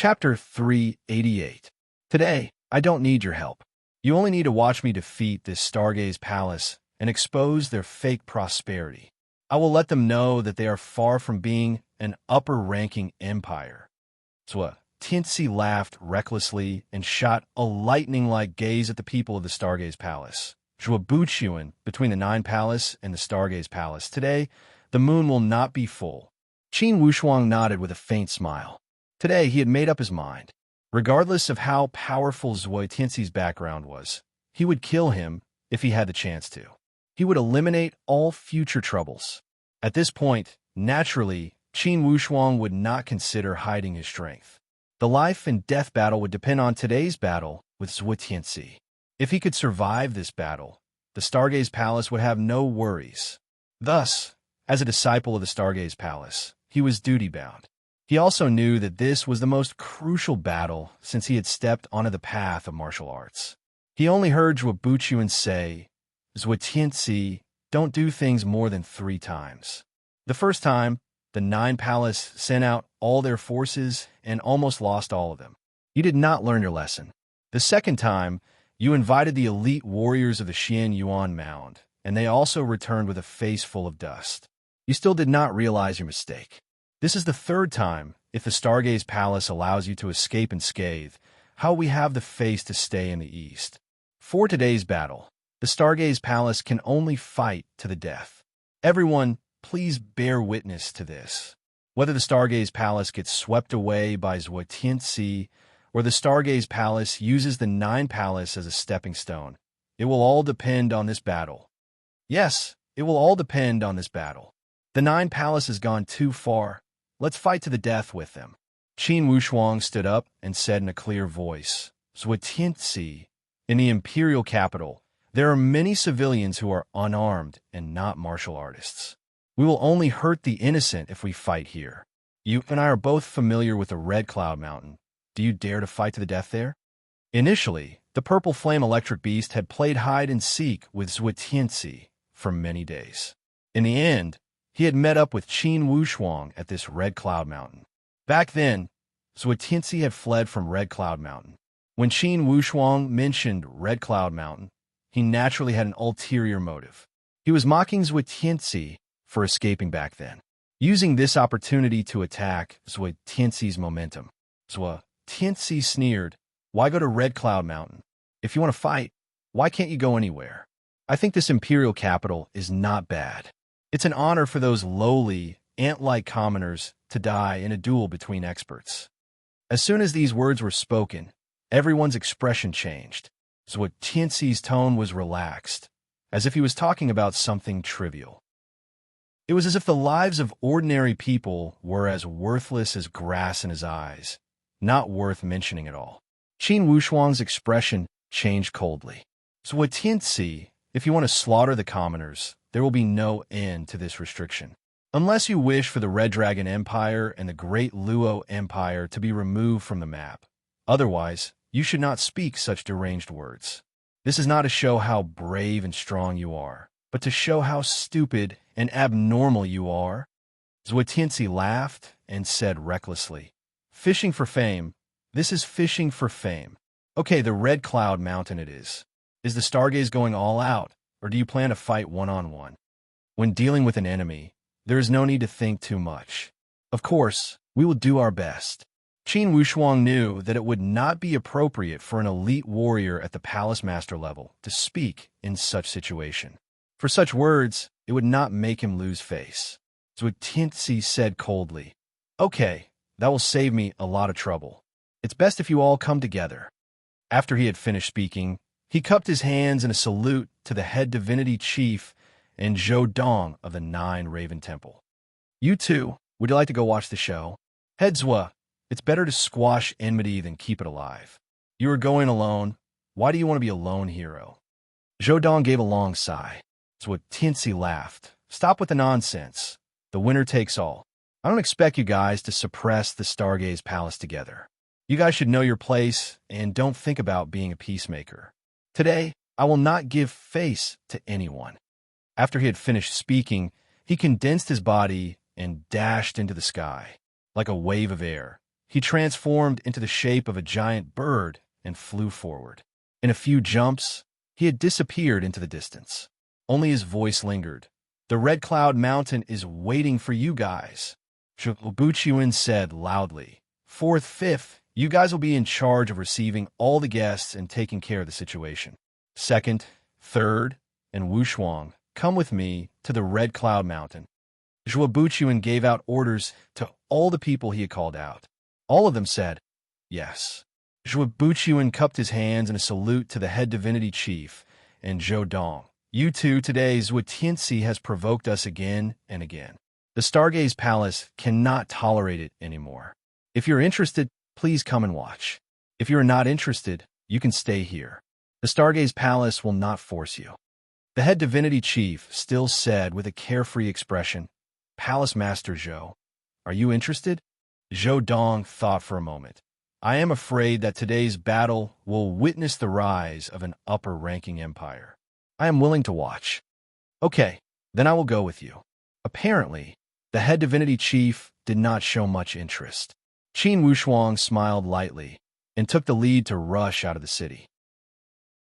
Chapter 388. Today, I don't need your help. You only need to watch me defeat this Stargaze Palace and expose their fake prosperity. I will let them know that they are far from being an upper-ranking empire. Tinsy laughed recklessly and shot a lightning-like gaze at the people of the Stargaze Palace. Buchuan, between the Nine Palace and the Stargaze Palace. Today, the moon will not be full. Qin Wushuang nodded with a faint smile. Today, he had made up his mind. Regardless of how powerful Zhuo Tinsi's background was, he would kill him if he had the chance to. He would eliminate all future troubles. At this point, naturally, Qin Wushuang would not consider hiding his strength. The life and death battle would depend on today's battle with Zhuo Tinsi. If he could survive this battle, the Stargaze Palace would have no worries. Thus, as a disciple of the Stargaze Palace, he was duty-bound. He also knew that this was the most crucial battle since he had stepped onto the path of martial arts. He only heard Zhuo Buchuan say, "Zhuo Tinsi, don't do things more than 3 times." The first time, the Nine Palace sent out all their forces and almost lost all of them. You did not learn your lesson. The second time, you invited the elite warriors of the Xian Yuan Mound, and they also returned with a face full of dust. You still did not realize your mistake. This is the third time, if the Stargaze Palace allows you to escape unscathed, how we have the face to stay in the East. For today's battle, the Stargaze Palace can only fight to the death. Everyone, please bear witness to this. Whether the Stargaze Palace gets swept away by Zhuo Tinsi, or the Stargaze Palace uses the Nine Palace as a stepping stone, it will all depend on this battle. Yes, it will all depend on this battle. The Nine Palace has gone too far. Let's fight to the death with them. Qin Wushuang stood up and said in a clear voice, "Zhuo Tinsi, in the imperial capital, there are many civilians who are unarmed and not martial artists. We will only hurt the innocent if we fight here. You and I are both familiar with the Red Cloud Mountain. Do you dare to fight to the death there?" Initially, the Purple Flame Electric Beast had played hide-and-seek with Zhuo Tinsi for many days. In the end, he had met up with Qin Wushuang at this Red Cloud Mountain. Back then, Zhuo Tinsi had fled from Red Cloud Mountain. When Qin Wushuang mentioned Red Cloud Mountain, he naturally had an ulterior motive. He was mocking Zhuo Tinsi for escaping back then, using this opportunity to attack Zhuo Tinsi's momentum. Zhuo Tinsi sneered, "Why go to Red Cloud Mountain? If you want to fight, why can't you go anywhere? I think this imperial capital is not bad. It's an honor for those lowly, ant-like commoners to die in a duel between experts." As soon as these words were spoken, everyone's expression changed. Zhuo Tinsi's tone was relaxed, as if he was talking about something trivial. It was as if the lives of ordinary people were as worthless as grass in his eyes, not worth mentioning at all. Qin Wushuang's expression changed coldly. "Zhuo Tinsi, if you want to slaughter the commoners, there will be no end to this restriction. Unless you wish for the Red Dragon Empire and the Great Luo Empire to be removed from the map. Otherwise, you should not speak such deranged words. This is not to show how brave and strong you are, but to show how stupid and abnormal you are." Zhuo Tinsi laughed and said recklessly, "Fishing for fame. This is fishing for fame. Okay, the Red Cloud Mountain it is. Is the Stargaze going all out, or do you plan to fight one-on-one? When dealing with an enemy, there is no need to think too much. Of course, we will do our best." Qin Wushuang knew that it would not be appropriate for an elite warrior at the Palace Master level to speak in such situation. For such words, it would not make him lose face. Zhuo Tinsi said coldly, "Okay, that will save me a lot of trouble. It's best if you all come together." After he had finished speaking, he cupped his hands in a salute to the head divinity chief and Zhou Dong of the Nine Raven Temple. "You two, would you like to go watch the show? Head Zhuo, it's better to squash enmity than keep it alive. You are going alone. Why do you want to be a lone hero?" Zhou Dong gave a long sigh. Zhuo Tinsi laughed. "Stop with the nonsense. The winner takes all. I don't expect you guys to suppress the Stargaze Palace together. You guys should know your place and don't think about being a peacemaker. Today, I will not give face to anyone." After he had finished speaking, he condensed his body and dashed into the sky. Like a wave of air, he transformed into the shape of a giant bird and flew forward. In a few jumps, he had disappeared into the distance. Only his voice lingered. "The Red Cloud Mountain is waiting for you guys," Zhuo said loudly. "Fourth, fifth, you guys will be in charge of receiving all the guests and taking care of the situation. Second, third, and Wushuang, come with me to the Red Cloud Mountain." Zhuo gave out orders to all the people he had called out. All of them said, "Yes." Zhuo cupped his hands in a salute to the head divinity chief, and Zhou Dong. "You two, today Zhuo Tianxi has provoked us again and again. The Stargaze Palace cannot tolerate it anymore. If you're interested, please come and watch. If you're not interested, you can stay here. The Stargaze Palace will not force you." The head divinity chief still said with a carefree expression, "Palace Master Zhou, are you interested?" Zhou Dong thought for a moment. "I am afraid that today's battle will witness the rise of an upper-ranking empire. I am willing to watch." "Okay, then I will go with you." Apparently, the head divinity chief did not show much interest. Qin Wushuang smiled lightly and took the lead to rush out of the city.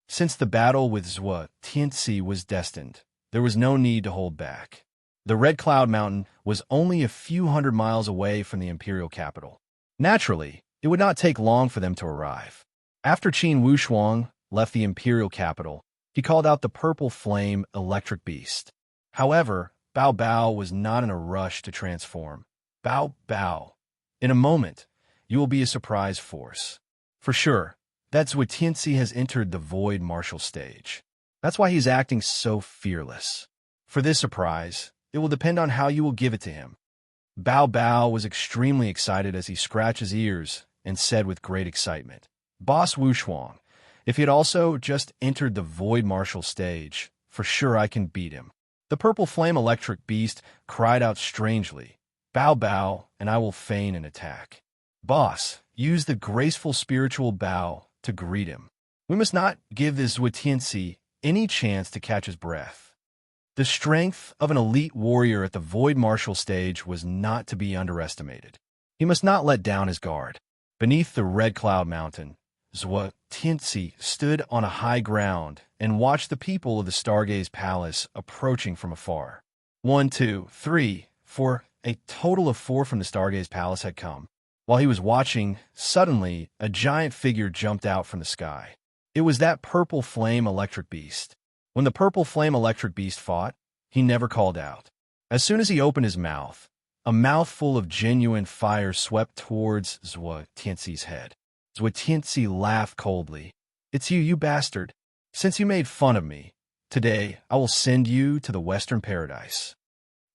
Since the battle with Zhuo Tianxi was destined, there was no need to hold back. The Red Cloud Mountain was only a few hundred miles away from the imperial capital. Naturally, it would not take long for them to arrive. After Qin Wushuang left the imperial capital, he called out the purple flame electric beast. However, Bao Bao was not in a rush to transform. "Bao Bao, in a moment, you will be a surprise force. For sure, that Zhuo Tianxi has entered the void martial stage. That's why he's acting so fearless. For this surprise, it will depend on how you will give it to him." Bao Bao was extremely excited as he scratched his ears and said with great excitement, "Boss Wushuang, if he had also just entered the void martial stage, for sure I can beat him." The purple flame electric beast cried out strangely, "Bao Bao, and I will feign an attack." "Boss, use the graceful spiritual bow to greet him. We must not give this Zhuo Tianxi any chance to catch his breath." The strength of an elite warrior at the void martial stage was not to be underestimated. He must not let down his guard. Beneath the Red Cloud Mountain, Zhuo Tianxi stood on a high ground and watched the people of the Stargaze Palace approaching from afar. 1, 2, 3, 4, a total of 4 from the Stargaze Palace had come. While he was watching, suddenly a giant figure jumped out from the sky. It was that purple flame electric beast. When the purple flame electric beast fought, he never called out. As soon as he opened his mouth, a mouthful of genuine fire swept towards Zhuo Tianxi's head. Zhuo Tianxi laughed coldly. "It's you, you bastard. Since you made fun of me, today I will send you to the Western Paradise."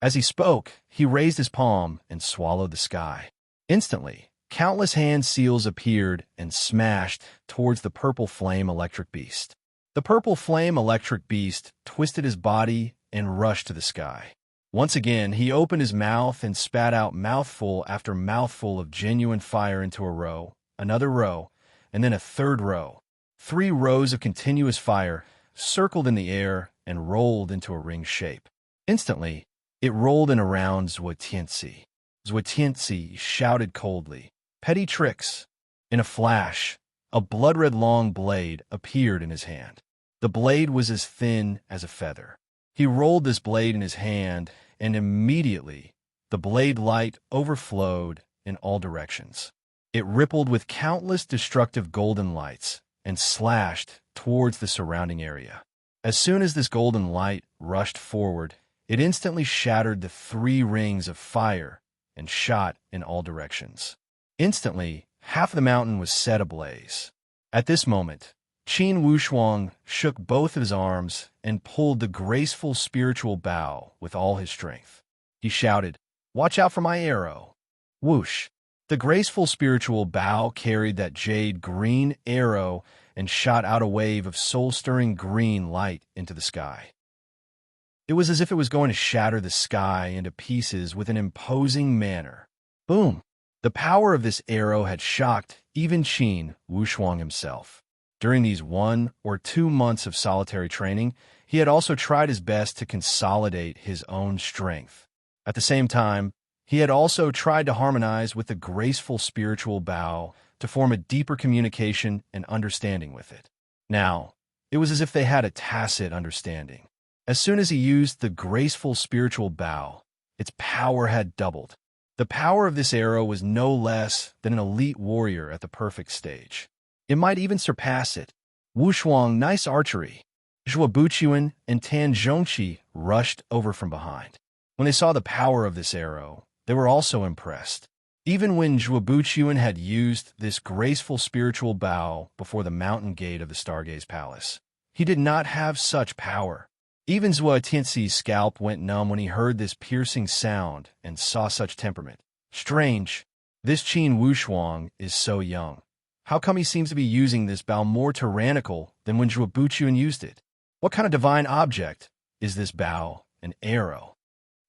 As he spoke, he raised his palm and swallowed the sky. Instantly, countless hand seals appeared and smashed towards the purple flame electric beast. The purple flame electric beast twisted his body and rushed to the sky. Once again, he opened his mouth and spat out mouthful after mouthful of genuine fire into a row, another row, and then a third row. 3 rows of continuous fire circled in the air and rolled into a ring shape. Instantly, it rolled in around Zhuo Tianxi. Zhuo Tianxi shouted coldly, "Petty tricks!" In a flash, a blood-red long blade appeared in his hand. The blade was as thin as a feather. He rolled this blade in his hand, and immediately the blade light overflowed in all directions. It rippled with countless destructive golden lights and slashed towards the surrounding area. As soon as this golden light rushed forward, it instantly shattered the 3 rings of fire and shot in all directions. Instantly, half the mountain was set ablaze. At this moment, Qin Wushuang shook both of his arms and pulled the graceful spiritual bow with all his strength. He shouted, "Watch out for my arrow!" Whoosh! The graceful spiritual bow carried that jade green arrow and shot out a wave of soul-stirring green light into the sky. It was as if it was going to shatter the sky into pieces with an imposing manner. Boom! The power of this arrow had shocked even Qin Wushuang himself. During these 1 or 2 months of solitary training, he had also tried his best to consolidate his own strength. At the same time, He had also tried to harmonize with the graceful spiritual bow to form a deeper communication and understanding with it. Now, it was as if they had a tacit understanding. As soon as he used the graceful spiritual bow, its power had doubled. The power of this arrow was no less than an elite warrior at the perfect stage. It might even surpass it. Wushuang, nice archery. Zhuobuchuan and Tan Zhongqi rushed over from behind. When they saw the power of this arrow, they were also impressed. Even when Zhuobuchuan had used this graceful spiritual bow before the mountain gate of the Stargaze Palace, he did not have such power. Even Zhuo Tianxi's scalp went numb when he heard this piercing sound and saw such temperament. Strange. This Qin Wushuang is so young. How come he seems to be using this bow more tyrannical than when Zhuobuchuan used it? What kind of divine object is this bow, an arrow?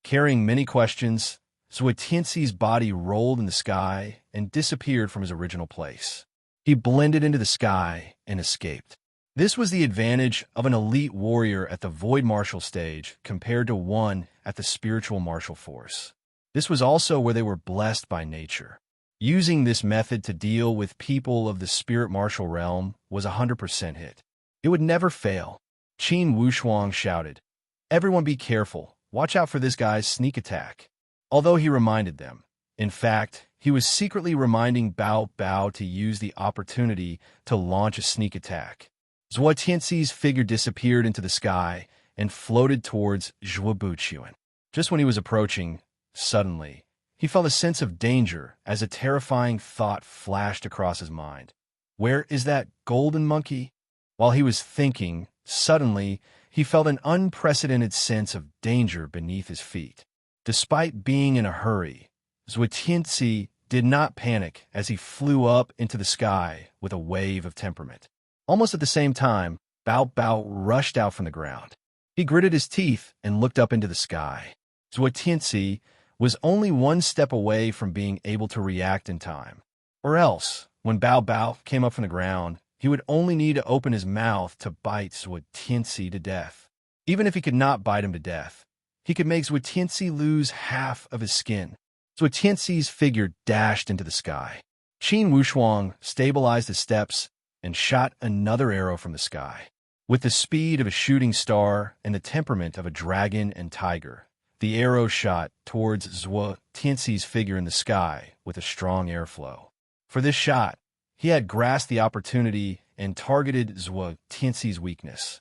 Carrying many questions, Zhuo Tianxi's body rolled in the sky and disappeared from his original place. He blended into the sky and escaped. This was the advantage of an elite warrior at the void martial stage compared to one at the spiritual martial force. This was also where they were blessed by nature. Using this method to deal with people of the spirit martial realm was a 100% hit. It would never fail. Qin Wushuang shouted, "Everyone be careful. Watch out for this guy's sneak attack." Although he reminded them, in fact, he was secretly reminding Bao Bao to use the opportunity to launch a sneak attack. Zhuo Tianxi's figure disappeared into the sky and floated towards Zhuobuchuan. Just when he was approaching, suddenly, he felt a sense of danger as a terrifying thought flashed across his mind. Where is that golden monkey? While he was thinking, suddenly, he felt an unprecedented sense of danger beneath his feet. Despite being in a hurry, Zhuo Tianxi did not panic as he flew up into the sky with a wave of temperament. Almost at the same time, Bao Bao rushed out from the ground. He gritted his teeth and looked up into the sky. Zhuo Tianxi was only one step away from being able to react in time. Or else, when Bao Bao came up from the ground, he would only need to open his mouth to bite Zhuo Tianxi to death. Even if he could not bite him to death, he could make Zhuo Tianxi lose half of his skin. Zhuo Tianxi's figure dashed into the sky. Qin Wushuang stabilized his steps and shot another arrow from the sky. With the speed of a shooting star and the temperament of a dragon and tiger, the arrow shot towards Zhuo Tianxi's figure in the sky with a strong airflow. For this shot, he had grasped the opportunity and targeted Zhuo Tianxi's weakness.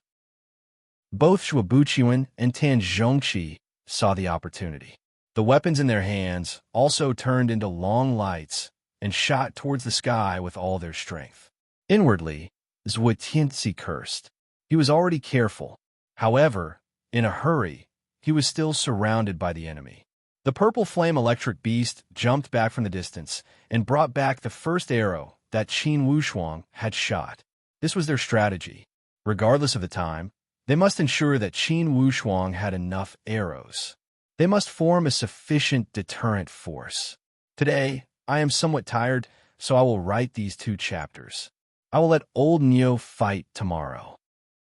Both Zhuobuchuan and Tan Zhongqi saw the opportunity. The weapons in their hands also turned into long lights and shot towards the sky with all their strength. Inwardly, Zhuo Tianxi cursed. He was already careful. However, in a hurry, he was still surrounded by the enemy. The purple flame electric beast jumped back from the distance and brought back the first arrow that Qin Wushuang had shot. This was their strategy. Regardless of the time, they must ensure that Qin Wushuang had enough arrows. They must form a sufficient deterrent force. Today, I am somewhat tired, so I will write these 2 chapters. I will let old Neo fight tomorrow.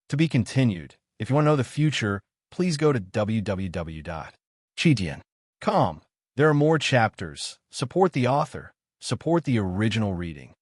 To be continued. If you want to know the future, please go to www.chidian.com. There are more chapters. Support the author. Support the original reading.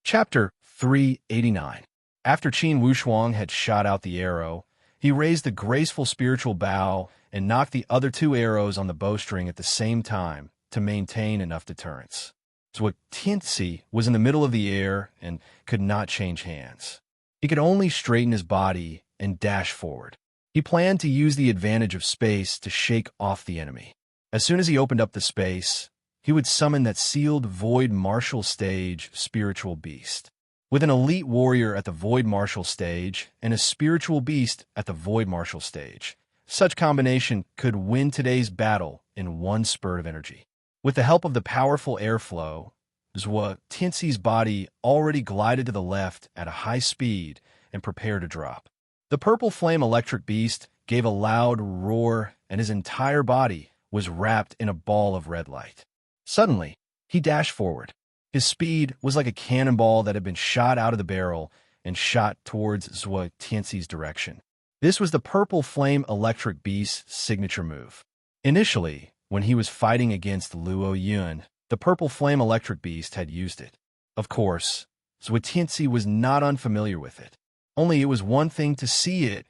Chapter 389. After Qin Wushuang had shot out the arrow, he raised the graceful spiritual bow and knocked the other 2 arrows on the bowstring at the same time to maintain enough deterrence. Zhuo Tianxi was in the middle of the air and could not change hands. He could only straighten his body and dash forward. He planned to use the advantage of space to shake off the enemy. As soon as he opened up the space, he would summon that sealed void martial stage spiritual beast. With an elite warrior at the void martial stage and a spiritual beast at the void martial stage, such combination could win today's battle in one spurt of energy. With the help of the powerful airflow, Zhuo Tianxi's body already glided to the left at a high speed and prepared to drop. The purple flame electric beast gave a loud roar and his entire body was wrapped in a ball of red light. Suddenly, he dashed forward. His speed was like a cannonball that had been shot out of the barrel and shot towards Zhuo Tianxi's direction. This was the purple flame electric beast's signature move. Initially, when he was fighting against Luo Yun, the purple flame electric beast had used it. Of course, Zhuetianzi was not unfamiliar with it. Only it was one thing to see it,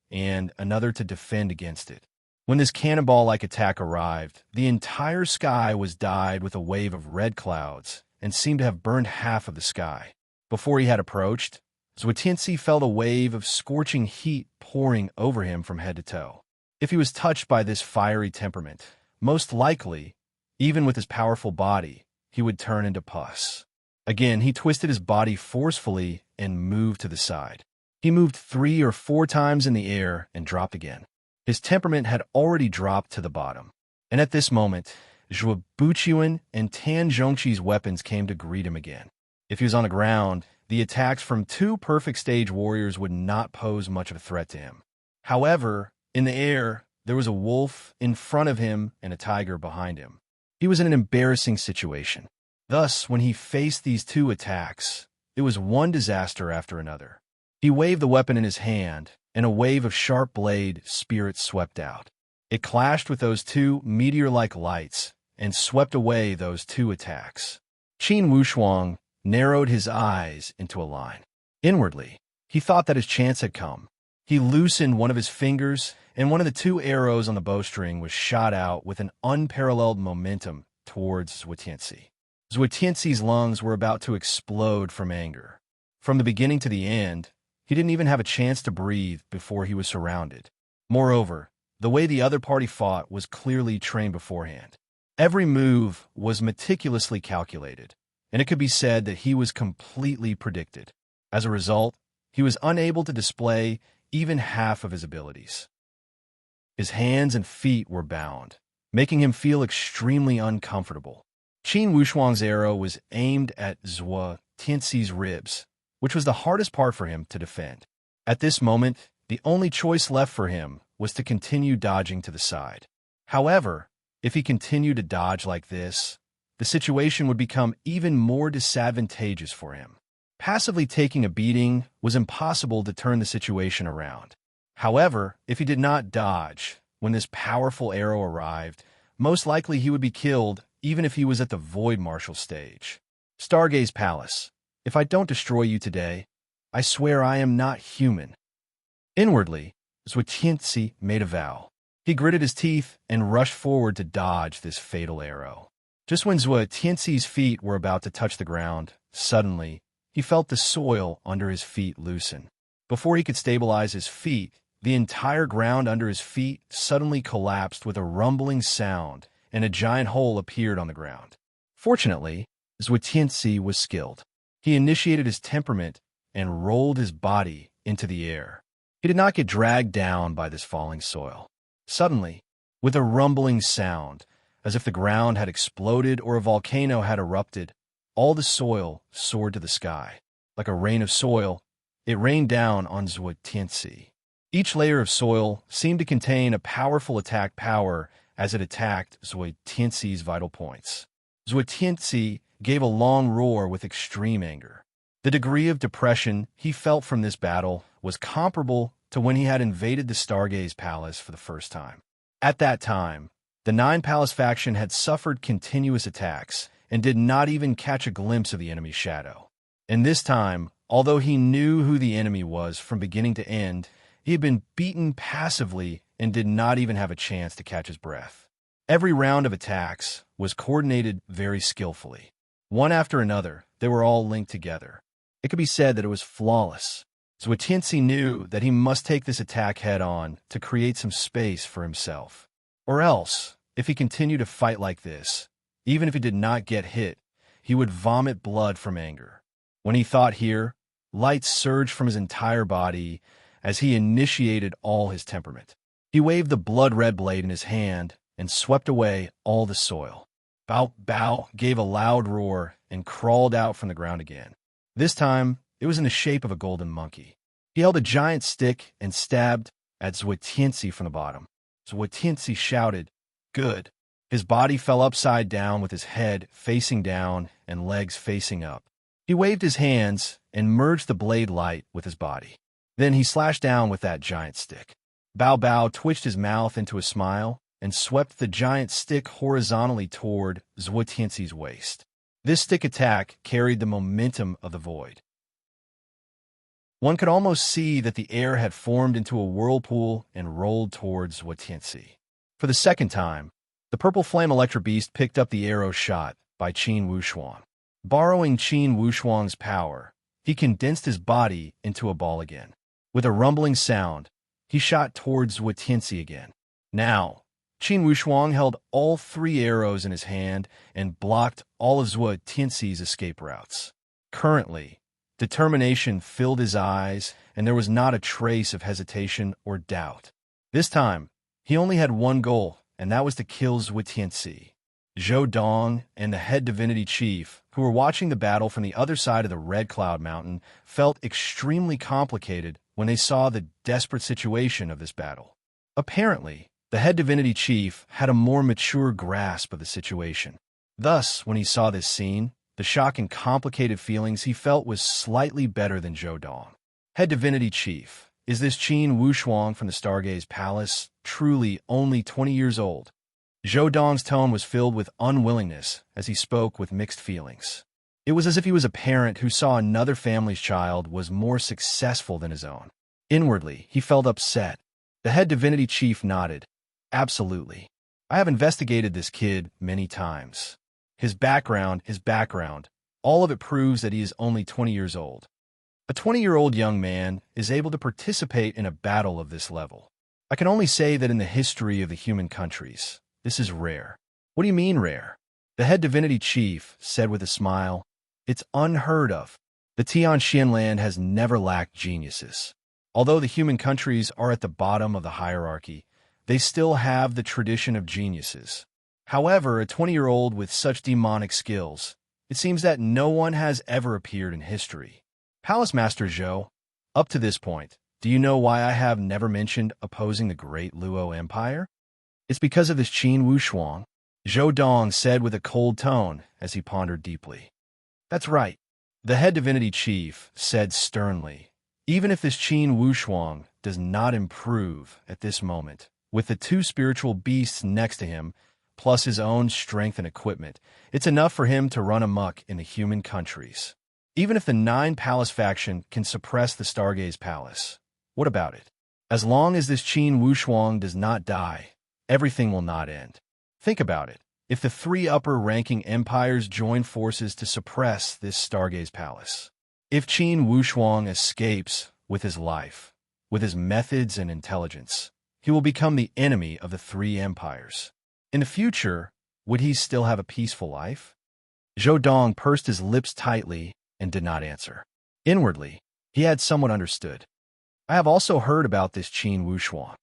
and another to defend against it. When this cannonball-like attack arrived, the entire sky was dyed with a wave of red clouds and seemed to have burned half of the sky. Before he had approached, Zhuetianzi felt a wave of scorching heat pouring over him from head to toe. If he was touched by this fiery temperament, most likely, even with his powerful body, he would turn into pus. Again, he twisted his body forcefully and moved to the side. He moved 3 or 4 times in the air and dropped again. His temperament had already dropped to the bottom. And at this moment, Zhuo Buqian and Tan Zhongqi's weapons came to greet him again. If he was on the ground, the attacks from 2 perfect stage warriors would not pose much of a threat to him. However, in the air, there was a wolf in front of him and a tiger behind him. He was in an embarrassing situation. Thus, when he faced these 2 attacks, it was one disaster after another. He waved the weapon in his hand, and a wave of sharp blade spirits swept out. It clashed with those 2 meteor-like lights and swept away those 2 attacks. Qin Wushuang narrowed his eyes into a line. Inwardly, he thought that his chance had come. He loosened one of his fingers, and one of the 2 arrows on the bowstring was shot out with an unparalleled momentum towards Zhuetianzi. Zhuetianzi's lungs were about to explode from anger. From the beginning to the end, he didn't even have a chance to breathe before he was surrounded. Moreover, the way the other party fought was clearly trained beforehand. Every move was meticulously calculated, and it could be said that he was completely predicted. As a result, he was unable to display even half of his abilities. His hands and feet were bound, making him feel extremely uncomfortable. Qin Wushuang's arrow was aimed at Zhuetianzi's ribs, which was the hardest part for him to defend. At this moment, the only choice left for him was to continue dodging to the side. However, if he continued to dodge like this, the situation would become even more disadvantageous for him. Passively taking a beating was impossible to turn the situation around. However, if he did not dodge when this powerful arrow arrived, most likely he would be killed even if he was at the Void Marshal stage. Stargaze Palace, if I don't destroy you today, I swear I am not human. Inwardly, Zhuetianzi made a vow. He gritted his teeth and rushed forward to dodge this fatal arrow. Just when Zhuetianzi's feet were about to touch the ground, suddenly, he felt the soil under his feet loosen. Before he could stabilize his feet, the entire ground under his feet suddenly collapsed with a rumbling sound, and a giant hole appeared on the ground. Fortunately, Zhuetianzi was skilled. He initiated his temperament and rolled his body into the air. He did not get dragged down by this falling soil. Suddenly, with a rumbling sound, as if the ground had exploded or a volcano had erupted, all the soil soared to the sky. Like a rain of soil, it rained down on Zhuetianzi. Each layer of soil seemed to contain a powerful attack power as it attacked Zhuetianzi's vital points. Zhuetianzi gave a long roar with extreme anger. The degree of depression he felt from this battle was comparable to when he had invaded the Stargaze Palace for the first time. At that time, the 9 Palace faction had suffered continuous attacks and did not even catch a glimpse of the enemy's shadow. And this time, although he knew who the enemy was from beginning to end, he had been beaten passively and did not even have a chance to catch his breath. Every round of attacks was coordinated very skillfully. One after another, they were all linked together. It could be said that it was flawless. Zhuetianzi knew that he must take this attack head-on to create some space for himself. Or else, if he continued to fight like this, even if he did not get hit, he would vomit blood from anger. When he thought here, light surged from his entire body as he initiated all his temperament. He waved the blood-red blade in his hand and swept away all the soil. Bao Bao gave a loud roar and crawled out from the ground again. This time, it was in the shape of a golden monkey. He held a giant stick and stabbed at Zhuetianzi from the bottom. Zhuetianzi shouted, "Good." His body fell upside down with his head facing down and legs facing up. He waved his hands and merged the blade light with his body. Then he slashed down with that giant stick. Bao Bao twitched his mouth into a smile and swept the giant stick horizontally toward Zhuotianxi's waist. This stick attack carried the momentum of the void. One could almost see that the air had formed into a whirlpool and rolled towards Zhuotianxi. For the second time, the purple flame electro beast picked up the arrow shot by Qin Wushuang. Borrowing Qin Wushuang's power, he condensed his body into a ball again. With a rumbling sound, he shot towards Zhuotianxi again. Now, Qin Wushuang held all 3 arrows in his hand and blocked all of Zhuotianxi's escape routes. Currently, determination filled his eyes, and there was not a trace of hesitation or doubt. This time, he only had one goal, and that was to kill Zhuotianxi. Zhou Dong and the head divinity chief, who were watching the battle from the other side of the Red Cloud Mountain, felt extremely complicated when they saw the desperate situation of this battle. Apparently, the head divinity chief had a more mature grasp of the situation. Thus, when he saw this scene, the shock and complicated feelings he felt was slightly better than Zhou Dong. Head divinity chief, is this Qin Wushuang from the Stargaze Palace truly only 20 years old? Zhou Dong's tone was filled with unwillingness as he spoke with mixed feelings. It was as if he was a parent who saw another family's child was more successful than his own. Inwardly, he felt upset. The head divinity chief nodded. Absolutely. I have investigated this kid many times. His background, all of it proves that he is only 20 years old. A 20-year-old young man is able to participate in a battle of this level. I can only say that in the history of the human countries, this is rare. What do you mean rare? The head divinity chief said with a smile. It's unheard of. The Tianxian land has never lacked geniuses. Although the human countries are at the bottom of the hierarchy, they still have the tradition of geniuses. However, a 20-year-old with such demonic skills, it seems that no one has ever appeared in history. Palace Master Zhou, up to this point, do you know why I have never mentioned opposing the great Luo Empire? It's because of this Qin Wushuang, Zhou Dong said with a cold tone as he pondered deeply. That's right, the head divinity chief said sternly. Even if this Qin Wushuang does not improve at this moment, with the 2 spiritual beasts next to him, plus his own strength and equipment, it's enough for him to run amok in the human countries. Even if the 9 Palace faction can suppress the Stargaze Palace, what about it? As long as this Qin Wushuang does not die, everything will not end. Think about it. If the 3 upper-ranking empires join forces to suppress this Stargaze Palace, if Qin Wushuang escapes with his life, with his methods and intelligence, he will become the enemy of the 3 empires. In the future, would he still have a peaceful life? Zhou Dong pursed his lips tightly and did not answer. Inwardly, he had somewhat understood. I have also heard about this Qin Wushuang.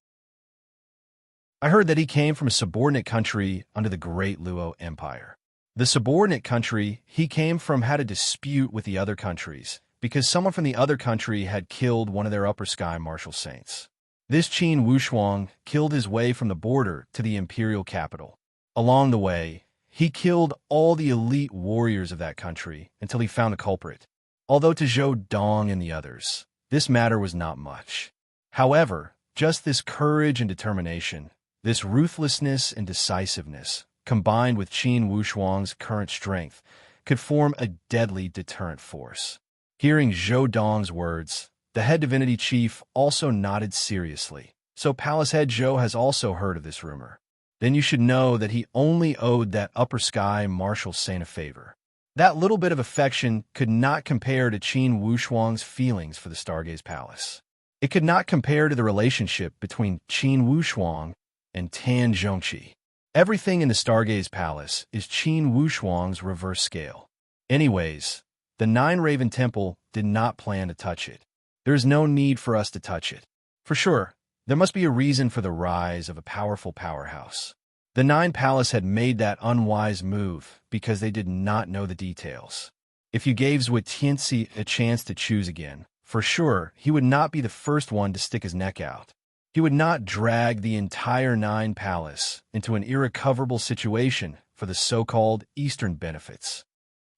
I heard that he came from a subordinate country under the great Luo Empire. The subordinate country he came from had a dispute with the other countries because someone from the other country had killed one of their upper sky martial saints. This Qin Wushuang killed his way from the border to the imperial capital. Along the way, he killed all the elite warriors of that country until he found a culprit. Although to Zhou Dong and the others, this matter was not much. However, just this courage and determination, this ruthlessness and decisiveness, combined with Qin Wushuang's current strength, could form a deadly deterrent force. Hearing Zhou Dong's words, the head divinity chief also nodded seriously. So Palace Head Zhou has also heard of this rumor. Then you should know that he only owed that upper sky martial saint a favor. That little bit of affection could not compare to Qin Wushuang's feelings for the Stargaze Palace. It could not compare to the relationship between Qin Wushuang and Tan Zhongqi. Everything in the Stargaze Palace is Qin Wushuang's reverse scale. Anyways, the 9 Raven Temple did not plan to touch it. There is no need for us to touch it. For sure, there must be a reason for the rise of a powerful powerhouse. The 9 Palace had made that unwise move because they did not know the details. If you gave Zhuotianxi a chance to choose again, for sure, he would not be the first one to stick his neck out. He would not drag the entire 9 Palace into an irrecoverable situation for the so-called Eastern benefits.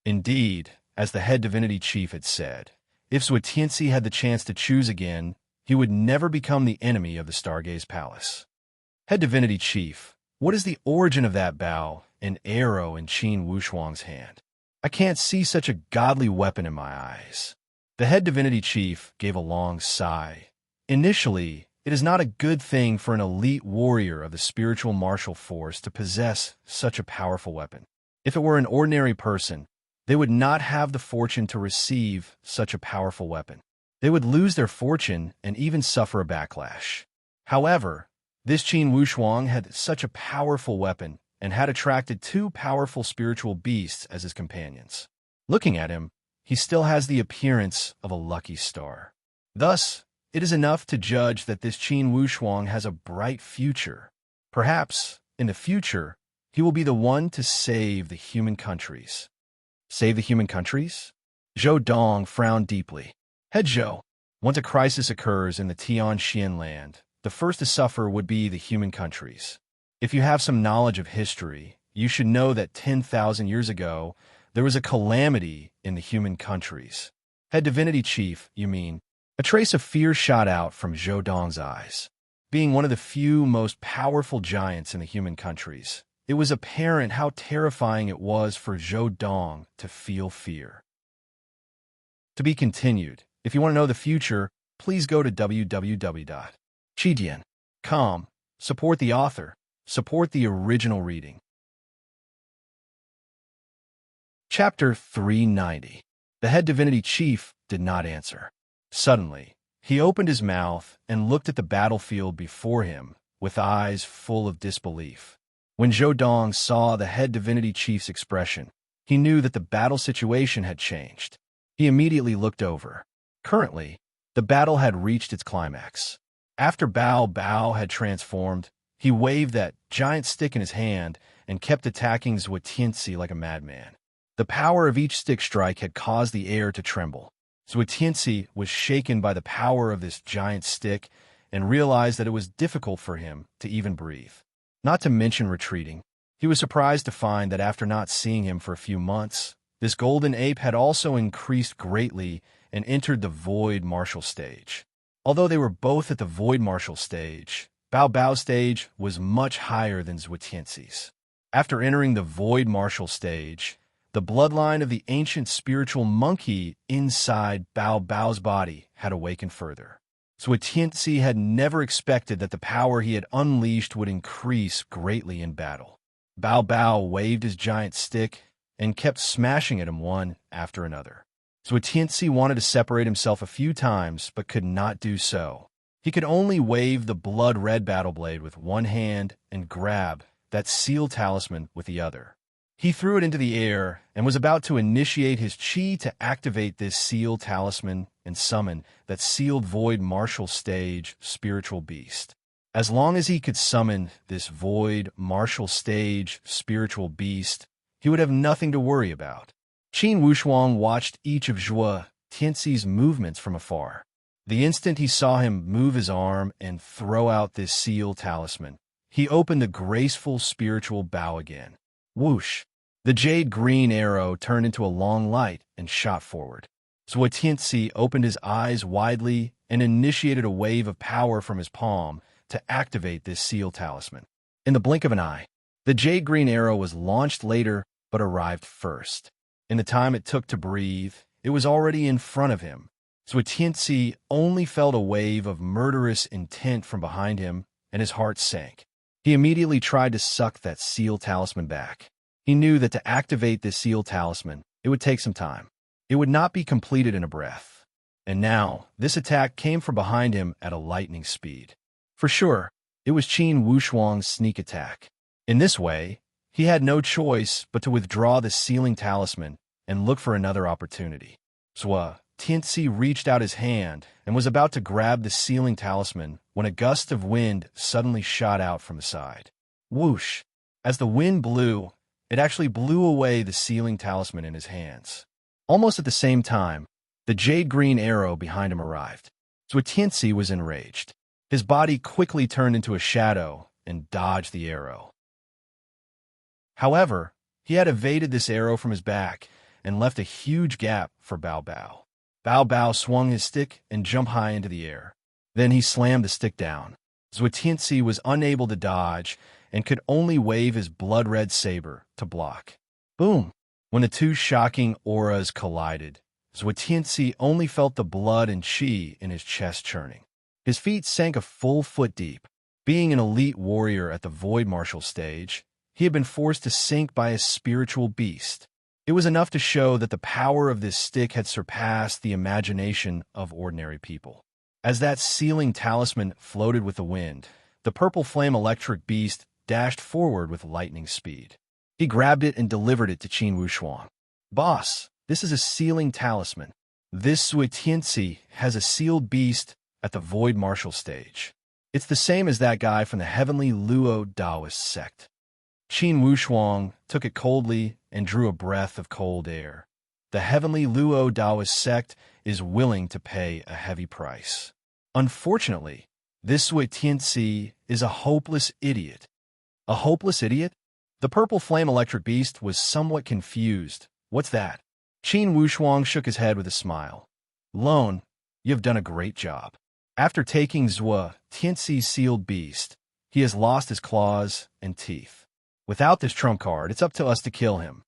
Indeed, as the head divinity chief had said, if Zhuotianxi had the chance to choose again, he would never become the enemy of the Stargaze Palace. Head divinity chief, What is the origin of that bow and arrow in Qin Wushuang's hand? I can't see such a godly weapon in my eyes. The head divinity chief gave a long sigh. Initially, it is not a good thing for an elite warrior of the spiritual martial force to possess such a powerful weapon. If it were an ordinary person, they would not have the fortune to receive such a powerful weapon. They would lose their fortune and even suffer a backlash. However, this Qin Wushuang had such a powerful weapon and had attracted two powerful spiritual beasts as his companions. Looking at him, he still has the appearance of a lucky star. Thus, it is enough to judge that this Qin Wushuang has a bright future. Perhaps, in the future, he will be the one to save the human countries. Save the human countries? Zhou Dong frowned deeply. Head Zhou, once a crisis occurs in the Tianxian land, the first to suffer would be the human countries. If you have some knowledge of history, you should know that 10,000 years ago, there was a calamity in the human countries. Head divinity chief, you mean? A trace of fear shot out from Zhou Dong's eyes. Being one of the few most powerful giants in the human countries, it was apparent how terrifying it was for Zhou Dong to feel fear. To be continued. If you want to know the future, please go to www.chidian.com. Support the author. Support the original reading. Chapter 390. The head divinity chief did not answer. Suddenly, he opened his mouth and looked at the battlefield before him with eyes full of disbelief. When Zhou Dong saw the head divinity chief's expression, he knew that the battle situation had changed. He immediately looked over. Currently, the battle had reached its climax. After Bao Bao had transformed, he waved that giant stick in his hand and kept attacking Zhuo Tianxi like a madman. The power of each stick strike had caused the air to tremble. Zhuo Tianxi was shaken by the power of this giant stick and realized that it was difficult for him to even breathe. Not to mention retreating, he was surprised to find that after not seeing him for a few months, this golden ape had also increased greatly and entered the void martial stage. Although they were both at the void martial stage, Bao Bao's stage was much higher than Zhuo Tianxi's. After entering the void martial stage, the bloodline of the ancient spiritual monkey inside Bao Bao's body had awakened further. Zhuo Tianxi had never expected that the power he had unleashed would increase greatly in battle. Bao Bao waved his giant stick and kept smashing at him one after another. Zhuo Tianxi wanted to separate himself a few times, but could not do so. He could only wave the blood-red battle blade with one hand and grab that seal talisman with the other. He threw it into the air and was about to initiate his chi to activate this seal talisman and summon that sealed void martial stage spiritual beast. As long as he could summon this void martial stage spiritual beast, he would have nothing to worry about. Qin Wushuang watched each of Zhuo Tianxi's movements from afar. The instant he saw him move his arm and throw out this seal talisman, he opened the graceful spiritual bow again. Whoosh! The jade green arrow turned into a long light and shot forward. Zhuo Tianxi opened his eyes widely and initiated a wave of power from his palm to activate this seal talisman. In the blink of an eye, the jade green arrow was launched later but arrived first. In the time it took to breathe, it was already in front of him. Zhuo Tianxi only felt a wave of murderous intent from behind him, and his heart sank. He immediately tried to suck that seal talisman back. He knew that to activate this seal talisman, it would take some time. It would not be completed in a breath. And now, this attack came from behind him at a lightning speed. For sure, it was Qin Wushuang's sneak attack. In this way, he had no choice but to withdraw the sealing talisman and look for another opportunity. Zhuo Tianxi reached out his hand and was about to grab the sealing talisman when a gust of wind suddenly shot out from the side. Whoosh! As the wind blew, it actually blew away the sealing talisman in his hands. Almost at the same time, the jade green arrow behind him arrived. Zhuo Tianxi was enraged. His body quickly turned into a shadow and dodged the arrow. However, he had evaded this arrow from his back and left a huge gap for Bao Bao. Bao Bao swung his stick and jumped high into the air. Then he slammed the stick down. Zhuo Tianxi was unable to dodge and could only wave his blood-red saber to block. Boom! When the two shocking auras collided, Zhuetianzi only felt the blood and qi in his chest churning. His feet sank a full foot deep. Being an elite warrior at the Void Martial stage, he had been forced to sink by a spiritual beast. It was enough to show that the power of this stick had surpassed the imagination of ordinary people. As that sealing talisman floated with the wind, the purple flame electric beast dashed forward with lightning speed. He grabbed it and delivered it to Qin Wushuang. "Boss, this is a sealing talisman. This Zhuetianzi has a sealed beast at the Void Martial stage. It's the same as that guy from the Heavenly Luo Taoist sect." Qin Wushuang took it coldly and drew a breath of cold air. The Heavenly Luo Taoist sect is willing to pay a heavy price. Unfortunately, this Zhuetianzi is a hopeless idiot. A hopeless idiot? The purple flame electric beast was somewhat confused. "What's that?" Qin Wushuang shook his head with a smile. "Lone, you have done a great job. After taking Zhuetianzi's sealed beast, he has lost his claws and teeth. Without this trump card, it's up to us to kill him."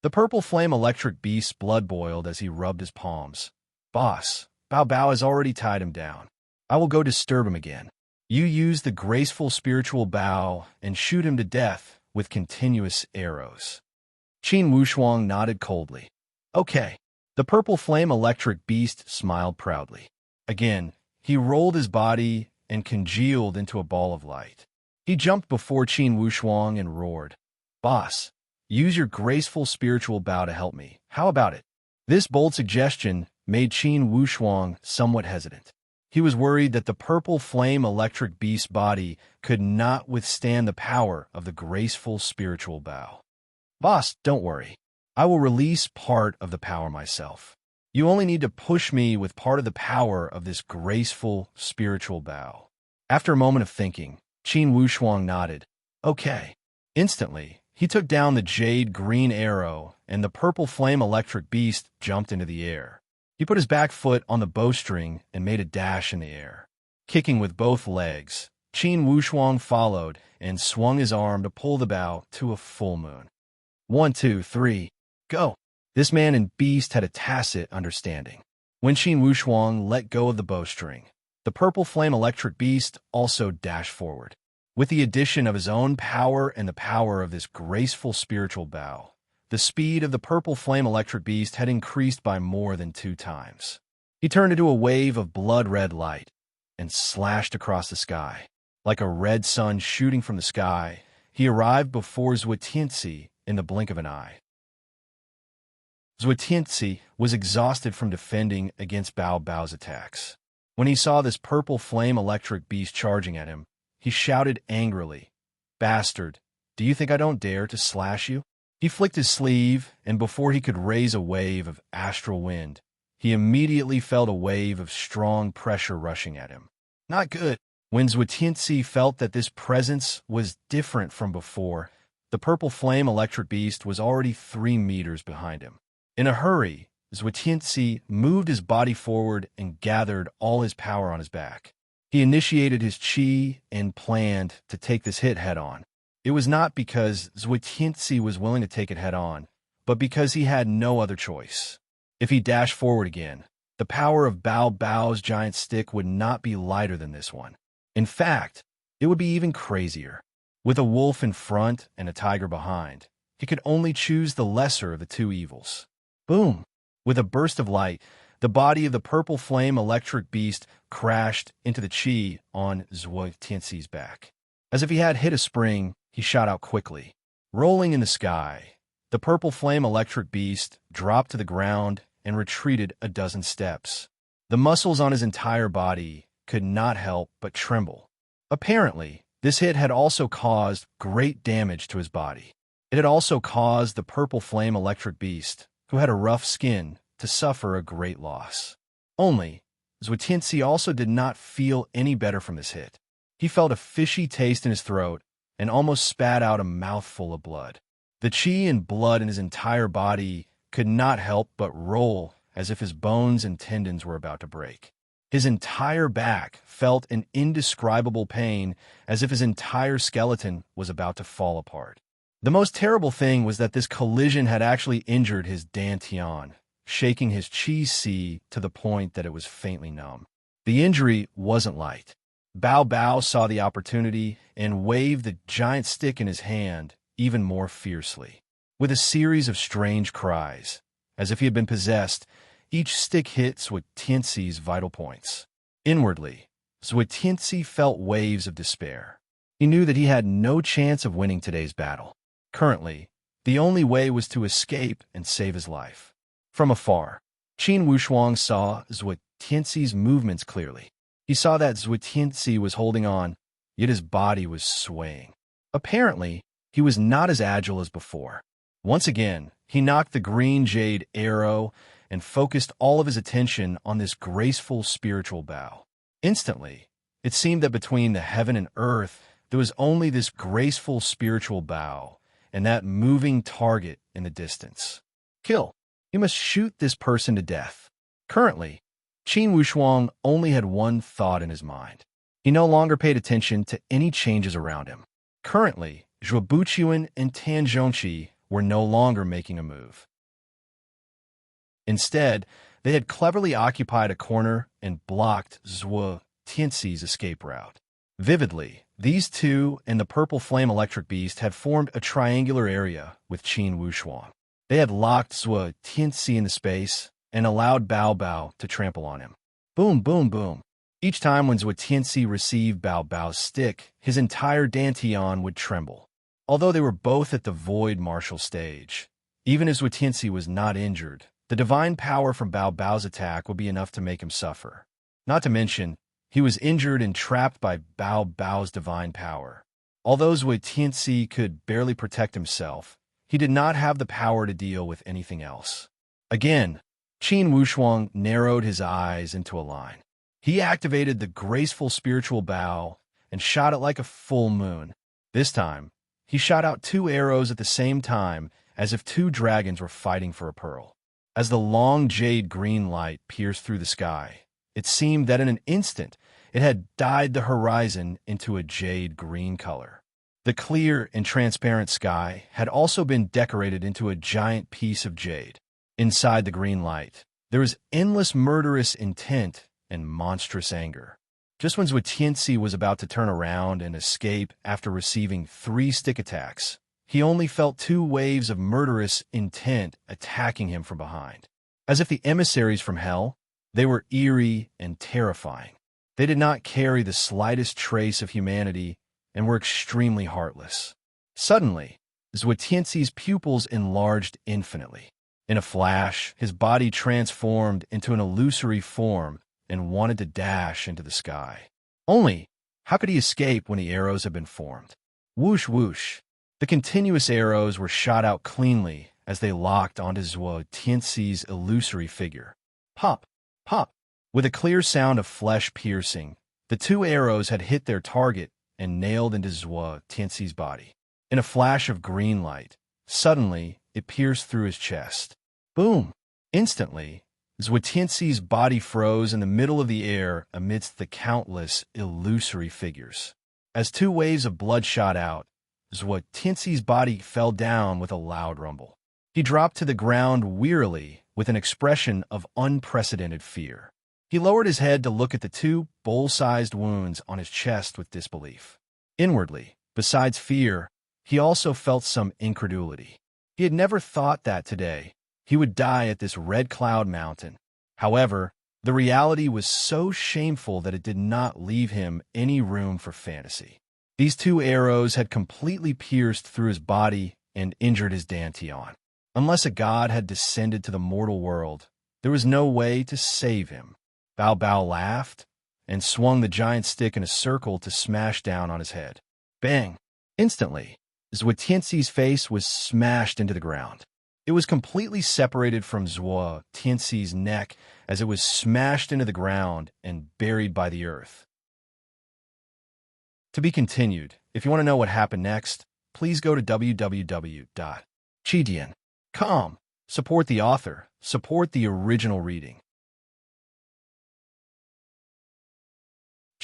The purple flame electric beast's blood boiled as he rubbed his palms. "Boss, Bao Bao has already tied him down. I will go disturb him again. You use the graceful spiritual bow and shoot him to death with continuous arrows." Qin Wushuang nodded coldly. "Okay." The purple flame electric beast smiled proudly. Again, he rolled his body and congealed into a ball of light. He jumped before Qin Wushuang and roared, "Boss, use your graceful spiritual bow to help me. How about it?" This bold suggestion made Qin Wushuang somewhat hesitant. He was worried that the purple flame electric beast's body could not withstand the power of the graceful spiritual bow. "Boss, don't worry. I will release part of the power myself. You only need to push me with part of the power of this graceful spiritual bow." After a moment of thinking, Qin Wushuang nodded. "Okay." Instantly, he took down the jade green arrow, and the purple flame electric beast jumped into the air. He put his back foot on the bowstring and made a dash in the air. Kicking with both legs, Qin Wushuang followed and swung his arm to pull the bow to a full moon. 1, 2, 3, go! This man and beast had a tacit understanding. When Qin Wushuang let go of the bowstring, the purple flame electric beast also dashed forward. With the addition of his own power and the power of this graceful spiritual bow, the speed of the purple flame electric beast had increased by more than 2 times. He turned into a wave of blood-red light and slashed across the sky. Like a red sun shooting from the sky, he arrived before Zhuetianzi in the blink of an eye. Zhuetianzi was exhausted from defending against Bao Bao's attacks. When he saw this purple flame electric beast charging at him, he shouted angrily, "Bastard, do you think I don't dare to slash you?" He flicked his sleeve, and before he could raise a wave of astral wind, he immediately felt a wave of strong pressure rushing at him. Not good. When Zhuetianzi felt that this presence was different from before, the purple flame electric beast was already 3 meters behind him. In a hurry, Zhuetianzi moved his body forward and gathered all his power on his back. He initiated his qi and planned to take this hit head-on. It was not because Zhuetianzi was willing to take it head-on, but because he had no other choice. If he dashed forward again, the power of Bao Bao's giant stick would not be lighter than this one. In fact, it would be even crazier. With a wolf in front and a tiger behind, he could only choose the lesser of the 2 evils. Boom! With a burst of light, the body of the purple flame electric beast crashed into the qi on Zhuetianzi's back. As if he had hit a spring, he shot out quickly. Rolling in the sky, the purple flame electric beast dropped to the ground and retreated a dozen steps. The muscles on his entire body could not help but tremble. Apparently, this hit had also caused great damage to his body. It had also caused the purple flame electric beast, who had a rough skin, to suffer a great loss. Only, Zhuetianzi also did not feel any better from this hit. He felt a fishy taste in his throat and almost spat out a mouthful of blood. The qi and blood in his entire body could not help but roll as if his bones and tendons were about to break. His entire back felt an indescribable pain, as if his entire skeleton was about to fall apart. The most terrible thing was that this collision had actually injured his dantian, shaking his chi si to the point that it was faintly numb. The injury wasn't light. Bao Bao saw the opportunity and waved the giant stick in his hand even more fiercely. With a series of strange cries, as if he had been possessed, each stick hit Zhuo-Tianxi's vital points. Inwardly, Zhuo-Tianxi felt waves of despair. He knew that he had no chance of winning today's battle. Currently, the only way was to escape and save his life. From afar, Qin Wushuang saw Zhuo-Tianxi's movements clearly. He saw that Zhuo-Tianxi was holding on, yet his body was swaying. Apparently, he was not as agile as before. Once again, he knocked the green jade arrow and focused all of his attention on this graceful spiritual bow. Instantly, it seemed that between the heaven and earth, there was only this graceful spiritual bow and that moving target in the distance. Kill. You must shoot this person to death. Currently, Qin Wushuang only had one thought in his mind. He no longer paid attention to any changes around him. Currently, Zhuo Buqian and Tan Zhongqi were no longer making a move. Instead, they had cleverly occupied a corner and blocked Zhuo-Tianxi's escape route. Vividly, these two and the purple flame electric beast had formed a triangular area with Qin Wushuang. They had locked Zhuo-Tianxi in the space and allowed Bao Bao to trample on him. Boom, boom, boom. Each time when Zhuo-Tianxi received Bao Bao's stick, his entire dantian would tremble. Although they were both at the void martial stage, even as Zhuo-Tianxi was not injured, the divine power from Bao Bao's attack would be enough to make him suffer. Not to mention, he was injured and trapped by Bao Bao's divine power. Although Zhuo-Tianxi could barely protect himself, he did not have the power to deal with anything else. Again, Qin Wushuang narrowed his eyes into a line. He activated the graceful spiritual bow and shot it like a full moon. This time, he shot out 2 arrows at the same time, as if 2 dragons were fighting for a pearl. As the long jade green light pierced through the sky, it seemed that in an instant it had dyed the horizon into a jade green color. The clear and transparent sky had also been decorated into a giant piece of jade. Inside the green light, there was endless murderous intent and monstrous anger. Just when Zhuo-Tianxi was about to turn around and escape after receiving 3 stick attacks, he only felt 2 waves of murderous intent attacking him from behind. As if the emissaries from hell, they were eerie and terrifying. They did not carry the slightest trace of humanity and were extremely heartless. Suddenly, Zhuo-Tianxi's pupils enlarged infinitely. In a flash, his body transformed into an illusory form and wanted to dash into the sky. Only, how could he escape when the arrows had been formed? Whoosh, whoosh. The continuous arrows were shot out cleanly as they locked onto Zhuo-Tianxi's illusory figure. Pop, pop. With a clear sound of flesh piercing, the 2 arrows had hit their target and nailed into Zhuo-Tianxi's body. In a flash of green light, suddenly it pierced through his chest. Boom! Instantly, Zhuo-Tianxi's body froze in the middle of the air amidst the countless illusory figures. As 2 waves of blood shot out, Zhuo-Tianxi's body fell down with a loud rumble. He dropped to the ground wearily with an expression of unprecedented fear. He lowered his head to look at the 2 bowl-sized wounds on his chest with disbelief. Inwardly, besides fear, he also felt some incredulity. He had never thought that today he would die at this Red Cloud Mountain. However, the reality was so shameful that it did not leave him any room for fantasy. These 2 arrows had completely pierced through his body and injured his dantian. Unless a god had descended to the mortal world, there was no way to save him. Bao Bao laughed and swung the giant stick in a circle to smash down on his head. Bang! Instantly, Zhuo-Tianxi's face was smashed into the ground. It was completely separated from Zhuo-Tianxi's neck as it was smashed into the ground and buried by the earth. To be continued. If you want to know what happened next, please go to www.chidian.com. Support the author. Support the original reading.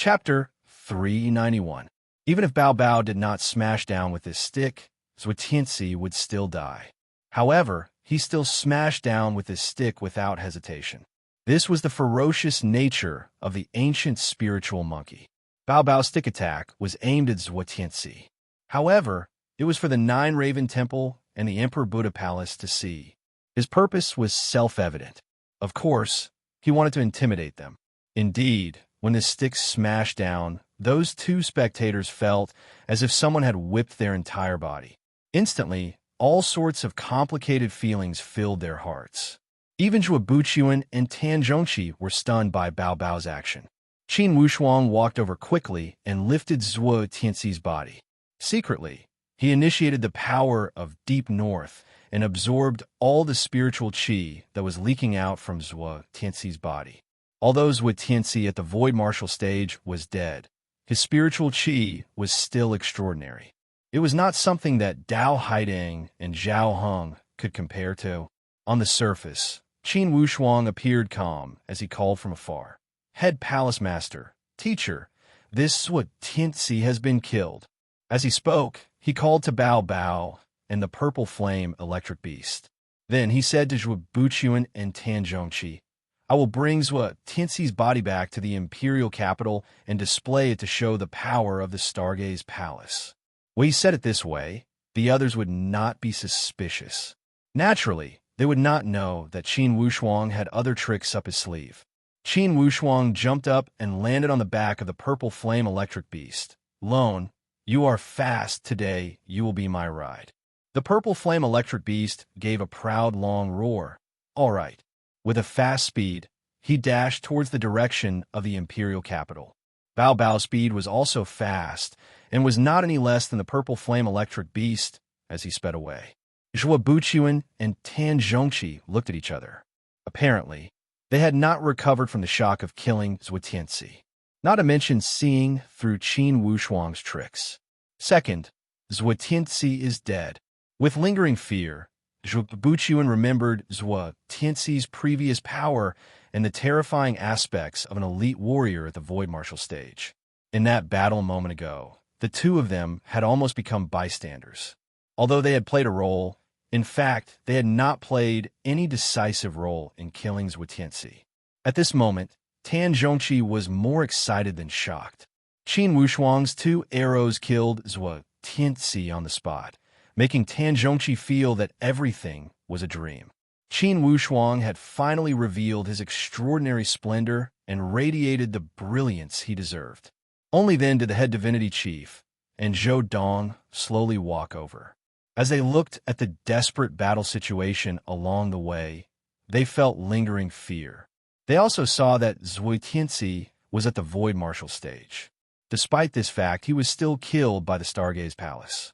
Chapter 391. Even if Bao Bao did not smash down with his stick, Zhuotianzi would still die. However, he still smashed down with his stick without hesitation. This was the ferocious nature of the ancient spiritual monkey. Bao Bao's stick attack was aimed at Zhuotianzi. However, it was for the Nine Raven Temple and the Emperor Buddha Palace to see. His purpose was self-evident. Of course, he wanted to intimidate them. Indeed, when the stick smashed down, those two spectators felt as if someone had whipped their entire body. Instantly, all sorts of complicated feelings filled their hearts. Even Zhuo Buqian and Tan Zhongqi were stunned by Bao Bao's action. Qin Wushuang walked over quickly and lifted Zhuo Tianxi's body. Secretly, he initiated the power of Deep North and absorbed all the spiritual qi that was leaking out from Zhuo Tianxi's body. Although Zhuo Tianxi at the Void Martial stage was dead, his spiritual qi was still extraordinary. It was not something that Dao Haiding and Zhao Heng could compare to. On the surface, Qin Wushuang appeared calm as he called from afar. Head Palace Master, Teacher, this Zhuo Tianxi has been killed. As he spoke, he called to Bao Bao and the Purple Flame Electric Beast. Then he said to Zhuo Buqian and Tan Zhongqi, I will bring Zhuo Tianxi's body back to the imperial capital and display it to show the power of the Stargaze Palace. When he said it this way, the others would not be suspicious. Naturally, they would not know that Qin Wushuang had other tricks up his sleeve. Qin Wushuang jumped up and landed on the back of the Purple Flame Electric Beast. Lone, you are fast today, you will be my ride. The Purple Flame Electric Beast gave a proud long roar. All right. With a fast speed, he dashed towards the direction of the imperial capital. Bao Bao's speed was also fast, and was not any less than the Purple Flame Electric Beast as he sped away. Zhuo Buqian and Tan Zhongqi looked at each other. Apparently, they had not recovered from the shock of killing Zhuotianzi, not to mention seeing through Qin Wushuang's tricks. Second, Zhuotianzi is dead. With lingering fear, Zhuo Buqian remembered Zhuo Tianxi's previous power and the terrifying aspects of an elite warrior at the Void Martial stage. In that battle a moment ago, the two of them had almost become bystanders. Although they had played a role, in fact, they had not played any decisive role in killing Zhuo Tianxi. At this moment, Tan Zhongqi was more excited than shocked. Qin Wushuang's two arrows killed Zhuo Tianxi on the spot, making Tan Zhongqi feel that everything was a dream. Qin Wushuang had finally revealed his extraordinary splendor and radiated the brilliance he deserved. Only then did the head divinity chief and Zhou Dong slowly walk over. As they looked at the desperate battle situation along the way, they felt lingering fear. They also saw that Zhuo Tianxi was at the Void Martial stage. Despite this fact, he was still killed by the Stargaze Palace.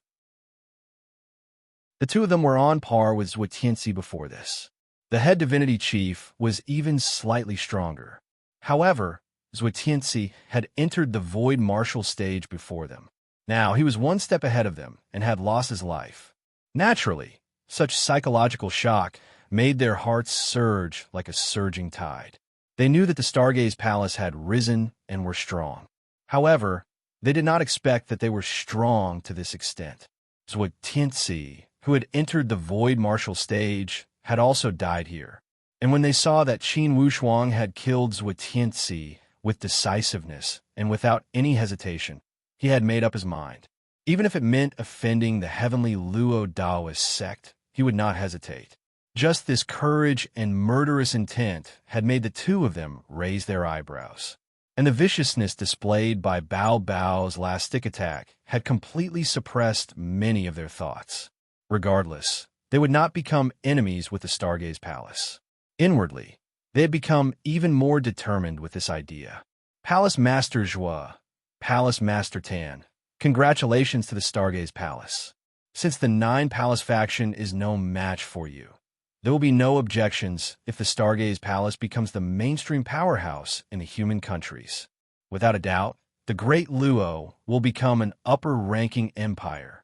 The two of them were on par with Zhuo Tianxi before this. The head divinity chief was even slightly stronger. However, Zhuo Tianxi had entered the Void Martial stage before them. Now he was one step ahead of them and had lost his life. Naturally, such psychological shock made their hearts surge like a surging tide. They knew that the Stargaze Palace had risen and were strong. However, they did not expect that they were strong to this extent. Zhuo Tianxi, who had entered the Void Martial stage, had also died here. And when they saw that Qin Wushuang had killed Zhuo Tianxi with decisiveness and without any hesitation, he had made up his mind. Even if it meant offending the heavenly Luo Daoist sect, he would not hesitate. Just this courage and murderous intent had made the two of them raise their eyebrows. And the viciousness displayed by Bao Bao's last stick attack had completely suppressed many of their thoughts. Regardless, they would not become enemies with the Stargaze Palace. Inwardly, they had become even more determined with this idea. Palace Master Zhuo, Palace Master Tan, congratulations to the Stargaze Palace. Since the Nine Palace faction is no match for you, there will be no objections if the Stargaze Palace becomes the mainstream powerhouse in the human countries. Without a doubt, the Great Luo will become an upper-ranking empire.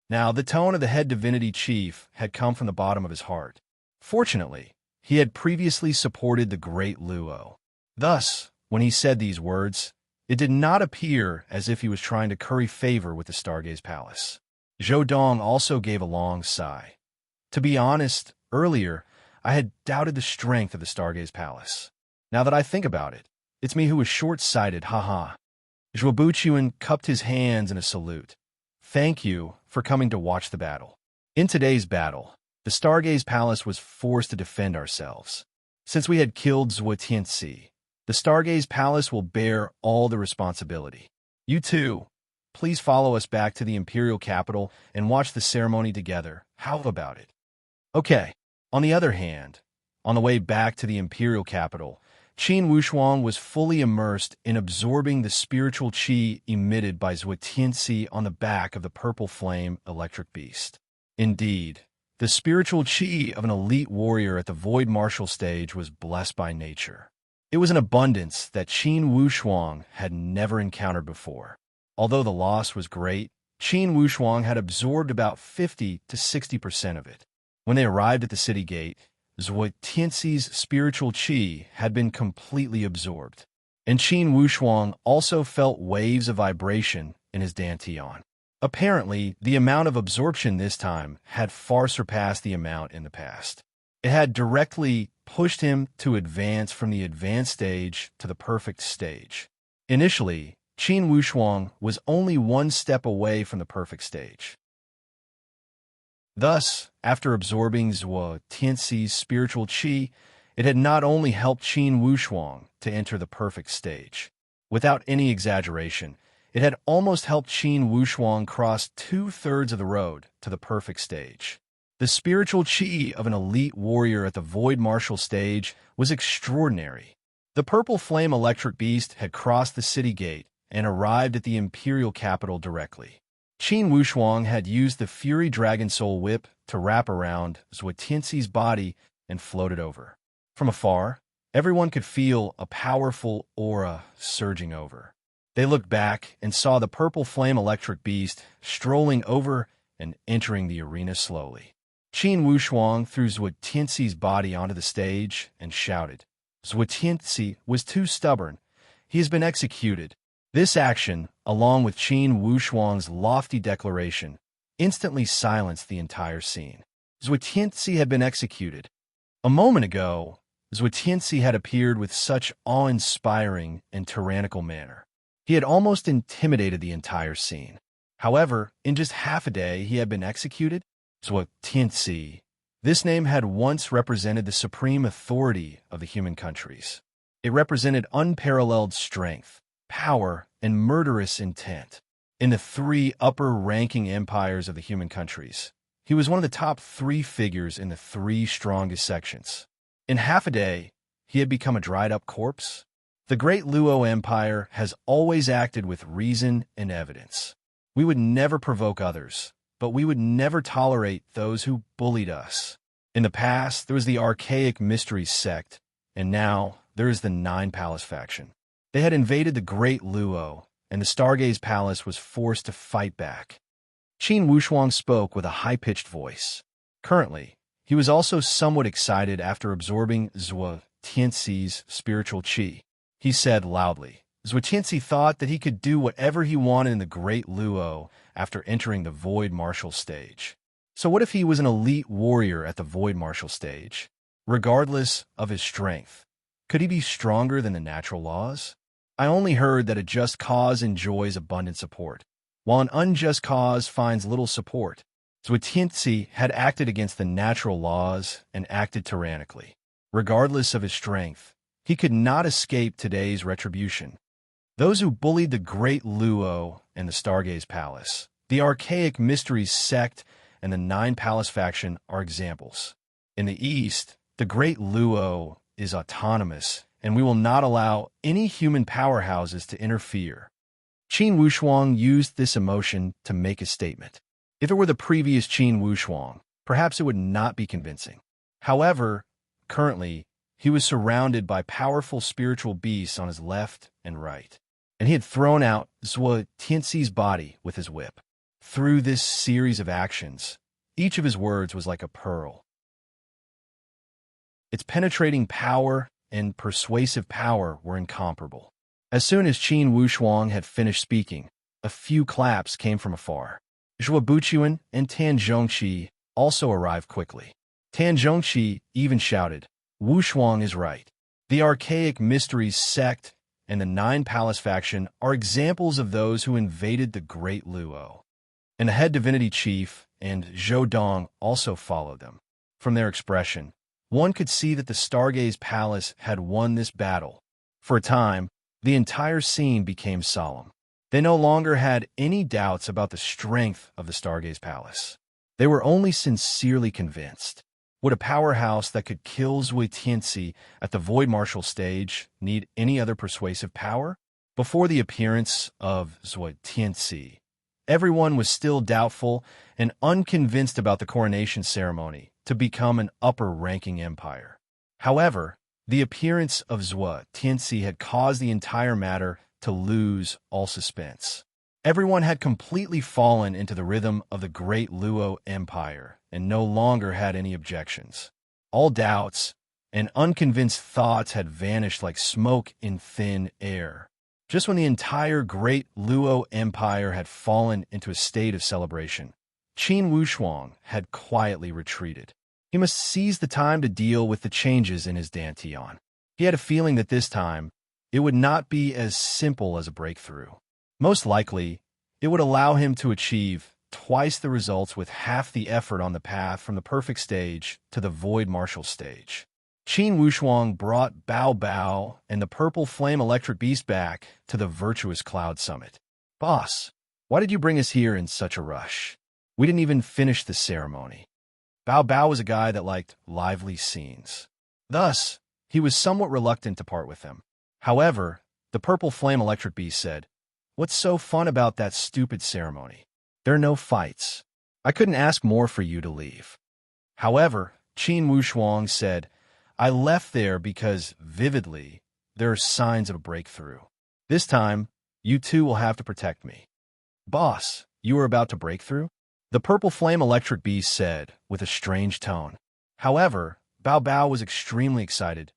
Now, the tone of the head divinity chief had come from the bottom of his heart. Fortunately, he had previously supported the Great Luo. Thus, when he said these words, It did not appear as if he was trying to curry favor with the Stargaze Palace. Zhou Dong also gave a long sigh. To be honest, earlier, I had doubted the strength of the Stargaze Palace. Now that I think about it, it's me who was short-sighted, haha. Zhuo Buchuan cupped his hands in a salute. Thank you for coming to watch the battle. In today's battle, the Stargaze Palace was forced to defend ourselves. Since we had killed Zhuo Tianxi, the Stargaze Palace will bear all the responsibility. You too, please follow us back to the Imperial capital and watch the ceremony together. How about it? Okay. On the other hand, on the way back to the Imperial capital, Qin Wushuang was fully immersed in absorbing the spiritual qi emitted by Zhuo Tianxi on the back of the purple flame electric beast. Indeed, the spiritual qi of an elite warrior at the Void Martial stage was blessed by nature. It was an abundance that Qin Wushuang had never encountered before. Although the loss was great, Qin Wushuang had absorbed about 50 to 60% of it. When they arrived at the city gate, Zhuo Tianxi's spiritual qi had been completely absorbed, and Qin Wushuang also felt waves of vibration in his dantian. Apparently, the amount of absorption this time had far surpassed the amount in the past. It had directly pushed him to advance from the advanced stage to the perfect stage. Initially, Qin Wushuang was only one step away from the perfect stage. Thus, after absorbing Zhuo Tianxi's spiritual qi, it had not only helped Qin Wushuang to enter the perfect stage. Without any exaggeration, it had almost helped Qin Wushuang cross 2/3 of the road to the perfect stage. The spiritual qi of an elite warrior at the Void Martial stage was extraordinary. The purple flame electric beast had crossed the city gate and arrived at the Imperial capital directly. Qin Wushuang had used the Fury Dragon Soul Whip to wrap around Zhuo Tianxi's body and float it over. From afar, everyone could feel a powerful aura surging over. They looked back and saw the purple flame electric beast strolling over and entering the arena slowly. Qin Wushuang threw Zhuo Tianxi's body onto the stage and shouted, "Zhuo Tianxi was too stubborn. He has been executed." This action, along with Qin Wushuang's lofty declaration, instantly silenced the entire scene. Zhuo Tianxi had been executed. A moment ago, Zhuo Tianxi had appeared with such awe-inspiring and tyrannical manner. He had almost intimidated the entire scene. However, in just half a day, he had been executed. Zhuo Tianxi. This name had once represented the supreme authority of the human countries. It represented unparalleled strength, power, and murderous intent. In the 3 upper-ranking empires of the human countries, he was one of the top 3 figures in the 3 strongest sections. In half a day, he had become a dried-up corpse. The Great Luo Empire has always acted with reason and evidence. We would never provoke others, but we would never tolerate those who bullied us. In the past, there was the archaic mystery sect, and now there is the 9 Palace faction. They had invaded the Great Luo, and the Stargaze Palace was forced to fight back. Qin Wushuang spoke with a high-pitched voice. Currently, he was also somewhat excited after absorbing Zhuo Tianxi's spiritual qi. He said loudly, Zhuo Tianxi thought that he could do whatever he wanted in the Great Luo after entering the Void Martial stage. So what if he was an elite warrior at the Void Martial stage? Regardless of his strength, could he be stronger than the natural laws? I only heard that a just cause enjoys abundant support, while an unjust cause finds little support. Zhuo Tianxi had acted against the natural laws and acted tyrannically. Regardless of his strength, he could not escape today's retribution. Those who bullied the Great Luo and the Stargaze Palace, the archaic mysteries sect, and the 9 Palace faction are examples. In the East, the Great Luo is autonomous, and we will not allow any human powerhouses to interfere. Qin Wushuang used this emotion to make a statement. If it were the previous Qin Wushuang, perhaps it would not be convincing. However, currently, he was surrounded by powerful spiritual beasts on his left and right, and he had thrown out Zhuo Tianxi's body with his whip. Through this series of actions, each of his words was like a pearl. Its penetrating power and persuasive power were incomparable. As soon as Qin Wushuang had finished speaking, a few claps came from afar. Zhua Buchuan and Tan Zhongqi also arrived quickly. Tan Zhongqi even shouted, "Wushuang is right. The archaic mysteries sect and the Nine Palace faction are examples of those who invaded the Great Luo." And the head divinity chief and Zhou Dong also followed them. From their expression, one could see that the Stargaze Palace had won this battle. For a time, the entire scene became solemn. They no longer had any doubts about the strength of the Stargaze Palace. They were only sincerely convinced. Would a powerhouse that could kill Zui Tianxi at the Void Martial stage need any other persuasive power? Before the appearance of Zui Tianxi, everyone was still doubtful and unconvinced about the coronation ceremony to become an upper-ranking empire. However, the appearance of Zui Tianxi had caused the entire matter to lose all suspense. Everyone had completely fallen into the rhythm of the Great Luo Empire and no longer had any objections. All doubts and unconvinced thoughts had vanished like smoke in thin air. Just when the entire Great Luo Empire had fallen into a state of celebration, Qin Wushuang had quietly retreated. He must seize the time to deal with the changes in his Dantian. He had a feeling that this time, it would not be as simple as a breakthrough. Most likely, it would allow him to achieve twice the results with half the effort on the path from the perfect stage to the Void Martial stage. Qin Wushuang brought Bao Bao and the purple flame electric beast back to the Virtuous Cloud Summit. "Boss, why did you bring us here in such a rush? We didn't even finish the ceremony." Bao Bao was a guy that liked lively scenes. Thus, he was somewhat reluctant to part with them. However, the purple flame electric beast said, "What's so fun about that stupid ceremony? There are no fights. I couldn't ask more for you to leave." However, Qin Wushuang said, "I left there because, vividly, there are signs of a breakthrough. This time, you two will have to protect me." "Boss, you are about to break through?" the purple flame electric beast said with a strange tone. However, Bao Bao was extremely excited.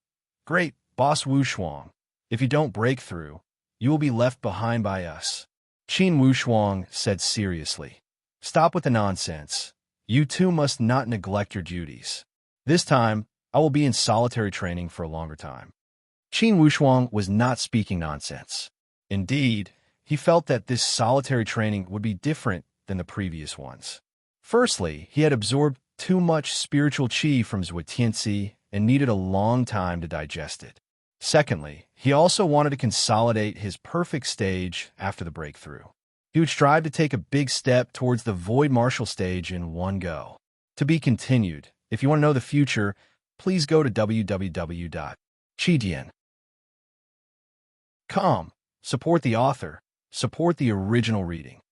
"Great, Boss Wushuang. If you don't break through, you will be left behind by us." Qin Wushuang said seriously, "Stop with the nonsense. You two must not neglect your duties. This time, I will be in solitary training for a longer time." Qin Wushuang was not speaking nonsense. Indeed, he felt that this solitary training would be different than the previous ones. Firstly, he had absorbed too much spiritual qi from Zui Tianxi and needed a long time to digest it. Secondly, he also wanted to consolidate his perfect stage after the breakthrough. He would strive to take a big step towards the Void Martial stage in one go. To be continued. If you want to know the future, please go to www.chidian.com. Support the author. Support the original reading.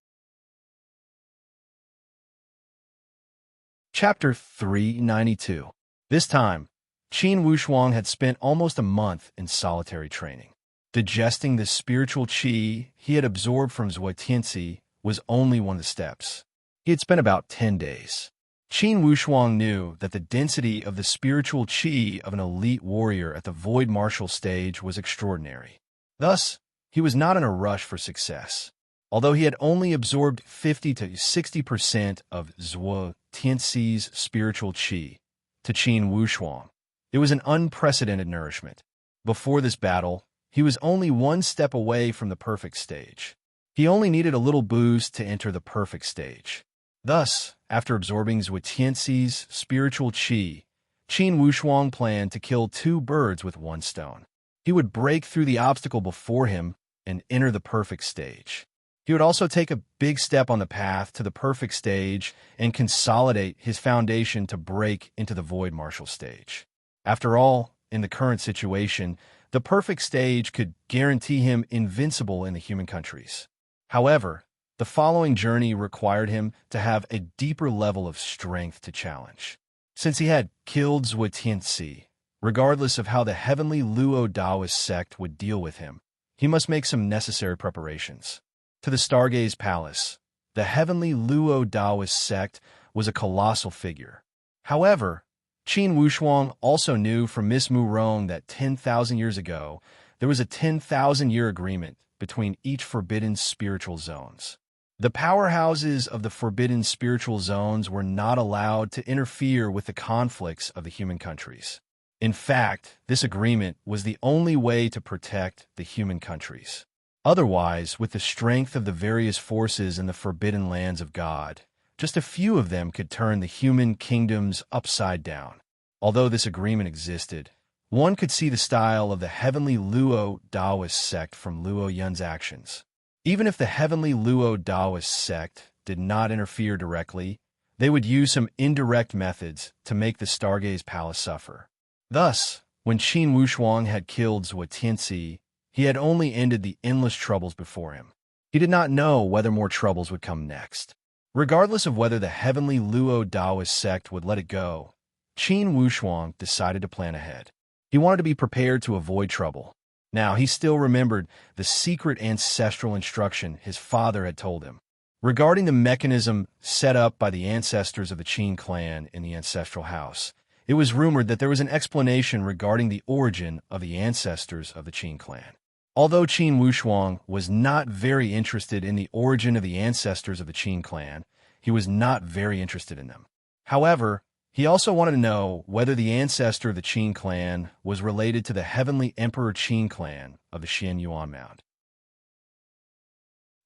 Chapter 392. This time, Qin Wushuang had spent almost a month in solitary training. Digesting the spiritual qi he had absorbed from Zui Tianxi was only one of the steps. He had spent about 10 days. Qin Wushuang knew that the density of the spiritual qi of an elite warrior at the Void Martial stage was extraordinary. Thus, he was not in a rush for success. Although he had only absorbed 50 to 60% of Zui Tianxi's spiritual qi, to Qin Wushuang, it was an unprecedented nourishment. Before this battle, he was only one step away from the perfect stage. He only needed a little boost to enter the perfect stage. Thus, after absorbing Zui Tianxi's spiritual qi, Qin Wushuang planned to kill two birds with one stone. He would break through the obstacle before him and enter the perfect stage. He would also take a big step on the path to the perfect stage and consolidate his foundation to break into the Void Martial stage. After all, in the current situation, the perfect stage could guarantee him invincible in the human countries. However, the following journey required him to have a deeper level of strength to challenge. Since he had killed Zui Tianxi, regardless of how the heavenly Luo Taoist sect would deal with him, he must make some necessary preparations. To the Stargaze Palace, the heavenly Luo Taoist sect was a colossal figure. However, Qin Wushuang also knew from Miss Murong that 10,000 years ago, there was a 10,000-year agreement between each forbidden spiritual zones. The powerhouses of the forbidden spiritual zones were not allowed to interfere with the conflicts of the human countries. In fact, this agreement was the only way to protect the human countries. Otherwise, with the strength of the various forces in the forbidden lands of God, just a few of them could turn the human kingdoms upside down. Although this agreement existed, one could see the style of the heavenly Luo Daoist sect from Luo Yun's actions. Even if the heavenly Luo Daoist sect did not interfere directly, they would use some indirect methods to make the Stargaze Palace suffer. Thus, when Qin Wushuang had killed Zhuo Tianxi, he had only ended the endless troubles before him. He did not know whether more troubles would come next. Regardless of whether the heavenly Luo Daoist sect would let it go, Qin Wushuang decided to plan ahead. He wanted to be prepared to avoid trouble. Now, he still remembered the secret ancestral instruction his father had told him. Regarding the mechanism set up by the ancestors of the Qin clan in the ancestral house, it was rumored that there was an explanation regarding the origin of the ancestors of the Qin clan. Although Qin Wushuang was not very interested in the origin of the ancestors of the Qin clan, he was not very interested in them. However, he also wanted to know whether the ancestor of the Qin clan was related to the heavenly Emperor Qin clan of the Xian Yuan Mound.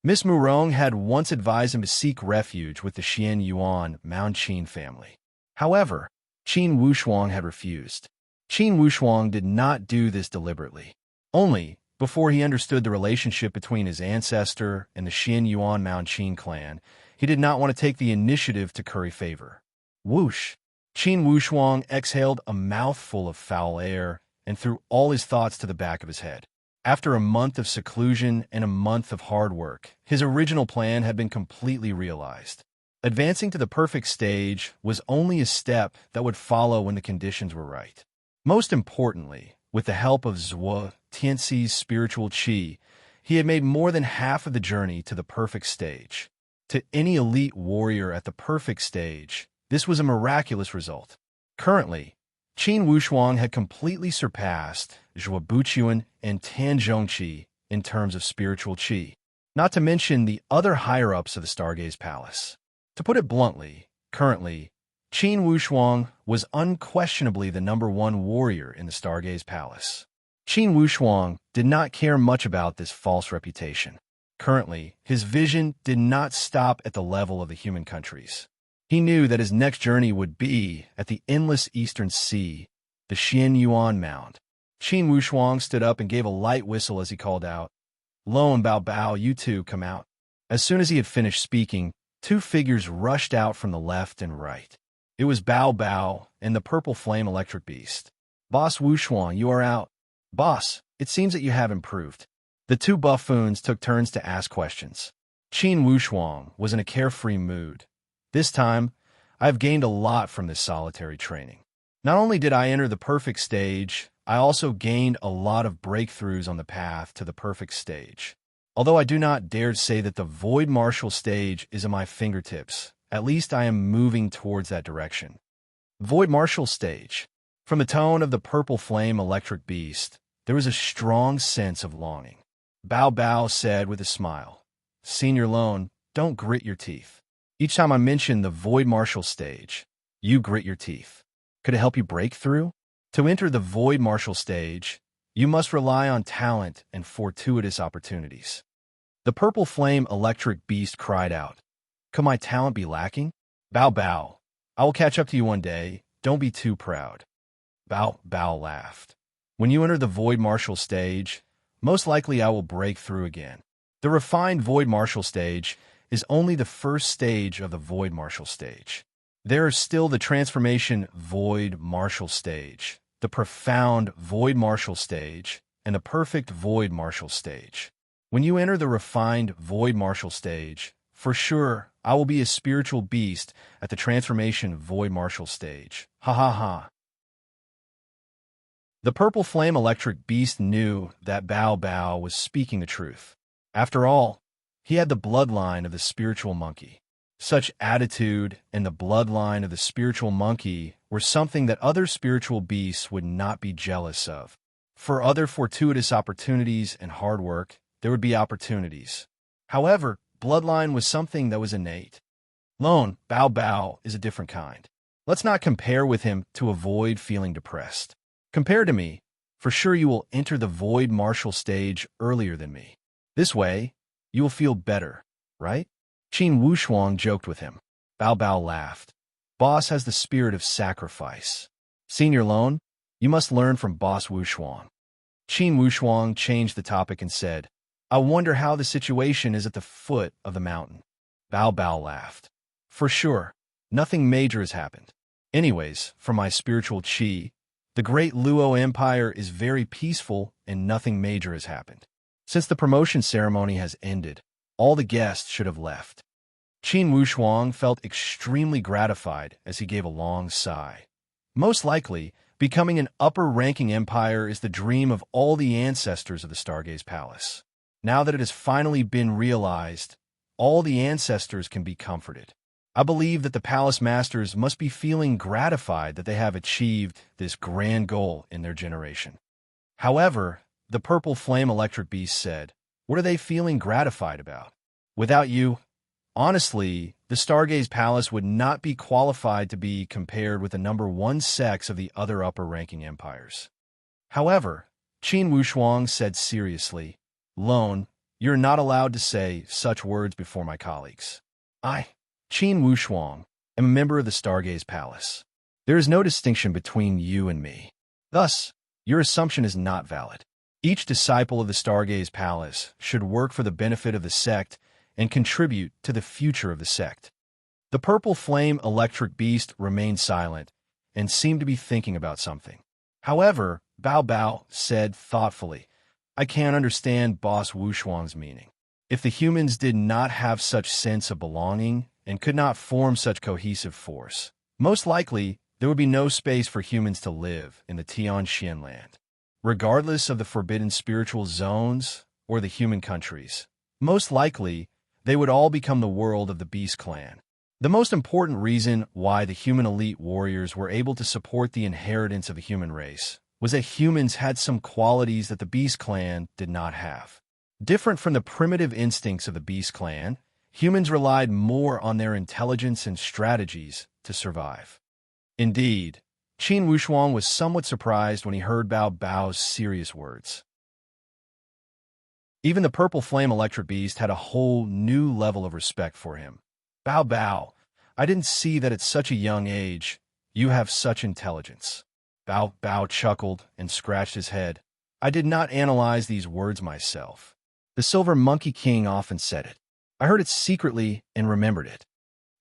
Miss Murong had once advised him to seek refuge with the Xian Yuan Mound Qin family. However, Qin Wushuang had refused. Qin Wushuang did not do this deliberately. Only, before he understood the relationship between his ancestor and the Xian Yuan Mound Qin clan, he did not want to take the initiative to curry favor. Whoosh! Qin Wushuang exhaled a mouthful of foul air and threw all his thoughts to the back of his head. After a month of seclusion and a month of hard work, his original plan had been completely realized. Advancing to the perfect stage was only a step that would follow when the conditions were right. Most importantly, with the help of Zhuo Tianxi's spiritual qi, he had made more than half of the journey to the perfect stage. To any elite warrior at the perfect stage, this was a miraculous result. Currently, Qin Wushuang had completely surpassed Zhuo Buqian and Tan Zhongqi in terms of spiritual qi, not to mention the other higher-ups of the Stargaze Palace. To put it bluntly, currently, Qin Wushuang was unquestionably the #1 warrior in the Stargaze Palace. Qin Wushuang did not care much about this false reputation. Currently, his vision did not stop at the level of the human countries. He knew that his next journey would be at the endless eastern sea, the Xian Yuan Mound. Qin Wushuang stood up and gave a light whistle as he called out, "Lo and Bao Bao, you two come out." As soon as he had finished speaking, two figures rushed out from the left and right. It was Bao Bao and the purple flame electric beast. "Boss Wushuang, you are out." "Boss, it seems that you have improved." The two buffoons took turns to ask questions. Qin Wushuang was in a carefree mood. This time, I have gained a lot from this solitary training. Not only did I enter the perfect stage, I also gained a lot of breakthroughs on the path to the perfect stage. Although I do not dare say that the Void Martial stage is at my fingertips, at least I am moving towards that direction. Void Martial stage. From the tone of the purple flame electric beast, there was a strong sense of longing. Bao Bao said with a smile, "Senior Lone, don't grit your teeth. Each time I mention the Void Martial stage, you grit your teeth. Could it help you break through? To enter the Void Martial stage, you must rely on talent and fortuitous opportunities." The purple flame electric beast cried out, "Could my talent be lacking?" "Bao Bao, I will catch up to you one day. Don't be too proud." Bao Bao laughed. "When you enter the Void Martial stage, most likely I will break through again. The refined Void Martial stage is only the first stage of the Void Martial stage. There is still the transformation Void Martial stage, the profound Void Martial stage, and the perfect Void Martial stage. When you enter the refined Void Martial stage, for sure, I will be a spiritual beast at the transformation Void Martial stage. Ha ha ha." The purple flame electric beast knew that Bao Bao was speaking the truth. After all, he had the bloodline of the spiritual monkey. Such attitude and the bloodline of the spiritual monkey were something that other spiritual beasts would not be jealous of. For other fortuitous opportunities and hard work, there would be opportunities. However, bloodline was something that was innate. Lone, Bao Bao, is a different kind. Let's not compare with him to avoid feeling depressed. Compare to me. For sure you will enter the void martial stage earlier than me. This way, you will feel better, right? Qin Wushuang joked with him. Bao Bao laughed. Boss has the spirit of sacrifice. Senior Lone, you must learn from Boss Wushuang. Qin Wushuang changed the topic and said, I wonder how the situation is at the foot of the mountain. Bao Bao laughed. For sure, nothing major has happened. Anyways, for my spiritual chi, the great Luo Empire is very peaceful and nothing major has happened. Since the promotion ceremony has ended, all the guests should have left. Qin Wushuang felt extremely gratified as he gave a long sigh. Most likely, becoming an upper-ranking empire is the dream of all the ancestors of the Stargaze Palace. Now that it has finally been realized, all the ancestors can be comforted. I believe that the palace masters must be feeling gratified that they have achieved this grand goal in their generation. However, the purple flame electric beast said, what are they feeling gratified about? Without you, honestly, the Stargaze Palace would not be qualified to be compared with the number one sex of the other upper-ranking empires. However, Qin Wushuang said seriously, Lone, you're not allowed to say such words before my colleagues. I, Qin Wushuang, am a member of the Stargaze Palace. There is no distinction between you and me. Thus, your assumption is not valid. Each disciple of the Stargaze Palace should work for the benefit of the sect and contribute to the future of the sect. The purple flame electric beast remained silent and seemed to be thinking about something. However, Bao Bao said thoughtfully, I can't understand Boss Wushuang's meaning. If the humans did not have such sense of belonging and could not form such cohesive force, most likely there would be no space for humans to live in the Tianxian land. Regardless of the forbidden spiritual zones or the human countries, most likely they would all become the world of the Beast Clan. The most important reason why the human elite warriors were able to support the inheritance of the human race was that humans had some qualities that the Beast Clan did not have. Different from the primitive instincts of the Beast Clan, humans relied more on their intelligence and strategies to survive. Indeed, Qin Wushuang was somewhat surprised when he heard Bao Bao's serious words. Even the purple flame electric beast had a whole new level of respect for him. Bao Bao, I didn't see that at such a young age you have such intelligence. Bao Bao chuckled and scratched his head. I did not analyze these words myself. The Silver Monkey King often said it. I heard it secretly and remembered it.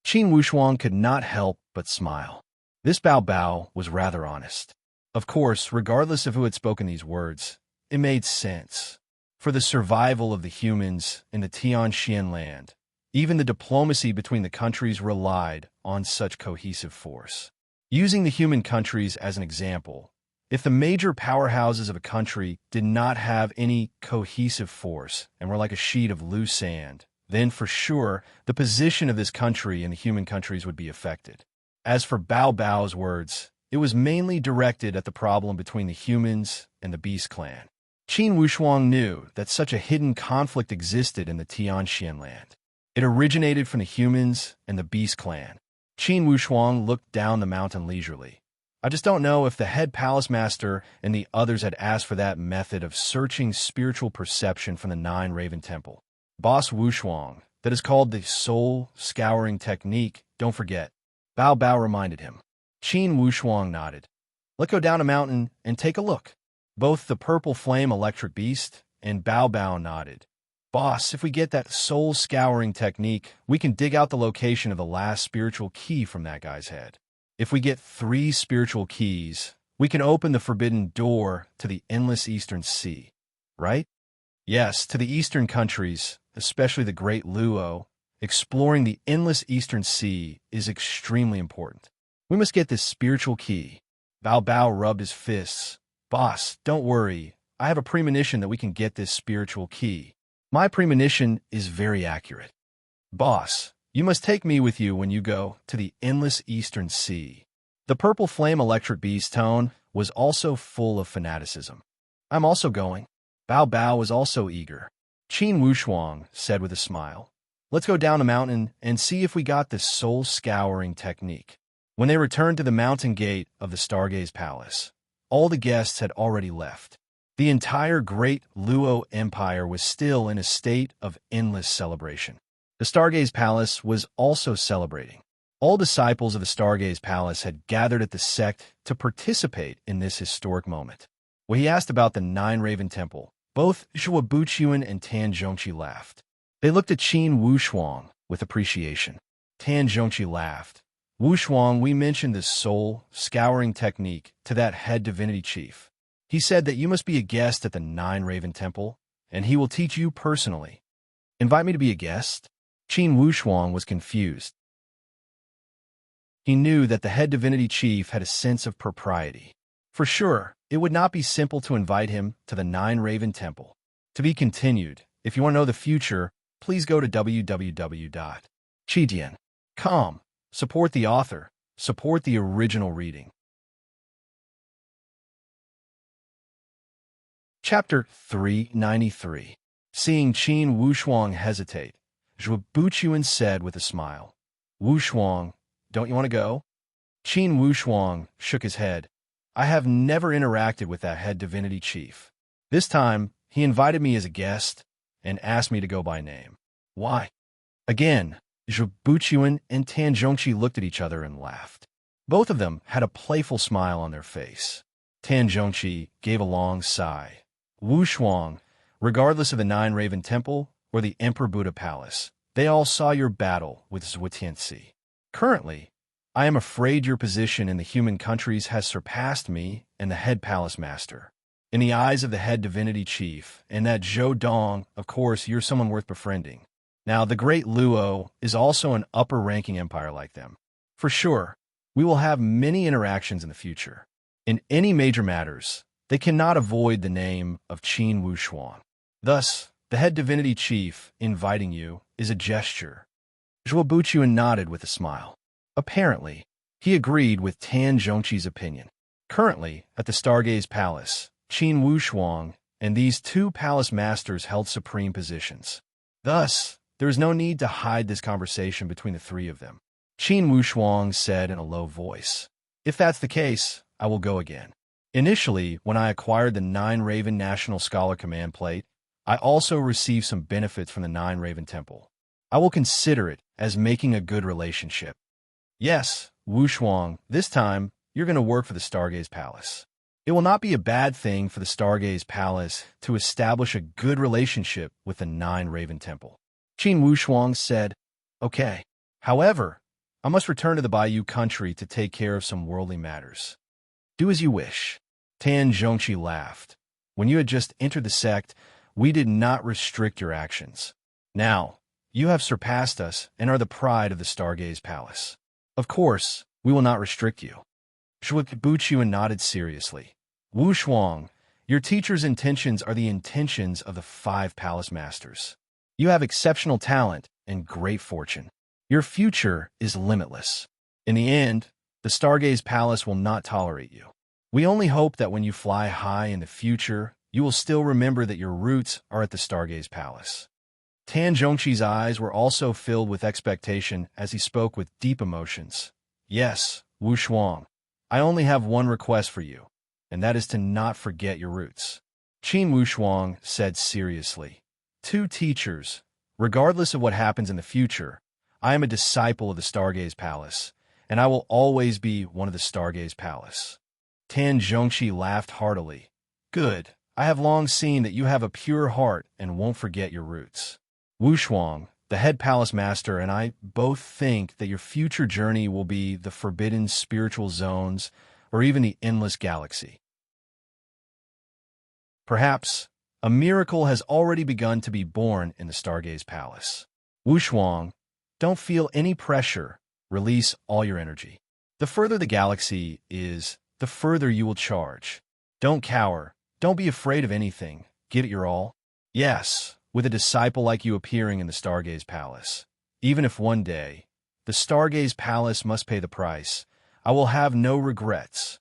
Qin Wushuang could not help but smile. This Bao Bao was rather honest. Of course, regardless of who had spoken these words, it made sense. For the survival of the humans in the Tianxian land, even the diplomacy between the countries relied on such cohesive force. Using the human countries as an example, if the major powerhouses of a country did not have any cohesive force and were like a sheet of loose sand, then for sure the position of this country in the human countries would be affected. As for Bao Bao's words, it was mainly directed at the problem between the humans and the Beast Clan. Qin Wushuang knew that such a hidden conflict existed in the Tianxian land. It originated from the humans and the Beast Clan. Qin Wushuang looked down the mountain leisurely. I just don't know if the head palace master and the others had asked for that method of searching spiritual perception from the 9 Raven Temple. Boss Wushuang, that is called the soul scouring technique, don't forget. Bao Bao reminded him. Qin Wushuang nodded. Let's go down a mountain and take a look. Both the purple flame electric beast and Bao Bao nodded. Boss, if we get that soul scouring technique, we can dig out the location of the last spiritual key from that guy's head. If we get 3 spiritual keys, we can open the forbidden door to the endless Eastern Sea, right? Yes, to the Eastern countries, especially the Great Luo, exploring the endless Eastern Sea is extremely important. We must get this spiritual key. Bao Bao rubbed his fists. Boss, don't worry. I have a premonition that we can get this spiritual key. My premonition is very accurate. Boss, you must take me with you when you go to the endless Eastern Sea. The purple flame electric beast tone was also full of fanaticism. I'm also going. Bao Bao was also eager. Qin Wushuang said with a smile, let's go down the mountain and see if we got this soul-scouring technique. When they returned to the mountain gate of the Stargaze Palace, all the guests had already left. The entire great Luo Empire was still in a state of endless celebration. The Stargaze Palace was also celebrating. All disciples of the Stargaze Palace had gathered at the sect to participate in this historic moment. When he asked about the Nine Raven Temple, both Zhua Buqian and Tan Zhongqi laughed. They looked at Qin Wushuang with appreciation. Tan Zhongqi laughed. Wushuang, we mentioned the soul-scouring technique to that head divinity chief. He said that you must be a guest at the Nine Raven Temple, and he will teach you personally. Invite me to be a guest? Qin Wushuang was confused. He knew that the head divinity chief had a sense of propriety. For sure, it would not be simple to invite him to the Nine Raven Temple. To be continued. If you want to know the future, please go to www.chidian.com. Support the author. Support the original reading. Chapter 393. Seeing Qin Wushuang hesitate, Zhua Buqian said with a smile, Wushuang, don't you want to go? Qin Wushuang shook his head. I have never interacted with that head divinity chief. This time, he invited me as a guest and asked me to go by name. Why? Again, Zhua Buqian and Tan Zhongqi looked at each other and laughed. Both of them had a playful smile on their face. Tan Zhongqi gave a long sigh. Wushuang, regardless of the Nine Raven Temple or the Emperor Buddha Palace, they all saw your battle with Zhua Tianxi. Currently, I am afraid your position in the human countries has surpassed me and the head palace master. In the eyes of the head divinity chief and that Zhou Dong, of course, you're someone worth befriending. Now, the great Luo is also an upper-ranking empire like them. For sure, we will have many interactions in the future. In any major matters, they cannot avoid the name of Qin Wushuang. Thus, the head divinity chief inviting you is a gesture. Zhua Buqian nodded with a smile. Apparently, he agreed with Tan Zhongqi's opinion. Currently, at the Stargaze Palace, Qin Wushuang and these two palace masters held supreme positions. Thus, there is no need to hide this conversation between the three of them. Qin Wushuang said in a low voice, if that's the case, I will go again. Initially, when I acquired the Nine Raven National Scholar Command Plate, I also received some benefits from the Nine Raven Temple. I will consider it as making a good relationship. Yes, Wushuang, this time, you're going to work for the Stargaze Palace. It will not be a bad thing for the Stargaze Palace to establish a good relationship with the Nine Raven Temple. Qin Wushuang said, okay. However, I must return to the Bayou country to take care of some worldly matters. Do as you wish. Tan Zhongqi laughed. When you had just entered the sect, we did not restrict your actions. Now, you have surpassed us and are the pride of the Stargaze Palace. Of course, we will not restrict you. Zhua Buqian nodded seriously. Wushuang, your teacher's intentions are the intentions of the five palace masters. You have exceptional talent and great fortune. Your future is limitless. In the end, the Stargaze Palace will not tolerate you. We only hope that when you fly high in the future, you will still remember that your roots are at the Stargaze Palace. Tan Zhongqi's eyes were also filled with expectation as he spoke with deep emotions. Yes, Wushuang, I only have one request for you, and that is to not forget your roots. Qin Wushuang said seriously. Two teachers, regardless of what happens in the future, I am a disciple of the Stargaze Palace, and I will always be one of the Stargaze Palace. Tan Zhongqi laughed heartily. Good, I have long seen that you have a pure heart and won't forget your roots. Wushuang, the head palace master, and I both think that your future journey will be the forbidden spiritual zones or even the endless galaxy. Perhaps a miracle has already begun to be born in the Stargaze Palace. Wushuang, don't feel any pressure. Release all your energy. The further the galaxy is, the further you will charge. Don't cower. Don't be afraid of anything. Give it your all. Yes, with a disciple like you appearing in the Stargaze Palace. Even if one day, the Stargaze Palace must pay the price, I will have no regrets.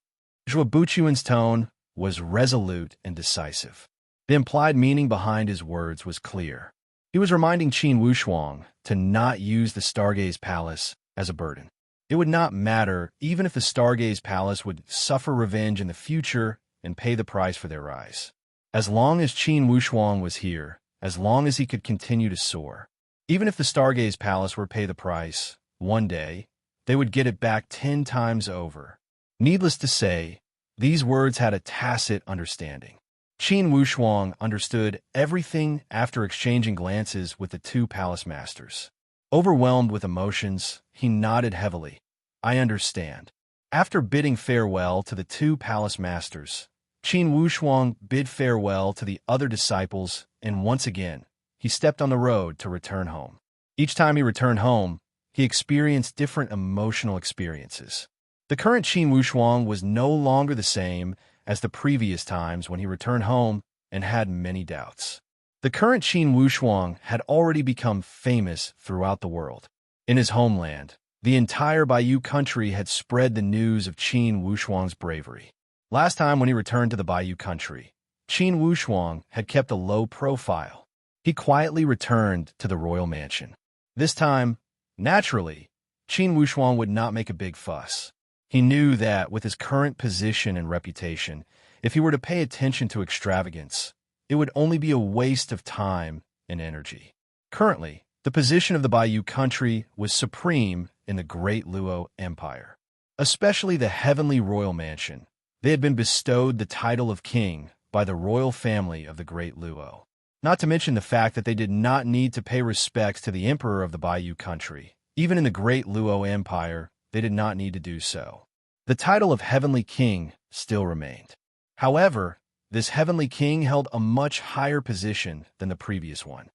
Zhua Buqian's tone was resolute and decisive. The implied meaning behind his words was clear. He was reminding Qin Wushuang to not use the Stargaze Palace as a burden. It would not matter even if the Stargaze Palace would suffer revenge in the future and pay the price for their rise. As long as Qin Wushuang was here, as long as he could continue to soar, even if the Stargaze Palace were to pay the price, one day, they would get it back 10 times over. Needless to say, these words had a tacit understanding. Qin Wushuang understood everything after exchanging glances with the two palace masters. Overwhelmed with emotions, he nodded heavily. I understand. After bidding farewell to the two palace masters, Qin Wushuang bid farewell to the other disciples, and once again, he stepped on the road to return home. Each time he returned home, he experienced different emotional experiences. The current Qin Wushuang was no longer the same as the previous times when he returned home and had many doubts. The current Qin Wushuang had already become famous throughout the world. In his homeland, the entire Baiyu country had spread the news of Qin Wushuang's bravery. Last time when he returned to the Baiyu country, Qin Wushuang had kept a low profile. He quietly returned to the royal mansion. This time, naturally, Qin Wushuang would not make a big fuss. He knew that with his current position and reputation, if he were to pay attention to extravagance, it would only be a waste of time and energy. Currently, the position of the Baiyu country was supreme in the Great Luo Empire. Especially the heavenly royal mansion. They had been bestowed the title of king by the royal family of the Great Luo. Not to mention the fact that they did not need to pay respects to the emperor of the Baiyu country. Even in the Great Luo Empire, they did not need to do so. The title of Heavenly King still remained. However, this Heavenly King held a much higher position than the previous one.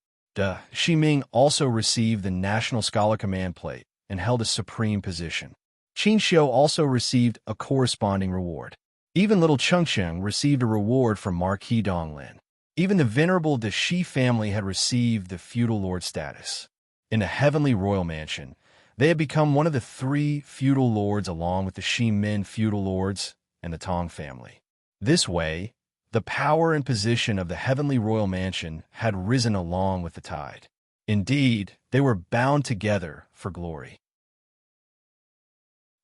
Shi Ming also received the National Scholar Command Plate and held a supreme position. Qin Xiu also received a corresponding reward. Even little Chengsheng received a reward from Marquis Donglin. Even the venerable De Shi family had received the feudal lord status. In the heavenly royal mansion, they had become one of the 3 feudal lords along with the Shi Min feudal lords and the Tong family. This way, the power and position of the heavenly royal mansion had risen along with the tide. Indeed, they were bound together for glory.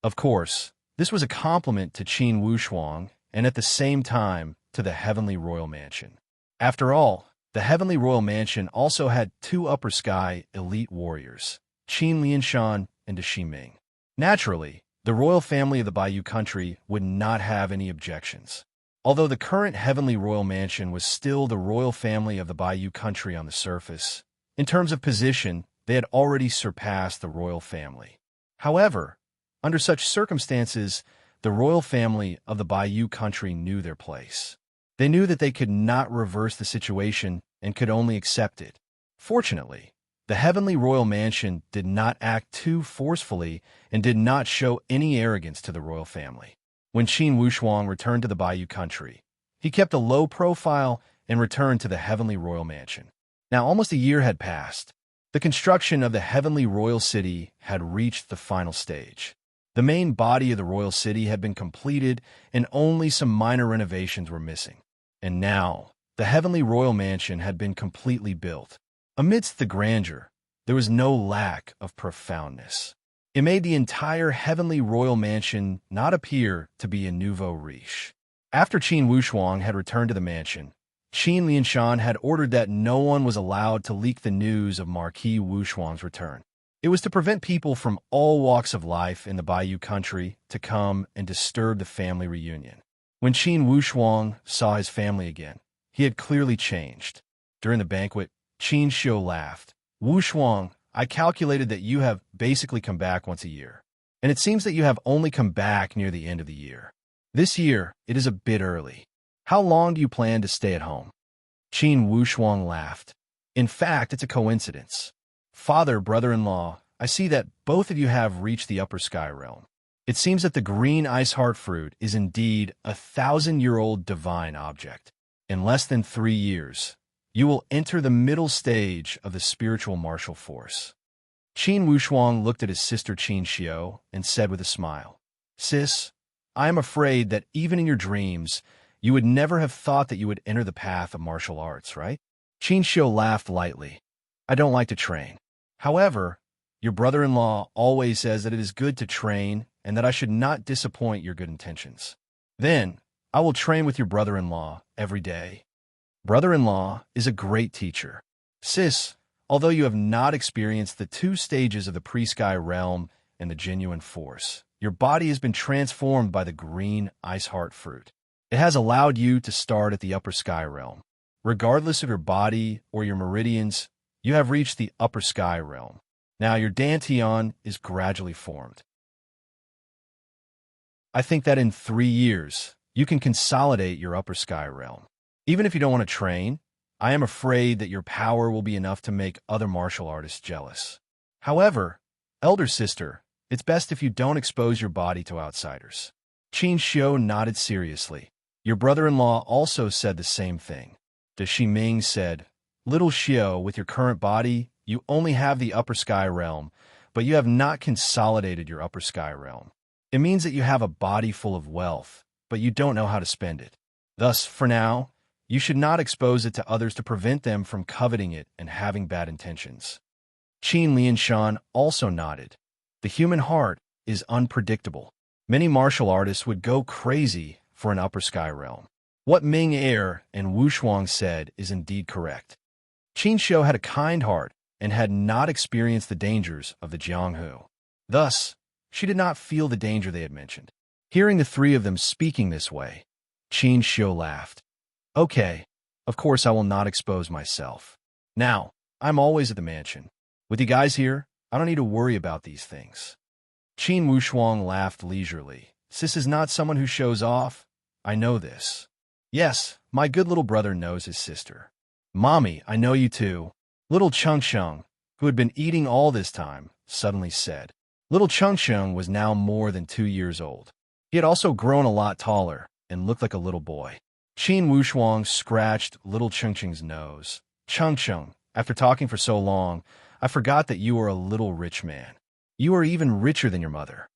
Of course, this was a compliment to Qin Wushuang and at the same time to the heavenly royal mansion. After all, the heavenly royal mansion also had 2 upper sky elite warriors, Qin Lianshan and De Shi Ming. Naturally, the royal family of the Baiyu country would not have any objections. Although the current heavenly royal mansion was still the royal family of the Baiyu country on the surface, in terms of position, they had already surpassed the royal family. However, under such circumstances, the royal family of the Baiyu country knew their place. They knew that they could not reverse the situation and could only accept it. Fortunately, the heavenly royal mansion did not act too forcefully and did not show any arrogance to the royal family. When Qin Wushuang returned to the Baiyu country, he kept a low profile and returned to the heavenly royal mansion. Now almost a year had passed. The construction of the heavenly royal city had reached the final stage. The main body of the royal city had been completed and only some minor renovations were missing. And now, the heavenly royal mansion had been completely built. Amidst the grandeur, there was no lack of profoundness. It made the entire heavenly royal mansion not appear to be a nouveau riche. After Qin Wushuang had returned to the mansion, Qin Lianshan had ordered that no one was allowed to leak the news of Marquis Wushuang's return. It was to prevent people from all walks of life in the Baiyu country to come and disturb the family reunion. When Qin Wushuang saw his family again, he had clearly changed. During the banquet, Qin Xiu laughed. Wushuang, I calculated that you have basically come back once a year. And it seems that you have only come back near the end of the year. This year, it is a bit early. How long do you plan to stay at home? Qin Wushuang laughed. In fact, it's a coincidence. Father, brother-in-law, I see that both of you have reached the upper sky realm. It seems that the green ice heart fruit is indeed a 1,000-year-old divine object. In less than 3 years, you will enter the middle stage of the spiritual martial force. Qin Wushuang looked at his sister Qin Xiu and said with a smile, Sis, I am afraid that even in your dreams, You would never have thought that you would enter the path of martial arts, right? Qin Xiu laughed lightly. I don't like to train. However, your brother-in-law always says that it is good to train and that I should not disappoint your good intentions. Then, I will train with your brother-in-law every day. Brother-in-law is a great teacher. Sis, although you have not experienced the two stages of the pre-sky realm and the genuine force, your body has been transformed by the green ice heart fruit. It has allowed you to start at the upper sky realm. Regardless of your body or your meridians, you have reached the upper sky realm. Now your dantian is gradually formed. I think that in 3 years, you can consolidate your upper sky realm. Even if you don't want to train, I am afraid that your power will be enough to make other martial artists jealous. However, elder sister, it's best if you don't expose your body to outsiders. Qin Xiu nodded seriously. Your brother-in-law also said the same thing. Da Shiming said, Little Xiu, with your current body, you only have the upper sky realm, but you have not consolidated your upper sky realm. It means that you have a body full of wealth, but you don't know how to spend it. Thus, for now, you should not expose it to others to prevent them from coveting it and having bad intentions. Qin Lianshan also nodded. The human heart is unpredictable. Many martial artists would go crazy for an upper sky realm. What Ming Er and Wu Shuang said is indeed correct. Qin Xiu had a kind heart and had not experienced the dangers of the Jianghu. Thus, she did not feel the danger they had mentioned. Hearing the three of them speaking this way, Qin Xiu laughed. Okay, of course I will not expose myself. Now, I'm always at the mansion. With you guys here, I don't need to worry about these things. Qin Wushuang laughed leisurely. Sis is not someone who shows off. I know this. Yes, my good little brother knows his sister. Mommy, I know you too. Little Chengsheng, who had been eating all this time, suddenly said. Little Chengsheng was now more than 2 years old. He had also grown a lot taller and looked like a little boy. Qin Wushuang scratched little Chengsheng's nose. Chengsheng, after talking for so long, I forgot that you are a little rich man. You are even richer than your mother.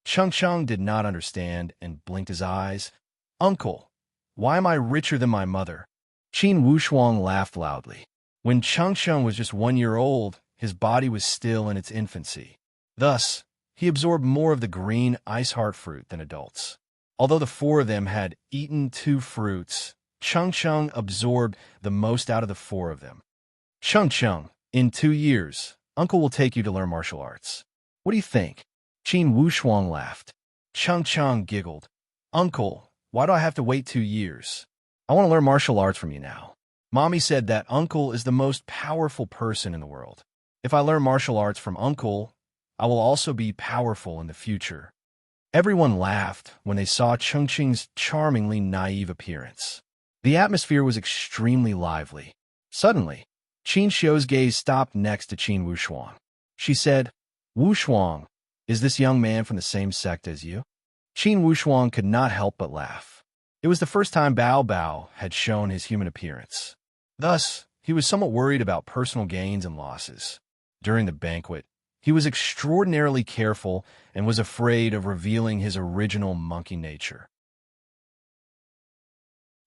Chengsheng did not understand and blinked his eyes. Uncle, why am I richer than my mother? Qin Wushuang laughed loudly. When Chengsheng was just 1 year old, his body was still in its infancy. Thus, he absorbed more of the green ice heart fruit than adults. Although the 4 of them had eaten 2 fruits, Chengsheng absorbed the most out of the 4 of them. Chengsheng, in 2 years, Uncle will take you to learn martial arts. What do you think? Qin Wushuang laughed. Chengsheng giggled. Uncle, why do I have to wait 2 years? I want to learn martial arts from you now. Mommy said that Uncle is the most powerful person in the world. If I learn martial arts from Uncle, I will also be powerful in the future. Everyone laughed when they saw Chengsheng's charmingly naive appearance. The atmosphere was extremely lively. Suddenly, Qin Xiu's gaze stopped next to Qin Wushuang. She said, Wushuang, is this young man from the same sect as you? Qin Wushuang could not help but laugh. It was the first time Bao Bao had shown his human appearance. Thus, he was somewhat worried about personal gains and losses. During the banquet, he was extraordinarily careful and was afraid of revealing his original monkey nature.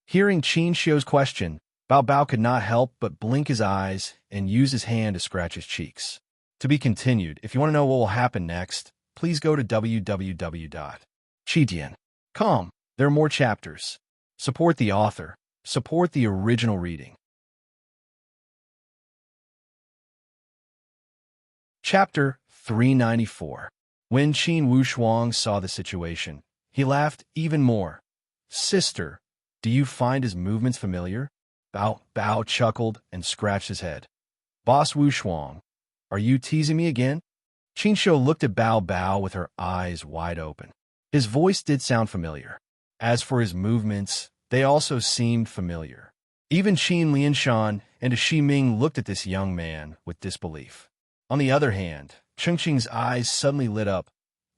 Hearing Qin Xiu's question, Bao Bao could not help but blink his eyes and use his hand to scratch his cheeks. To be continued. If you want to know what will happen next, please go to www.chidian.com. There are more chapters. Support the author. Support the original reading. Chapter 394. When Qin Wushuang saw the situation, he laughed even more. Sister, do you find his movements familiar? Bao Bao chuckled and scratched his head. Boss Wushuang, are you teasing me again? Qin Xiu looked at Bao Bao with her eyes wide open. His voice did sound familiar. As for his movements, they also seemed familiar. Even Qin Lianshan and Xi Ming looked at this young man with disbelief. On the other hand, Chengqing's eyes suddenly lit up.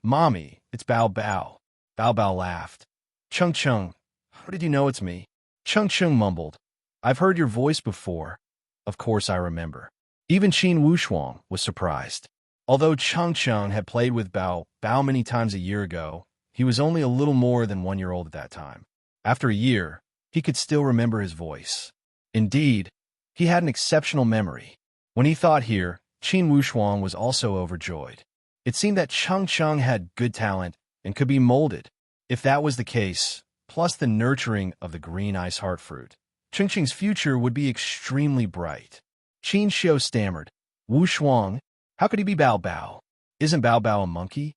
Mommy, it's Bao Bao. Bao Bao laughed. Chengqing, how did you know it's me? Chengqing mumbled. I've heard your voice before. Of course I remember. Even Qin Wushuang was surprised. Although Chengqing had played with Bao Bao many times a year ago, he was only a little more than 1 year old at that time. After a year, he could still remember his voice. Indeed, he had an exceptional memory. When he thought here, Qin Wushuang was also overjoyed. It seemed that Cheng Cheng had good talent and could be molded. If that was the case, plus the nurturing of the green ice heart fruit, Cheng Cheng's future would be extremely bright. Qin Xiu stammered, Wushuang, how could he be Bao Bao? Isn't Bao Bao a monkey?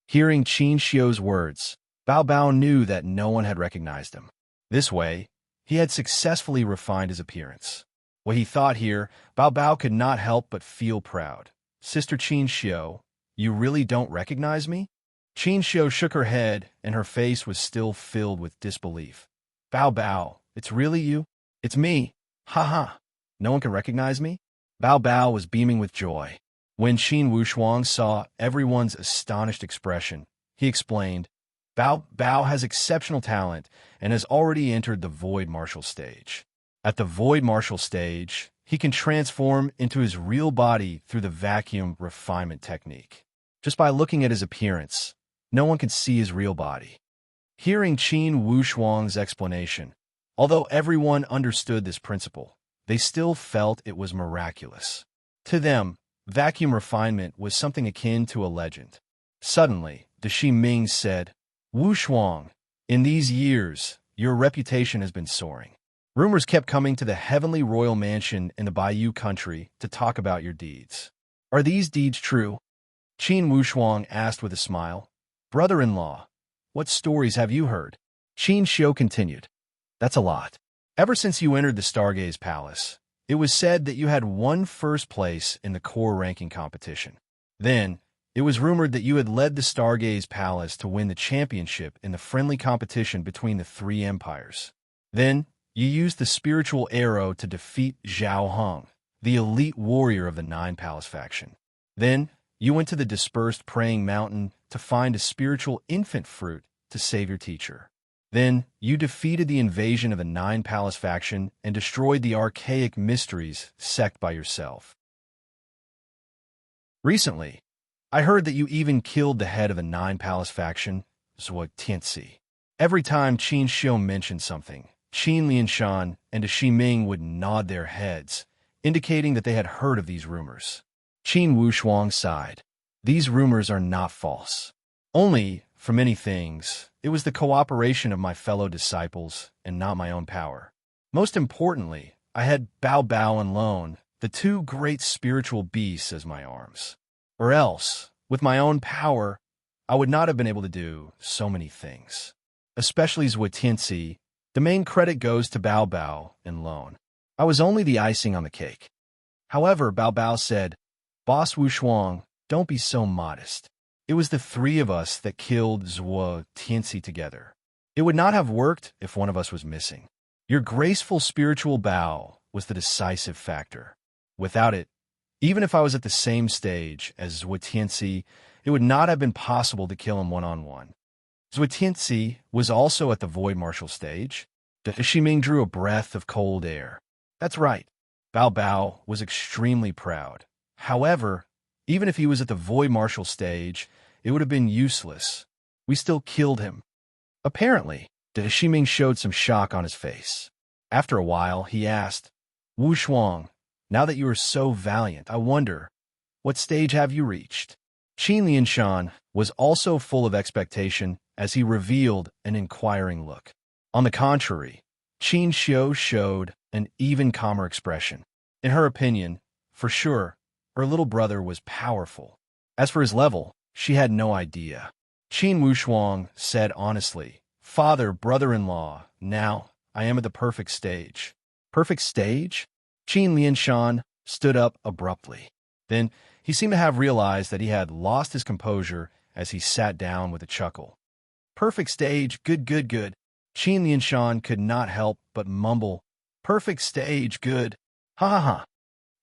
Hearing Qin Xiu's words, Bao Bao knew that no one had recognized him. This way, he had successfully refined his appearance. What he thought here, Bao Bao could not help but feel proud. Sister Qin Xiu, you really don't recognize me? Qin Xiu shook her head, and her face was still filled with disbelief. Bao Bao, it's really you? It's me. Ha ha. No one can recognize me? Bao Bao was beaming with joy. When Qin Wushuang saw everyone's astonished expression, he explained, Bao Bao has exceptional talent and has already entered the Void Martial stage. At the Void Martial stage, he can transform into his real body through the vacuum refinement technique. Just by looking at his appearance, no one can see his real body. Hearing Qin Wushuang's explanation, although everyone understood this principle, they still felt it was miraculous. To them, vacuum refinement was something akin to a legend. Suddenly, the Shi Ming said, Wushuang, in these years, your reputation has been soaring. Rumors kept coming to the heavenly royal mansion in the Bayou country to talk about your deeds. Are these deeds true? Qin Wushuang asked with a smile. Brother-in-law, what stories have you heard? Qin Xiu continued. That's a lot. Ever since you entered the Stargaze Palace, it was said that you had won first place in the core ranking competition. Then, it was rumored that you had led the Stargaze Palace to win the championship in the friendly competition between the three empires. Then, you used the spiritual arrow to defeat Zhao Hong, the elite warrior of the Nine Palace faction. Then, you went to the dispersed praying mountain to find a spiritual infant fruit to save your teacher. Then, you defeated the invasion of the Nine Palace faction and destroyed the archaic mysteries sect by yourself. Recently, I heard that you even killed the head of the Nine Palace faction, Zhuo Tianxi. Every time Qin Xiu mentioned something, Qin Lianshan and Shi Ming would nod their heads, indicating that they had heard of these rumors. Qin Wushuang sighed. These rumors are not false. Only, for many things, it was the cooperation of my fellow disciples and not my own power. Most importantly, I had Bao Bao and Lone, the two great spiritual beasts, as my arms. Or else, with my own power, I would not have been able to do so many things. Especially Zhuo Tianxi, the main credit goes to Bao Bao and Lone. I was only the icing on the cake. However, Bao Bao said, Boss Wushuang, don't be so modest. It was the three of us that killed Zhuo Tianxi together. It would not have worked if one of us was missing. Your graceful spiritual bow was the decisive factor. Without it, even if I was at the same stage as Zhuo Tianxi, it would not have been possible to kill him one-on-one. Zhuo Tianxi was also at the Void Martial stage. The Shiming drew a breath of cold air. That's right. Bao Bao was extremely proud. However, even if he was at the Void Martial stage, it would have been useless. We still killed him. Apparently, the Shiming showed some shock on his face. After a while, he asked, Wushuang, now that you are so valiant, I wonder, what stage have you reached? Qin Lianshan was also full of expectation as he revealed an inquiring look. On the contrary, Qin Xiu showed an even calmer expression. In her opinion, for sure, her little brother was powerful. As for his level, she had no idea. Qin Wushuang said honestly, Father, brother-in-law, now I am at the perfect stage. Perfect stage? Qin Lianshan stood up abruptly. Then he seemed to have realized that he had lost his composure as he sat down with a chuckle. Perfect stage, good, good, good. Qin Lianshan could not help but mumble, Perfect stage, good. Ha ha ha.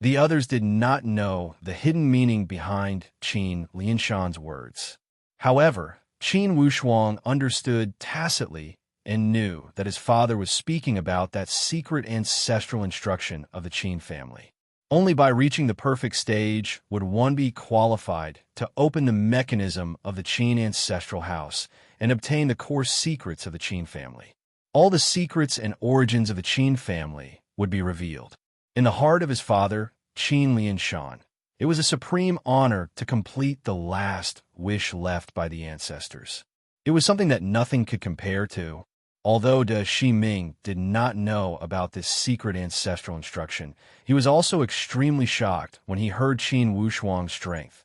The others did not know the hidden meaning behind Qin Lianshan's words. However, Qin Wushuang understood tacitly and knew that his father was speaking about that secret ancestral instruction of the Qin family. Only by reaching the perfect stage would one be qualified to open the mechanism of the Qin ancestral house and obtain the core secrets of the Qin family. All the secrets and origins of the Qin family would be revealed. In the heart of his father, Qin Lianshan, it was a supreme honor to complete the last wish left by the ancestors. It was something that nothing could compare to. Although De Shiming did not know about this secret ancestral instruction, he was also extremely shocked when he heard Qin Wushuang's strength.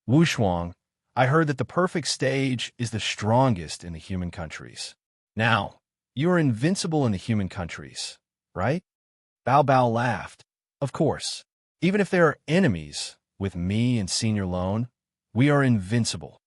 Wushuang, I heard that the perfect stage is the strongest in the human countries. Now, you are invincible in the human countries, right? Bao Bao laughed. Of course. Even if there are enemies, with me and Senior Lone, we are invincible.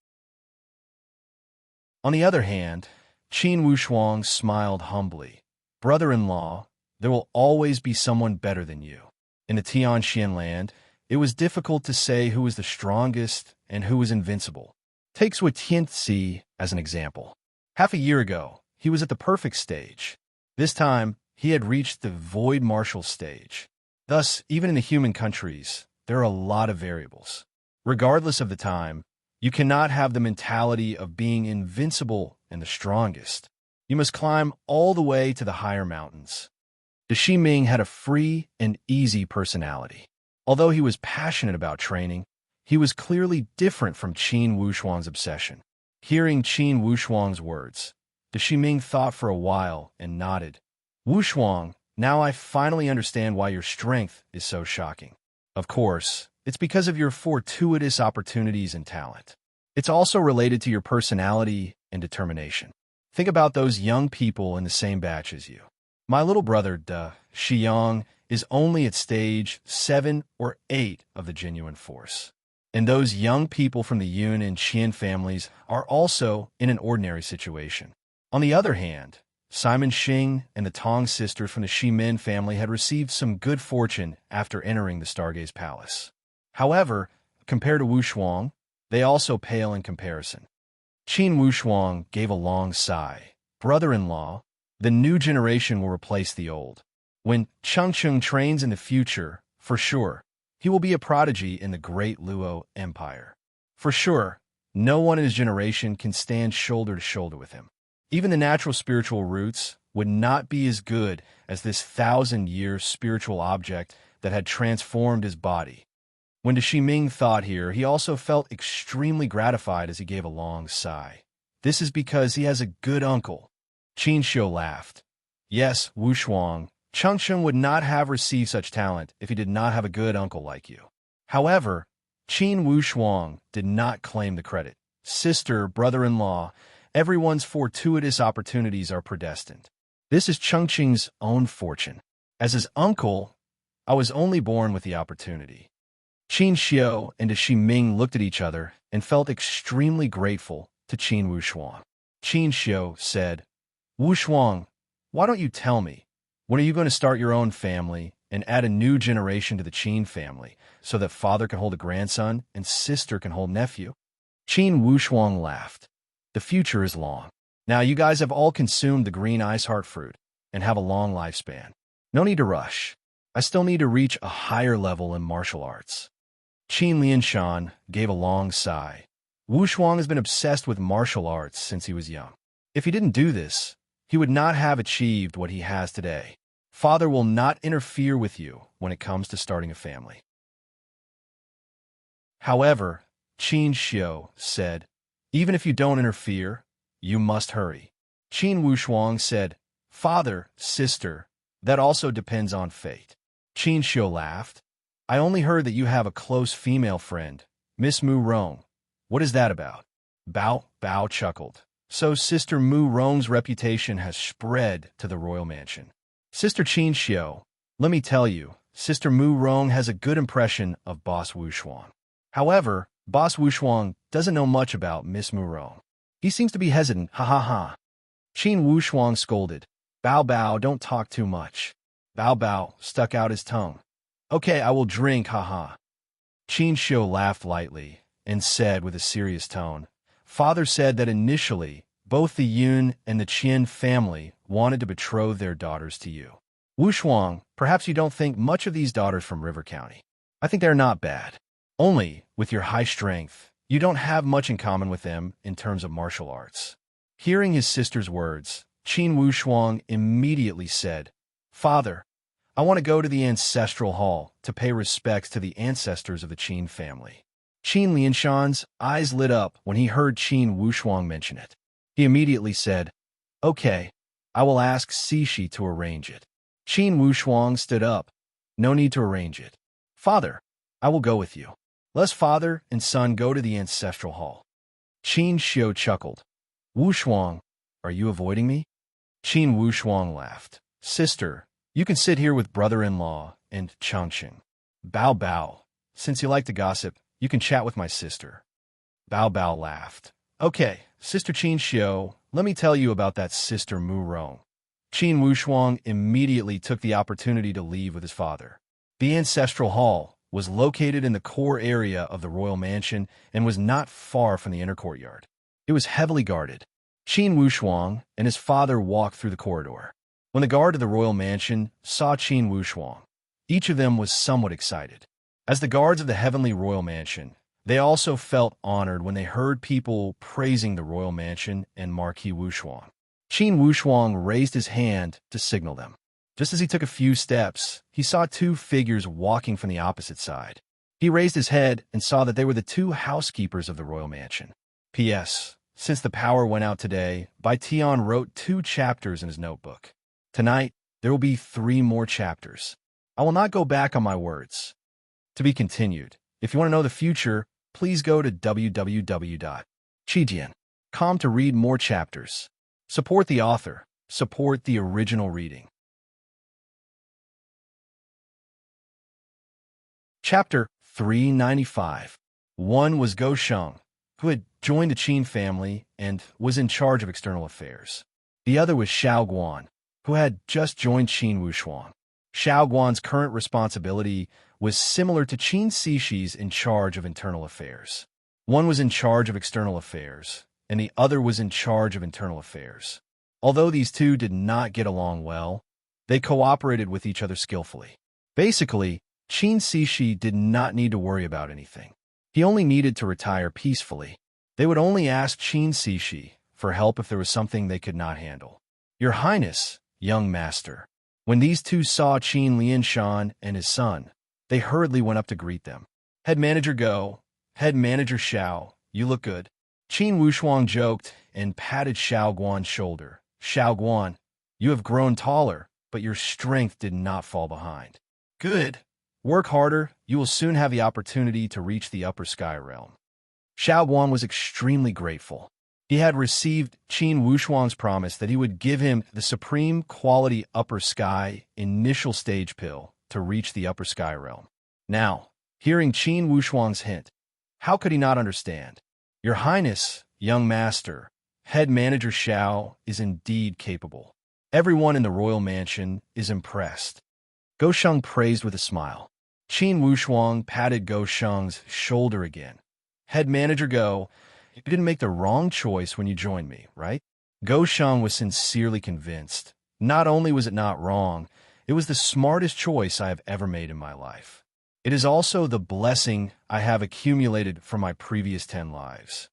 On the other hand, Qin Wushuang smiled humbly. Brother-in-law, there will always be someone better than you. In the Tianxian land, it was difficult to say who was the strongest and who was invincible. Take Sui Tianzi as an example. Half a year ago, he was at the perfect stage. This time, he had reached the void martial stage. Thus, even in the human countries, there are a lot of variables. Regardless of the time, you cannot have the mentality of being invincible and the strongest. You must climb all the way to the higher mountains. De Shiming had a free and easy personality. Although he was passionate about training, he was clearly different from Qin Wushuang's obsession. Hearing Qin Wushuang's words, De Shiming thought for a while and nodded. Wushuang, now I finally understand why your strength is so shocking. Of course, it's because of your fortuitous opportunities and talent. It's also related to your personality and determination. Think about those young people in the same batch as you. My little brother, De Shiyang, is only at stage 7 or 8 of the genuine force. And those young people from the Yun and Qian families are also in an ordinary situation. On the other hand, Simon Xing and the Tong sisters from the Shimin family had received some good fortune after entering the Stargaze Palace. However, compared to Wushuang, they also pale in comparison. Qin Wushuang gave a long sigh. Brother-in-law, the new generation will replace the old. When Chengcheng trains in the future, for sure, he will be a prodigy in the great Luo Empire. For sure, no one in his generation can stand shoulder to shoulder with him. Even the natural spiritual roots would not be as good as this 1,000-year spiritual object that had transformed his body. When De Shiming thought here, he also felt extremely gratified as he gave a long sigh. This is because he has a good uncle. Qin Xiu laughed. Yes, Wushuang, Chengcheng would not have received such talent if he did not have a good uncle like you. However, Qin Wushuang did not claim the credit. Sister, brother-in-law, everyone's fortuitous opportunities are predestined. This is Chengcheng's own fortune. As his uncle, I was only born with the opportunity. Qin Xiu and De Shiming looked at each other and felt extremely grateful to Qin Wushuang. Qin Xiu said, Wushuang, why don't you tell me, when are you going to start your own family and add a new generation to the Qin family so that father can hold a grandson and sister can hold nephew? Qin Wushuang laughed. The future is long. Now you guys have all consumed the green ice heart fruit and have a long lifespan. No need to rush. I still need to reach a higher level in martial arts. Qin Lianshan gave a long sigh. Wushuang has been obsessed with martial arts since he was young. If he didn't do this, he would not have achieved what he has today. Father will not interfere with you when it comes to starting a family. However, Qin Xiu said, even if you don't interfere, you must hurry. Qin Wushuang said, Father, sister, that also depends on fate. Qin Xiu laughed. I only heard that you have a close female friend, Miss Mu Rong. What is that about? Bao Bao chuckled. So Sister Mu Rong's reputation has spread to the royal mansion. Sister Qin Xiu, let me tell you, Sister Mu Rong has a good impression of Boss Wushuang. However, Boss Wushuang doesn't know much about Miss Mu Rong. He seems to be hesitant, ha ha ha. Qin Wushuang scolded. Bao Bao, don't talk too much. Bao Bao stuck out his tongue. Okay, I will drink, ha ha. Qin Xiu laughed lightly and said with a serious tone, Father said that initially, both the Yun and the Qian family wanted to betroth their daughters to you. Wushuang, perhaps you don't think much of these daughters from River County. I think they're not bad. Only, with your high strength, you don't have much in common with them in terms of martial arts. Hearing his sister's words, Qin Wushuang immediately said, "Father, I want to go to the ancestral hall to pay respects to the ancestors of the Qin family." Qin Lianshan's eyes lit up when he heard Qin Wushuang mention it. He immediately said, "Okay, I will ask Cixi to arrange it." Qin Wushuang stood up. "No need to arrange it. Father, I will go with you. Let's father and son go to the ancestral hall." Qin Xiu chuckled. "Wushuang, are you avoiding me?" Qin Wushuang laughed. "Sister, you can sit here with brother-in-law and Changqing. Bao Bao, since you like to gossip, you can chat with my sister." Bao Bao laughed. "Okay, Sister Qin Xiu, let me tell you about that Sister Mu Rong." Qin Wushuang immediately took the opportunity to leave with his father. The ancestral hall was located in the core area of the royal mansion and was not far from the inner courtyard. It was heavily guarded. Qin Wushuang and his father walked through the corridor. When the guard of the royal mansion saw Qin Wushuang, each of them was somewhat excited. As the guards of the heavenly royal mansion, they also felt honored when they heard people praising the royal mansion and Marquis Wushuang. Qin Wushuang raised his hand to signal them. Just as he took a few steps, he saw two figures walking from the opposite side. He raised his head and saw that they were the two housekeepers of the royal mansion. P.S. Since the power went out today, Bai Tian wrote 2 chapters in his notebook. Tonight, there will be 3 more chapters. I will not go back on my words. To be continued. If you want to know the future, please go to www.chijian.com to read more chapters. Support the author. Support the original reading. Chapter 395. One was Go Sheng, who had joined the Qin family and was in charge of external affairs. The other was Xiao Guan, who had just joined Qin Wushuang. Xiao Guan's current responsibility was similar to Qin Cixi's in charge of internal affairs. One was in charge of external affairs, and the other was in charge of internal affairs. Although these two did not get along well, they cooperated with each other skillfully. Basically, Qin Cixi did not need to worry about anything. He only needed to retire peacefully. They would only ask Qin Cixi for help if there was something they could not handle. "Your Highness, young master." When these two saw Qin Lianshan and his son, they hurriedly went up to greet them. "Head Manager Go, Head Manager Xiao, you look good." Qin Wushuang joked and patted Xiao Guan's shoulder. "Xiao Guan, you have grown taller, but your strength did not fall behind. Good. Work harder, you will soon have the opportunity to reach the upper sky realm." Xiao Guan was extremely grateful. He had received Qin Wushuang's promise that he would give him the supreme quality upper sky initial stage pill to reach the upper sky realm. Now, hearing Qin Wushuang's hint, how could he not understand? "Your Highness, young master, Head Manager Xiao is indeed capable. Everyone in the royal mansion is impressed." Go Sheng praised with a smile. Qin Wushuang patted Go Sheng's shoulder again. "Head Manager Go, you didn't make the wrong choice when you joined me, right?" Go Sheng was sincerely convinced. Not only was it not wrong, it was the smartest choice I have ever made in my life. It is also the blessing I have accumulated from my previous 10 lives.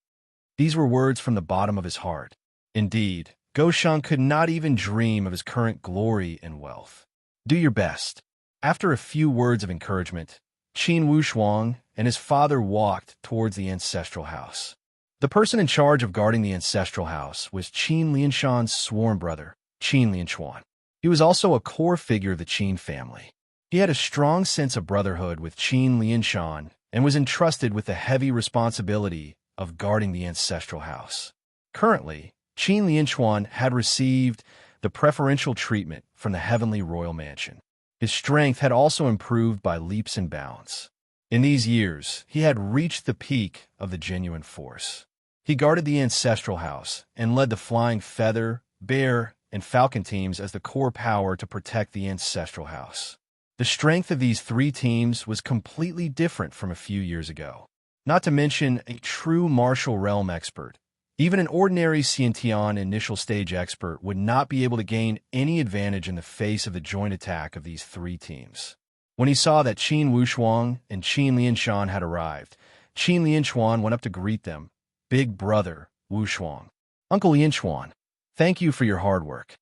These were words from the bottom of his heart. Indeed, Go Sheng could not even dream of his current glory and wealth. "Do your best." After a few words of encouragement, Qin Wushuang and his father walked towards the ancestral house. The person in charge of guarding the ancestral house was Qin Lianshan's sworn brother, Qin Lianshuan. He was also a core figure of the Qin family. He had a strong sense of brotherhood with Qin Lianshan and was entrusted with the heavy responsibility of guarding the ancestral house. Currently, Qin Lianshuan had received the preferential treatment from the heavenly royal mansion. His strength had also improved by leaps and bounds. In these years, he had reached the peak of the genuine force. He guarded the ancestral house and led the Flying Feather, Bear, and Falcon teams as the core power to protect the ancestral house. The strength of these 3 teams was completely different from a few years ago. Not to mention a true martial realm expert. Even an ordinary Xiantian initial stage expert would not be able to gain any advantage in the face of the joint attack of these 3 teams. When he saw that Qin Wushuang and Qin Lianshan had arrived, Qin Lianshuan went up to greet them. "Big brother, Wushuang." "Uncle Lianshuan, Thank you for your hard work.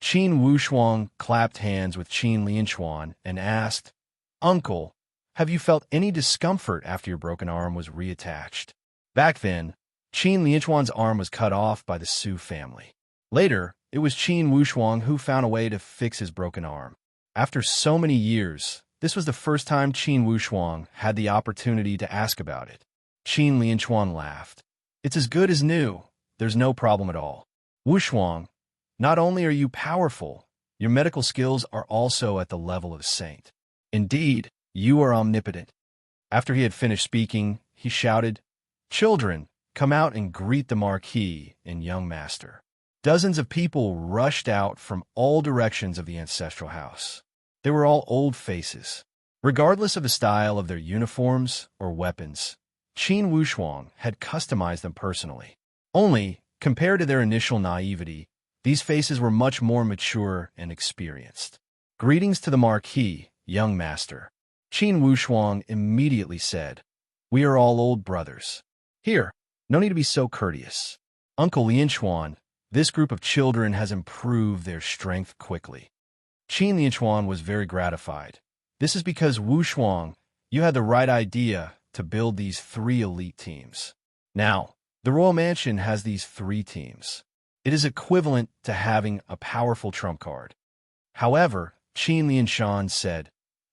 Qin Wushuang clapped hands with Qin Lianchuan and asked, Uncle, have you felt any discomfort after your broken arm was reattached? Back then, Qin Lianchuan's arm was cut off by the Su family. Later, it was Qin Wushuang who found a way to fix his broken arm. After so many years, this was the first time Qin Wushuang had the opportunity to ask about it. Qin Lianchuan laughed. It's as good as new. There's no problem at all. Wushuang, not only are you powerful, your medical skills are also at the level of a saint. Indeed, you are omnipotent. After he had finished speaking, he shouted, Children, come out and greet the Marquis and young master. Dozens of people rushed out from all directions of the ancestral house. They were all old faces. Regardless of the style of their uniforms or weapons, Qin Wushuang had customized them personally. Only, compared to their initial naivety, these faces were much more mature and experienced. Greetings to the Marquis, young master. Qin Wushuang immediately said, We are all old brothers. Here, no need to be so courteous. Uncle Lianchuan, this group of children has improved their strength quickly. Qin Lianchuan was very gratified. This is because Wushuang, you had the right idea to build these 3 elite teams. Now, the Royal Mansion has these 3 teams. It is equivalent to having a powerful trump card. However, Qin Lianshan said,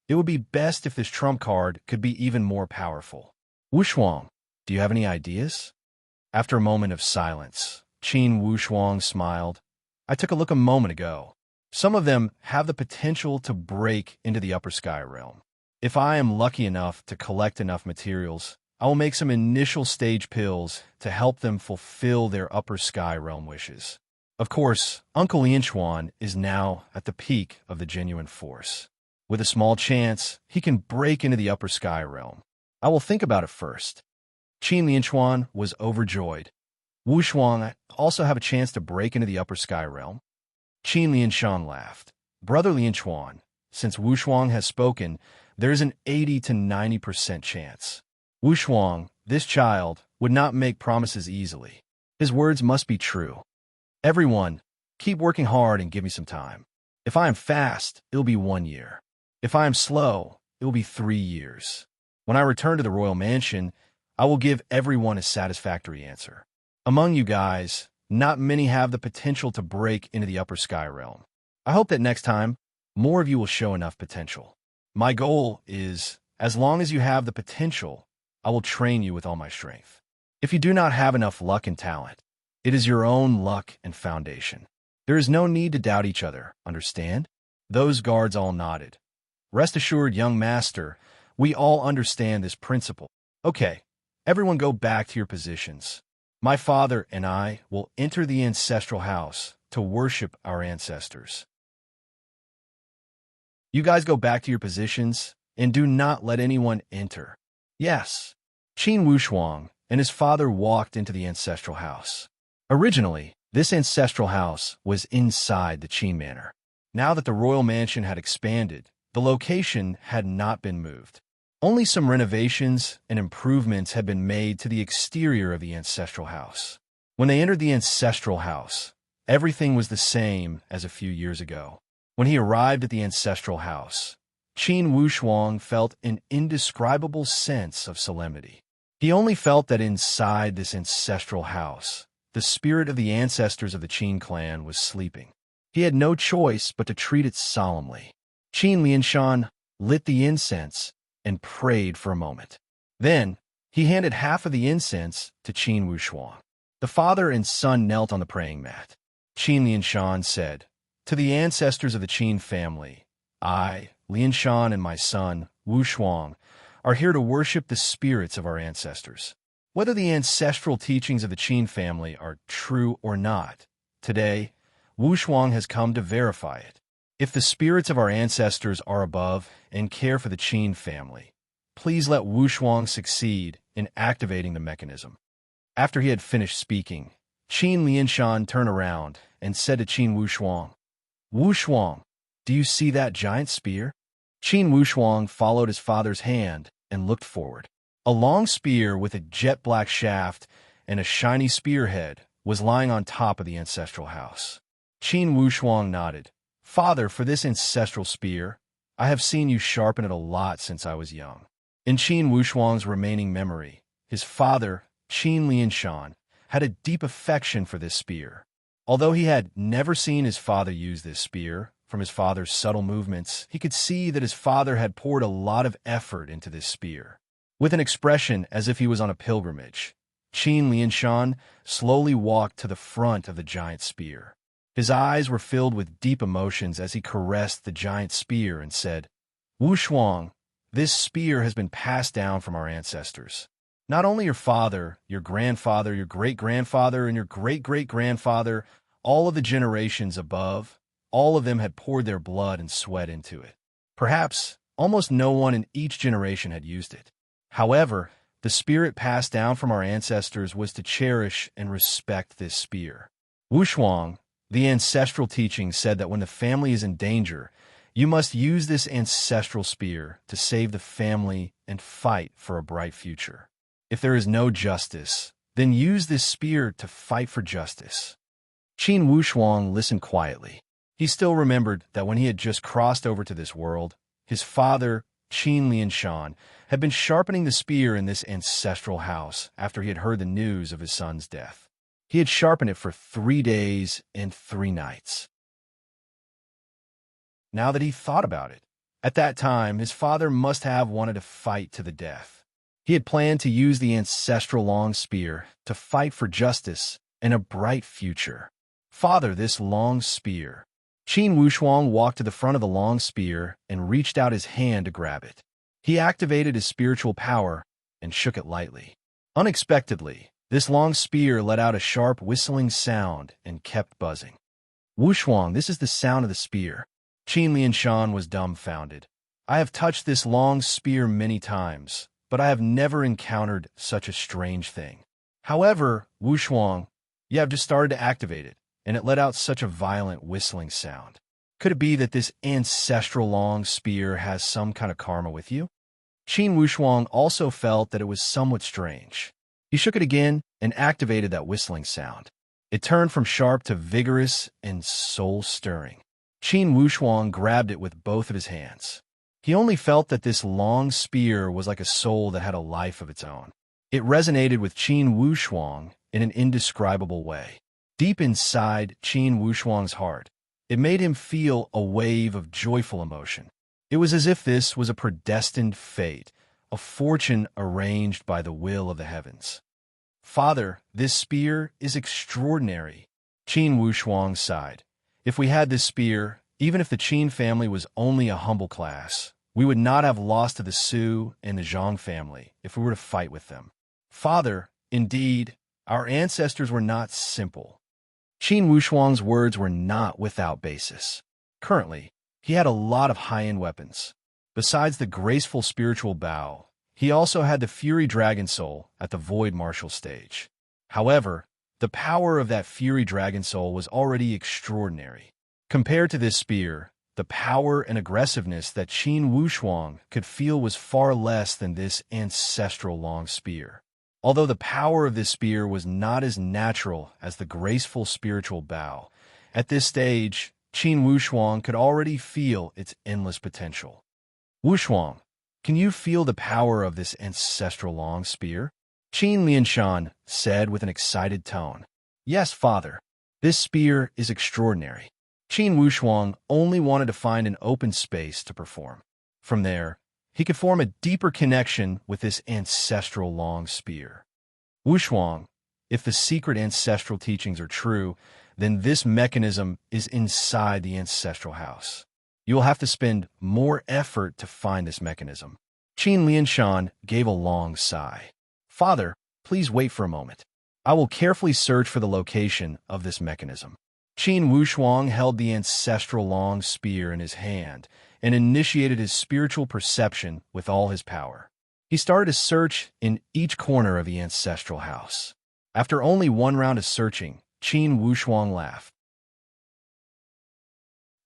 it would be best if this trump card could be even more powerful. Wushuang, do you have any ideas? After a moment of silence, Qin Wushuang smiled. I took a look a moment ago. Some of them have the potential to break into the upper sky realm. If I am lucky enough to collect enough materials, I will make some initial stage pills to help them fulfill their upper sky realm wishes. Of course, Uncle Lianchuan is now at the peak of the genuine force. With a small chance, he can break into the upper sky realm. I will think about it first. Qin Lianchuan was overjoyed. Wushuang, I also have a chance to break into the upper sky realm. Qin Lianshan laughed. Brother Lianchuan, since Wushuang has spoken, there is an 80 to 90% chance. Wushuang, this child, would not make promises easily. His words must be true. Everyone, keep working hard and give me some time. If I am fast, it'll be 1 year. If I am slow, it will be 3 years. When I return to the Royal Mansion, I will give everyone a satisfactory answer. Among you guys, not many have the potential to break into the upper sky realm. I hope that next time, more of you will show enough potential. My goal is, as long as you have the potential, I will train you with all my strength. If you do not have enough luck and talent, it is your own luck and foundation. There is no need to doubt each other, understand? Those guards all nodded. Rest assured, young master, we all understand this principle. Okay, everyone go back to your positions. My father and I will enter the ancestral house to worship our ancestors. You guys go back to your positions and do not let anyone enter. Yes. Qin Wushuang and his father walked into the ancestral house. Originally, this ancestral house was inside the Qin Manor. Now that the royal mansion had expanded, the location had not been moved. Only some renovations and improvements had been made to the exterior of the ancestral house. When they entered the ancestral house, everything was the same as a few years ago. When he arrived at the ancestral house, Qin Wushuang felt an indescribable sense of solemnity. He only felt that inside this ancestral house, the spirit of the ancestors of the Qin clan was sleeping. He had no choice but to treat it solemnly. Qin Lianshan lit the incense and prayed for a moment. Then, he handed half of the incense to Qin Wushuang. The father and son knelt on the praying mat. Qin Lianshan said, To the ancestors of the Qin family, I, Lianshan, and my son, Wushuang, are here to worship the spirits of our ancestors. Whether the ancestral teachings of the Qin family are true or not, today, Wushuang has come to verify it. If the spirits of our ancestors are above and care for the Qin family, please let Wushuang succeed in activating the mechanism. After he had finished speaking, Qin Lianshan turned around and said to Qin Wushuang, Wushuang, do you see that giant spear? Qin Wushuang followed his father's hand and looked forward. A long spear with a jet-black shaft and a shiny spearhead was lying on top of the ancestral house. Qin Wushuang nodded. Father, for this ancestral spear, I have seen you sharpen it a lot since I was young. In Qin Wushuang's remaining memory, his father, Qin Lianshan, had a deep affection for this spear. Although he had never seen his father use this spear, from his father's subtle movements, he could see that his father had poured a lot of effort into this spear. With an expression as if he was on a pilgrimage, Qin Lianshan slowly walked to the front of the giant spear. His eyes were filled with deep emotions as he caressed the giant spear and said, Wushuang, this spear has been passed down from our ancestors. Not only your father, your grandfather, your great-grandfather, and your great-great-grandfather, all of the generations above, all of them had poured their blood and sweat into it. Perhaps almost no one in each generation had used it. However, the spirit passed down from our ancestors was to cherish and respect this spear. Wushuang, the ancestral teaching said that when the family is in danger, you must use this ancestral spear to save the family and fight for a bright future. If there is no justice, then use this spear to fight for justice. Qin Wushuang listened quietly. He still remembered that when he had just crossed over to this world, his father, Qin Lianshan, had been sharpening the spear in this ancestral house after he had heard the news of his son's death. He had sharpened it for 3 days and 3 nights. Now that he thought about it, at that time, his father must have wanted to fight to the death. He had planned to use the ancestral long spear to fight for justice and a bright future. Father, this long spear. Qin Wushuang walked to the front of the long spear and reached out his hand to grab it. He activated his spiritual power and shook it lightly. Unexpectedly, this long spear let out a sharp whistling sound and kept buzzing. Wushuang, this is the sound of the spear. Qin Lianshan was dumbfounded. I have touched this long spear many times, but I have never encountered such a strange thing. However, Wushuang, you have just started to activate it, and it let out such a violent whistling sound. Could it be that this ancestral long spear has some kind of karma with you? Qin Wushuang also felt that it was somewhat strange. He shook it again and activated that whistling sound. It turned from sharp to vigorous and soul-stirring. Qin Wushuang grabbed it with both of his hands. He only felt that this long spear was like a soul that had a life of its own. It resonated with Qin Wushuang in an indescribable way. Deep inside Qin Wushuang's heart, it made him feel a wave of joyful emotion. It was as if this was a predestined fate, a fortune arranged by the will of the heavens. Father, this spear is extraordinary. Qin Wushuang sighed. If we had this spear, even if the Qin family was only a humble class, we would not have lost to the Su and the Zhang family if we were to fight with them. Father, indeed, our ancestors were not simple. Qin Wushuang's words were not without basis. Currently, he had a lot of high-end weapons. Besides the graceful spiritual bow, he also had the Fury Dragon Soul at the Void Martial stage. However, the power of that Fury Dragon Soul was already extraordinary. Compared to this spear, the power and aggressiveness that Qin Wushuang could feel was far less than this ancestral long spear. Although the power of this spear was not as natural as the graceful spiritual bow, at this stage, Qin Wushuang could already feel its endless potential. Wushuang, can you feel the power of this ancestral long spear? Qin Lianshan said with an excited tone. Yes, father. This spear is extraordinary. Qin Wushuang only wanted to find an open space to perform. From there, he could form a deeper connection with this ancestral long spear. Wushuang, if the secret ancestral teachings are true, then this mechanism is inside the ancestral house. You will have to spend more effort to find this mechanism. Qin Lianshan gave a long sigh. Father, please wait for a moment. I will carefully search for the location of this mechanism. Qin Wushuang held the ancestral long spear in his hand and initiated his spiritual perception with all his power. He started to search in each corner of the ancestral house. After only one round of searching, Qin Wushuang laughed.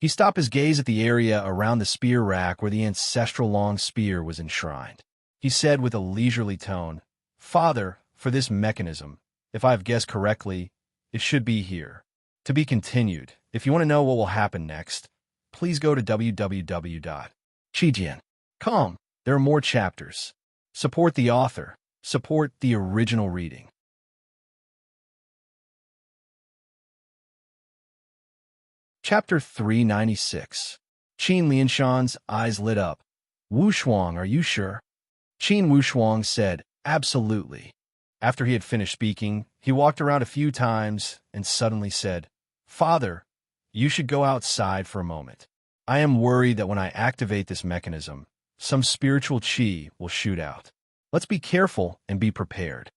He stopped his gaze at the area around the spear rack where the ancestral long spear was enshrined. He said with a leisurely tone, Father, for this mechanism, if I have guessed correctly, It should be here. To be continued. If you want to know what will happen next, please go to www.chijian.com. There are more chapters. Support the author. Support the original reading. Chapter 396. Qin Lianshan's eyes lit up. Wu Shuang, are you sure? Qin Wu Shuang said, absolutely. After he had finished speaking, he walked around a few times and suddenly said, Father, you should go outside for a moment. I am worried that when I activate this mechanism, some spiritual qi will shoot out. Let's be careful and be prepared.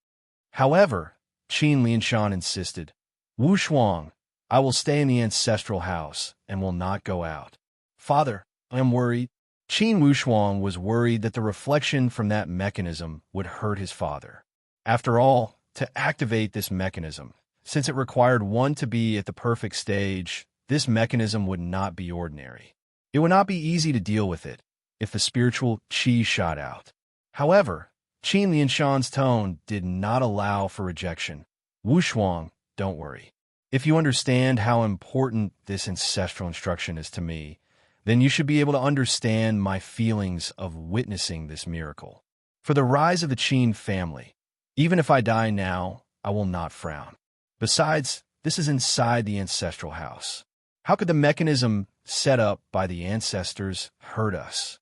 However, Qin Lianshan insisted, Wu Shuang, I will stay in the ancestral house and will not go out. Father, I am worried. Qin Wu Shuang was worried that the reflection from that mechanism would hurt his father. After all, to activate this mechanism, since it required one to be at the perfect stage, this mechanism would not be ordinary. It would not be easy to deal with it if the spiritual qi shot out. However, Qin Lianshan's tone did not allow for rejection. Wu Shuang, don't worry. If you understand how important this ancestral instruction is to me, then you should be able to understand my feelings of witnessing this miracle. For the rise of the Qin family, even if I die now, I will not frown. Besides, this is inside the ancestral house. How could the mechanism set up by the ancestors hurt us?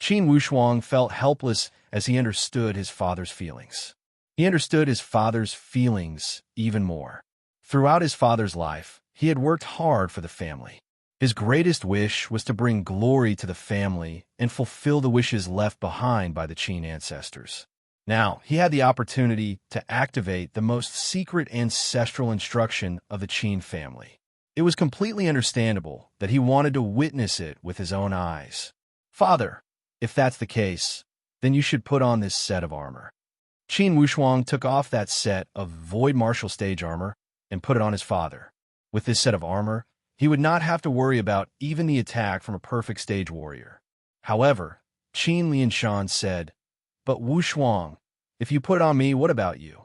Qin Wu Shuang felt helpless as he understood his father's feelings. He understood his father's feelings even more. Throughout his father's life, he had worked hard for the family. His greatest wish was to bring glory to the family and fulfill the wishes left behind by the Qin ancestors. Now, he had the opportunity to activate the most secret ancestral instruction of the Qin family. It was completely understandable that he wanted to witness it with his own eyes. Father, if that's the case, then you should put on this set of armor. Qin Wu Shuang took off that set of void martial stage armor and put it on his father. With this set of armor, he would not have to worry about even the attack from a perfect stage warrior. However, Qin Lianshan said, But Wu Shuang, if you put it on me, what about you?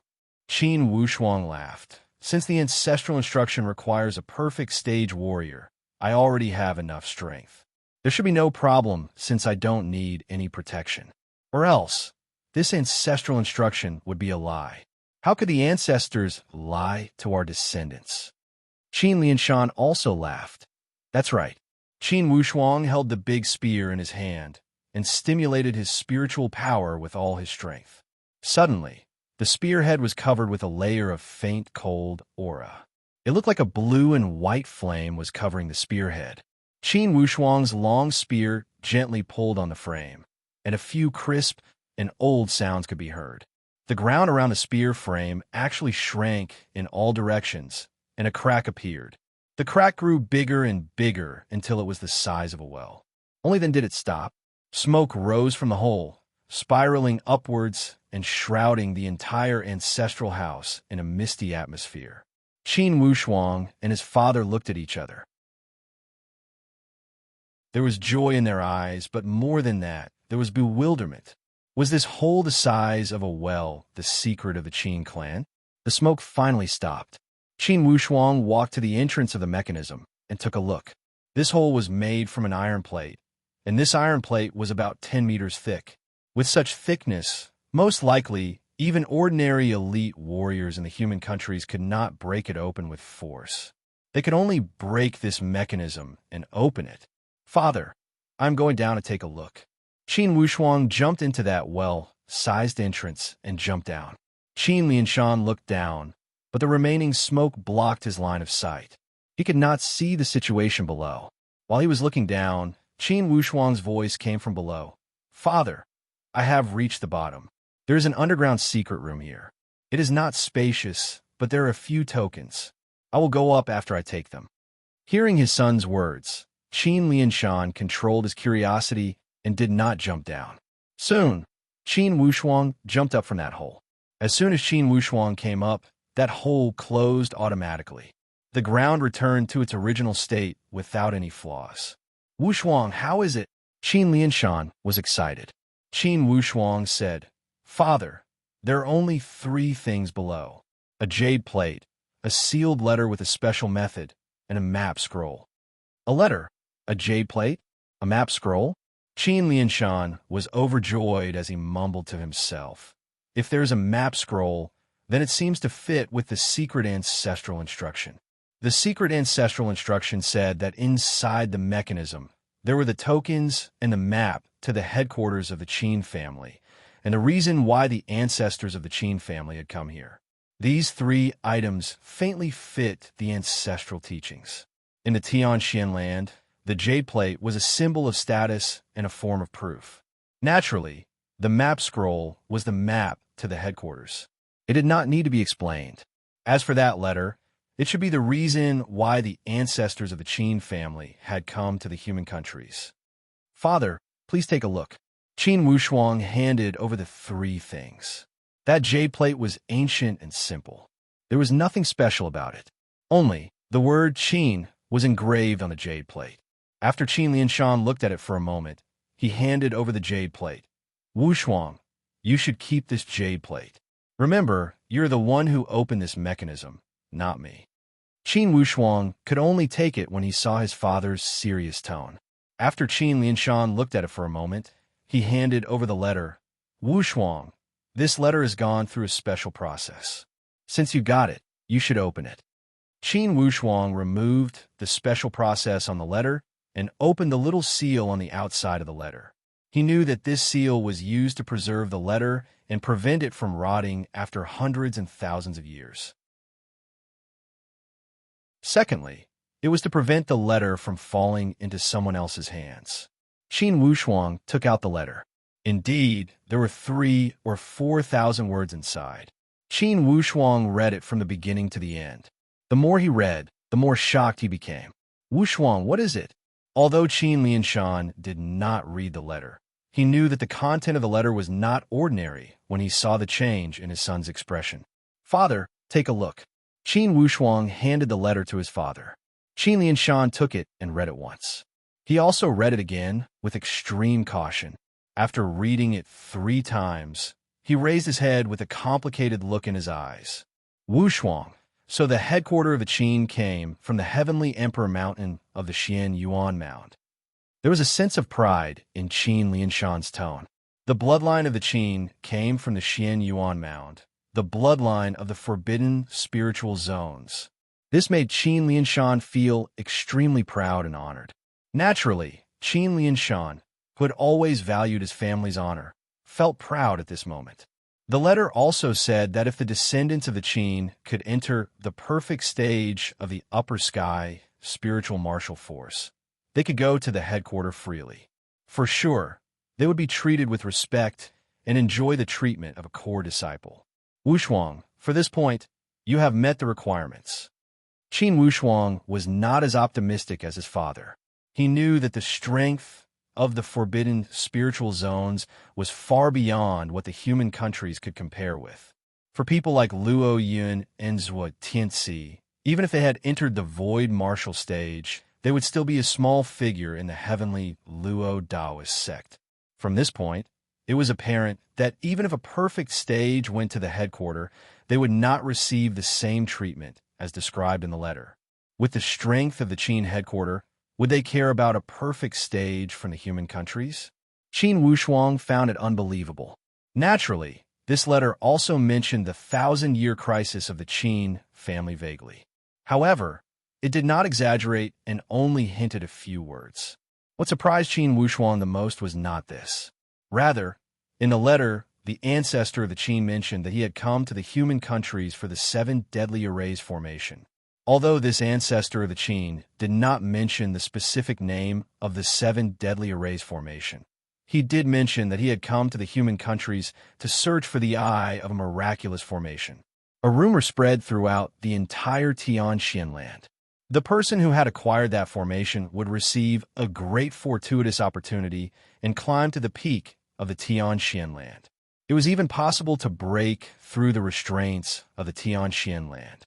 Qin Wu Shuang laughed. Since the ancestral instruction requires a perfect stage warrior, I already have enough strength. There should be no problem since I don't need any protection. Or else, this ancestral instruction would be a lie. How could the ancestors lie to our descendants? Qin Lianshan also laughed. That's right. Qin Wu Shuang held the big spear in his hand and stimulated his spiritual power with all his strength. Suddenly, the spearhead was covered with a layer of faint, cold aura. It looked like a blue and white flame was covering the spearhead. Qin Wu Shuang's long spear gently pulled on the frame, and a few crisp and old sounds could be heard. The ground around the spear frame actually shrank in all directions, and a crack appeared. The crack grew bigger and bigger until it was the size of a well. Only then did it stop. Smoke rose from the hole, spiraling upwards and shrouding the entire ancestral house in a misty atmosphere. Qin Wu Shuang and his father looked at each other. There was joy in their eyes, but more than that, there was bewilderment. Was this hole the size of a well the secret of the Qin clan? The smoke finally stopped. Qin Wu Shuang walked to the entrance of the mechanism and took a look. This hole was made from an iron plate, and this iron plate was about 10 meters thick. With such thickness, most likely, even ordinary elite warriors in the human countries could not break it open with force. They could only break this mechanism and open it. Father, I'm going down to take a look. Qin Wu Shuang jumped into that well-sized entrance and jumped down. Qin Lianshan looked down, but the remaining smoke blocked his line of sight. He could not see the situation below. While he was looking down, Qin Wu Shuang's voice came from below. Father, I have reached the bottom. There is an underground secret room here. It is not spacious, but there are a few tokens. I will go up after I take them. Hearing his son's words, Qin Lianshan controlled his curiosity and did not jump down. Soon, Qin Wu Shuang jumped up from that hole. As soon as Qin Wu Shuang came up, that hole closed automatically. The ground returned to its original state without any flaws. Wu Shuang, how is it? Qin Lianshan was excited. Qin Wu Shuang said, Father, there are only 3 things below. A jade plate, a sealed letter with a special method, and a map scroll. A letter, a jade plate, a map scroll? Qin Lianshan was overjoyed as he mumbled to himself. If there's a map scroll, then it seems to fit with the secret ancestral instruction. The secret ancestral instruction said that inside the mechanism, there were the tokens and the map to the headquarters of the Qin family, and the reason why the ancestors of the Qin family had come here. These three items faintly fit the ancestral teachings. In the Tianxian land, the jade plate was a symbol of status and a form of proof. Naturally, the map scroll was the map to the headquarters. It did not need to be explained. As for that letter, it should be the reason why the ancestors of the Qin family had come to the human countries. Father, please take a look. Qin Wushuang handed over the three things. That jade plate was ancient and simple. There was nothing special about it. Only the word Qin was engraved on the jade plate. After Qin Lianshan looked at it for a moment, he handed over the jade plate. Wushuang, you should keep this jade plate. Remember, you're the one who opened this mechanism, not me. Qin Wushuang could only take it when he saw his father's serious tone. After Qin Lianshan looked at it for a moment, he handed over the letter. Wushuang, this letter has gone through a special process. Since you got it, you should open it. Qin Wushuang removed the special process on the letter and opened the little seal on the outside of the letter. He knew that this seal was used to preserve the letter and prevent it from rotting after hundreds and thousands of years. Secondly, it was to prevent the letter from falling into someone else's hands. Qin Wushuang took out the letter. Indeed, there were 3,000 or 4,000 words inside. Qin Wushuang read it from the beginning to the end. The more he read, the more shocked he became. Wushuang, what is it? Although Qin Lianshan did not read the letter, he knew that the content of the letter was not ordinary when he saw the change in his son's expression. Father, take a look. Qin Wushuang handed the letter to his father. Qin Lianshan took it and read it once. He also read it again with extreme caution. After reading it 3 times, he raised his head with a complicated look in his eyes. Wushuang, so the headquarters of the Qin came from the heavenly emperor mountain of the Xian Yuan Mound. There was a sense of pride in Qin Lianshan's tone. The bloodline of the Qin came from the Xian Yuan Mound, the bloodline of the forbidden spiritual zones. This made Qin Lianshan feel extremely proud and honored. Naturally, Qin Lianshan, who had always valued his family's honor, felt proud at this moment. The letter also said that if the descendants of the Qin could enter the perfect stage of the upper sky spiritual martial force, they could go to the headquarters freely. For sure, they would be treated with respect and enjoy the treatment of a core disciple. Wushuang, for this point, you have met the requirements. Qin Wushuang was not as optimistic as his father. He knew that the strength of the forbidden spiritual zones was far beyond what the human countries could compare with. For people like Luo Yun and Zhuo Tianxi, even if they had entered the void martial stage, they would still be a small figure in the heavenly Luo Taoist sect. From this point, it was apparent that even if a perfect stage went to the headquarters, they would not receive the same treatment as described in the letter. With the strength of the Qin headquarters, would they care about a perfect stage from the human countries? Qin Wushuang found it unbelievable. Naturally, this letter also mentioned the 1,000-year crisis of the Qin family vaguely. However, it did not exaggerate and only hinted a few words. What surprised Qin Wushuang the most was not this. Rather, in the letter, the ancestor of the Qin mentioned that he had come to the human countries for the 7 deadly arrays formation. Although this ancestor of the Qin did not mention the specific name of the 7 deadly arrays formation, he did mention that he had come to the human countries to search for the eye of a miraculous formation. A rumor spread throughout the entire Tianxian land. The person who had acquired that formation would receive a great fortuitous opportunity and climb to the peak of the Tianxian land. It was even possible to break through the restraints of the Tianxian land.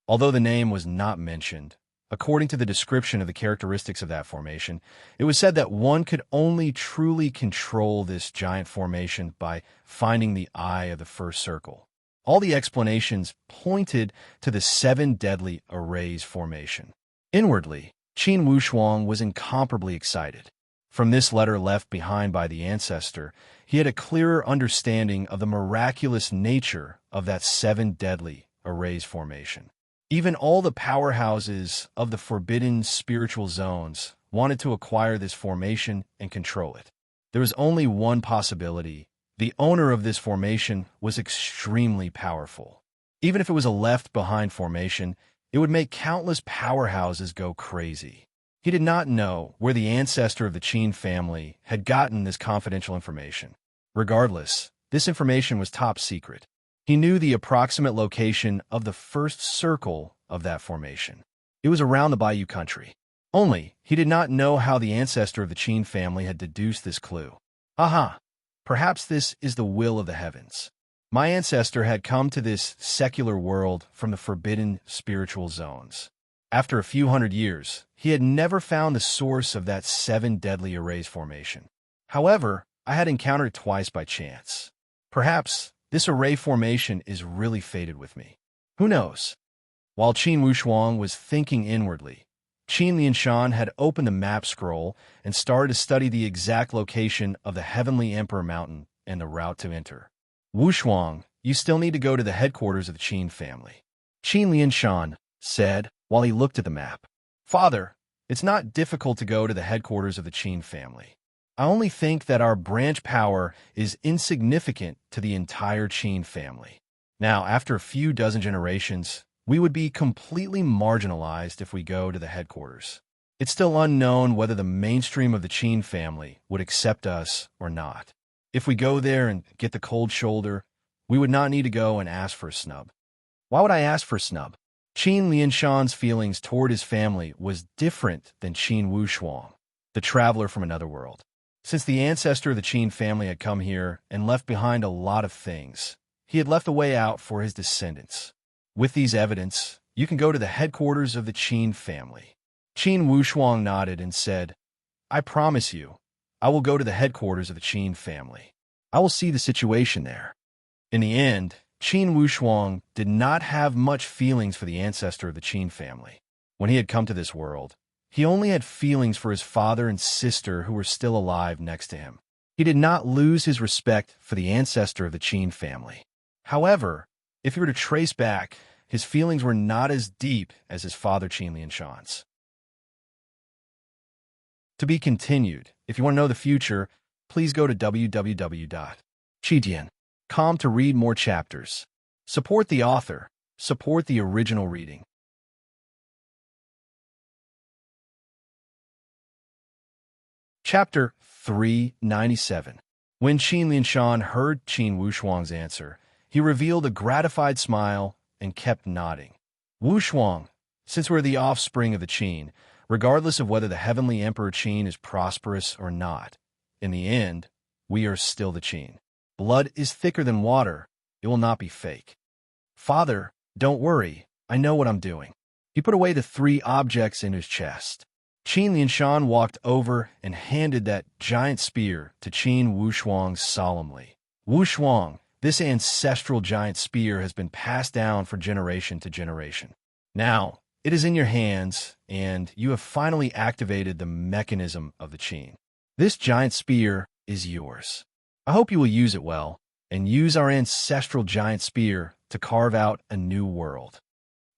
Although the name was not mentioned, according to the description of the characteristics of that formation, it was said that one could only truly control this giant formation by finding the eye of the first circle. All the explanations pointed to the seven deadly arrays formation. Inwardly, Qin Wushuang was incomparably excited. From this letter left behind by the ancestor, he had a clearer understanding of the miraculous nature of that seven deadly arrays formation. Even all the powerhouses of the forbidden spiritual zones wanted to acquire this formation and control it. There was only one possibility. The owner of this formation was extremely powerful. Even if it was a left-behind formation, it would make countless powerhouses go crazy. He did not know where the ancestor of the Qin family had gotten this confidential information. Regardless, this information was top secret. He knew the approximate location of the first circle of that formation. It was around the Bayou country. Only, he did not know how the ancestor of the Qin family had deduced this clue. Aha! Perhaps this is the will of the heavens. My ancestor had come to this secular world from the forbidden spiritual zones. After a few hundred years, he had never found the source of that seven deadly arrays formation. However, I had encountered it twice by chance. Perhaps this array formation is really fated with me. Who knows? While Qin Wushuang was thinking inwardly, Qin Lianshan had opened the map scroll and started to study the exact location of the Heavenly Emperor Mountain and the route to enter. Wushuang, you still need to go to the headquarters of the Qin family, Qin Lianshan said while he looked at the map. Father, it's not difficult to go to the headquarters of the Qin family. I only think that our branch power is insignificant to the entire Qin family. Now, after a few dozen generations, we would be completely marginalized if we go to the headquarters. It's still unknown whether the mainstream of the Qin family would accept us or not. If we go there and get the cold shoulder, we would not need to go and ask for a snub. Why would I ask for a snub? Qin Lianshan's feelings toward his family was different than Qin Wushuang, the traveler from another world. Since the ancestor of the Qin family had come here and left behind a lot of things, he had left a way out for his descendants. With these evidence, you can go to the headquarters of the Qin family. Qin Wushuang nodded and said, I promise you, I will go to the headquarters of the Qin family. I will see the situation there. In the end, Qin Wushuang did not have much feelings for the ancestor of the Qin family. When he had come to this world, he only had feelings for his father and sister who were still alive next to him. He did not lose his respect for the ancestor of the Qin family. However, if you were to trace back, his feelings were not as deep as his father Qin Lianshan's. To be continued. If you want to know the future, please go to www.chidian.com to read more chapters. Support the author. Support the original reading. Chapter 397. When Qin Lianshan heard Qin Wushuang's answer, he revealed a gratified smile and kept nodding. Wushuang, since we're the offspring of the Qin, regardless of whether the Heavenly Emperor Qin is prosperous or not, in the end, we are still the Qin. Blood is thicker than water. It will not be fake. Father, don't worry. I know what I'm doing. He put away the three objects in his chest. Qin Lianshan walked over and handed that giant spear to Qin Wushuang solemnly. Wushuang, this ancestral giant spear has been passed down from generation to generation. Now, it is in your hands, and you have finally activated the mechanism of the Qin. This giant spear is yours. I hope you will use it well, and use our ancestral giant spear to carve out a new world.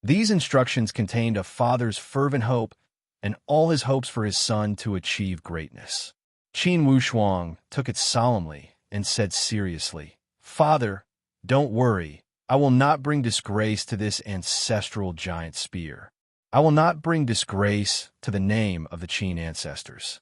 These instructions contained a father's fervent hope and all his hopes for his son to achieve greatness. Qin Wushuang took it solemnly and said seriously, Father, don't worry. I will not bring disgrace to this ancestral giant spear. I will not bring disgrace to the name of the Qin ancestors.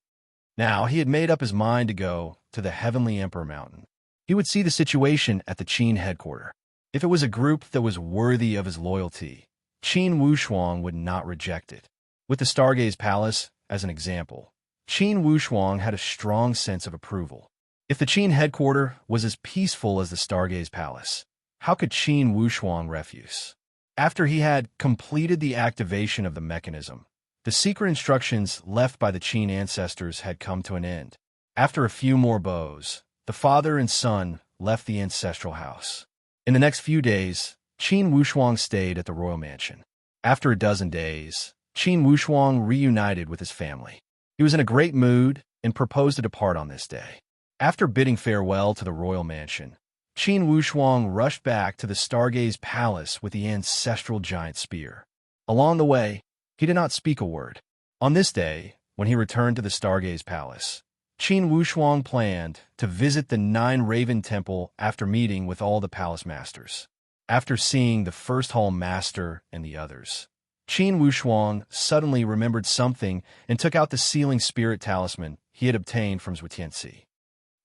Now he had made up his mind to go to the Heavenly Emperor Mountain. He would see the situation at the Qin headquarters. If it was a group that was worthy of his loyalty, Qin Wushuang would not reject it. With the Stargaze Palace as an example, Qin Wushuang had a strong sense of approval. If the Qin headquarters was as peaceful as the Stargaze Palace, how could Qin Wushuang refuse? After he had completed the activation of the mechanism, the secret instructions left by the Qin ancestors had come to an end. After a few more bows, the father and son left the ancestral house. In the next few days, Qin Wushuang stayed at the royal mansion. After a dozen days, Qin Wushuang reunited with his family. He was in a great mood and proposed to depart on this day. After bidding farewell to the royal mansion, Qin Wushuang rushed back to the Stargaze Palace with the ancestral giant spear. Along the way, he did not speak a word. On this day, when he returned to the Stargaze Palace, Qin Wushuang planned to visit the Nine Raven Temple after meeting with all the palace masters. After seeing the first hall master and the others, Qin Wushuang suddenly remembered something and took out the sealing spirit talisman he had obtained from Zhuotianxi.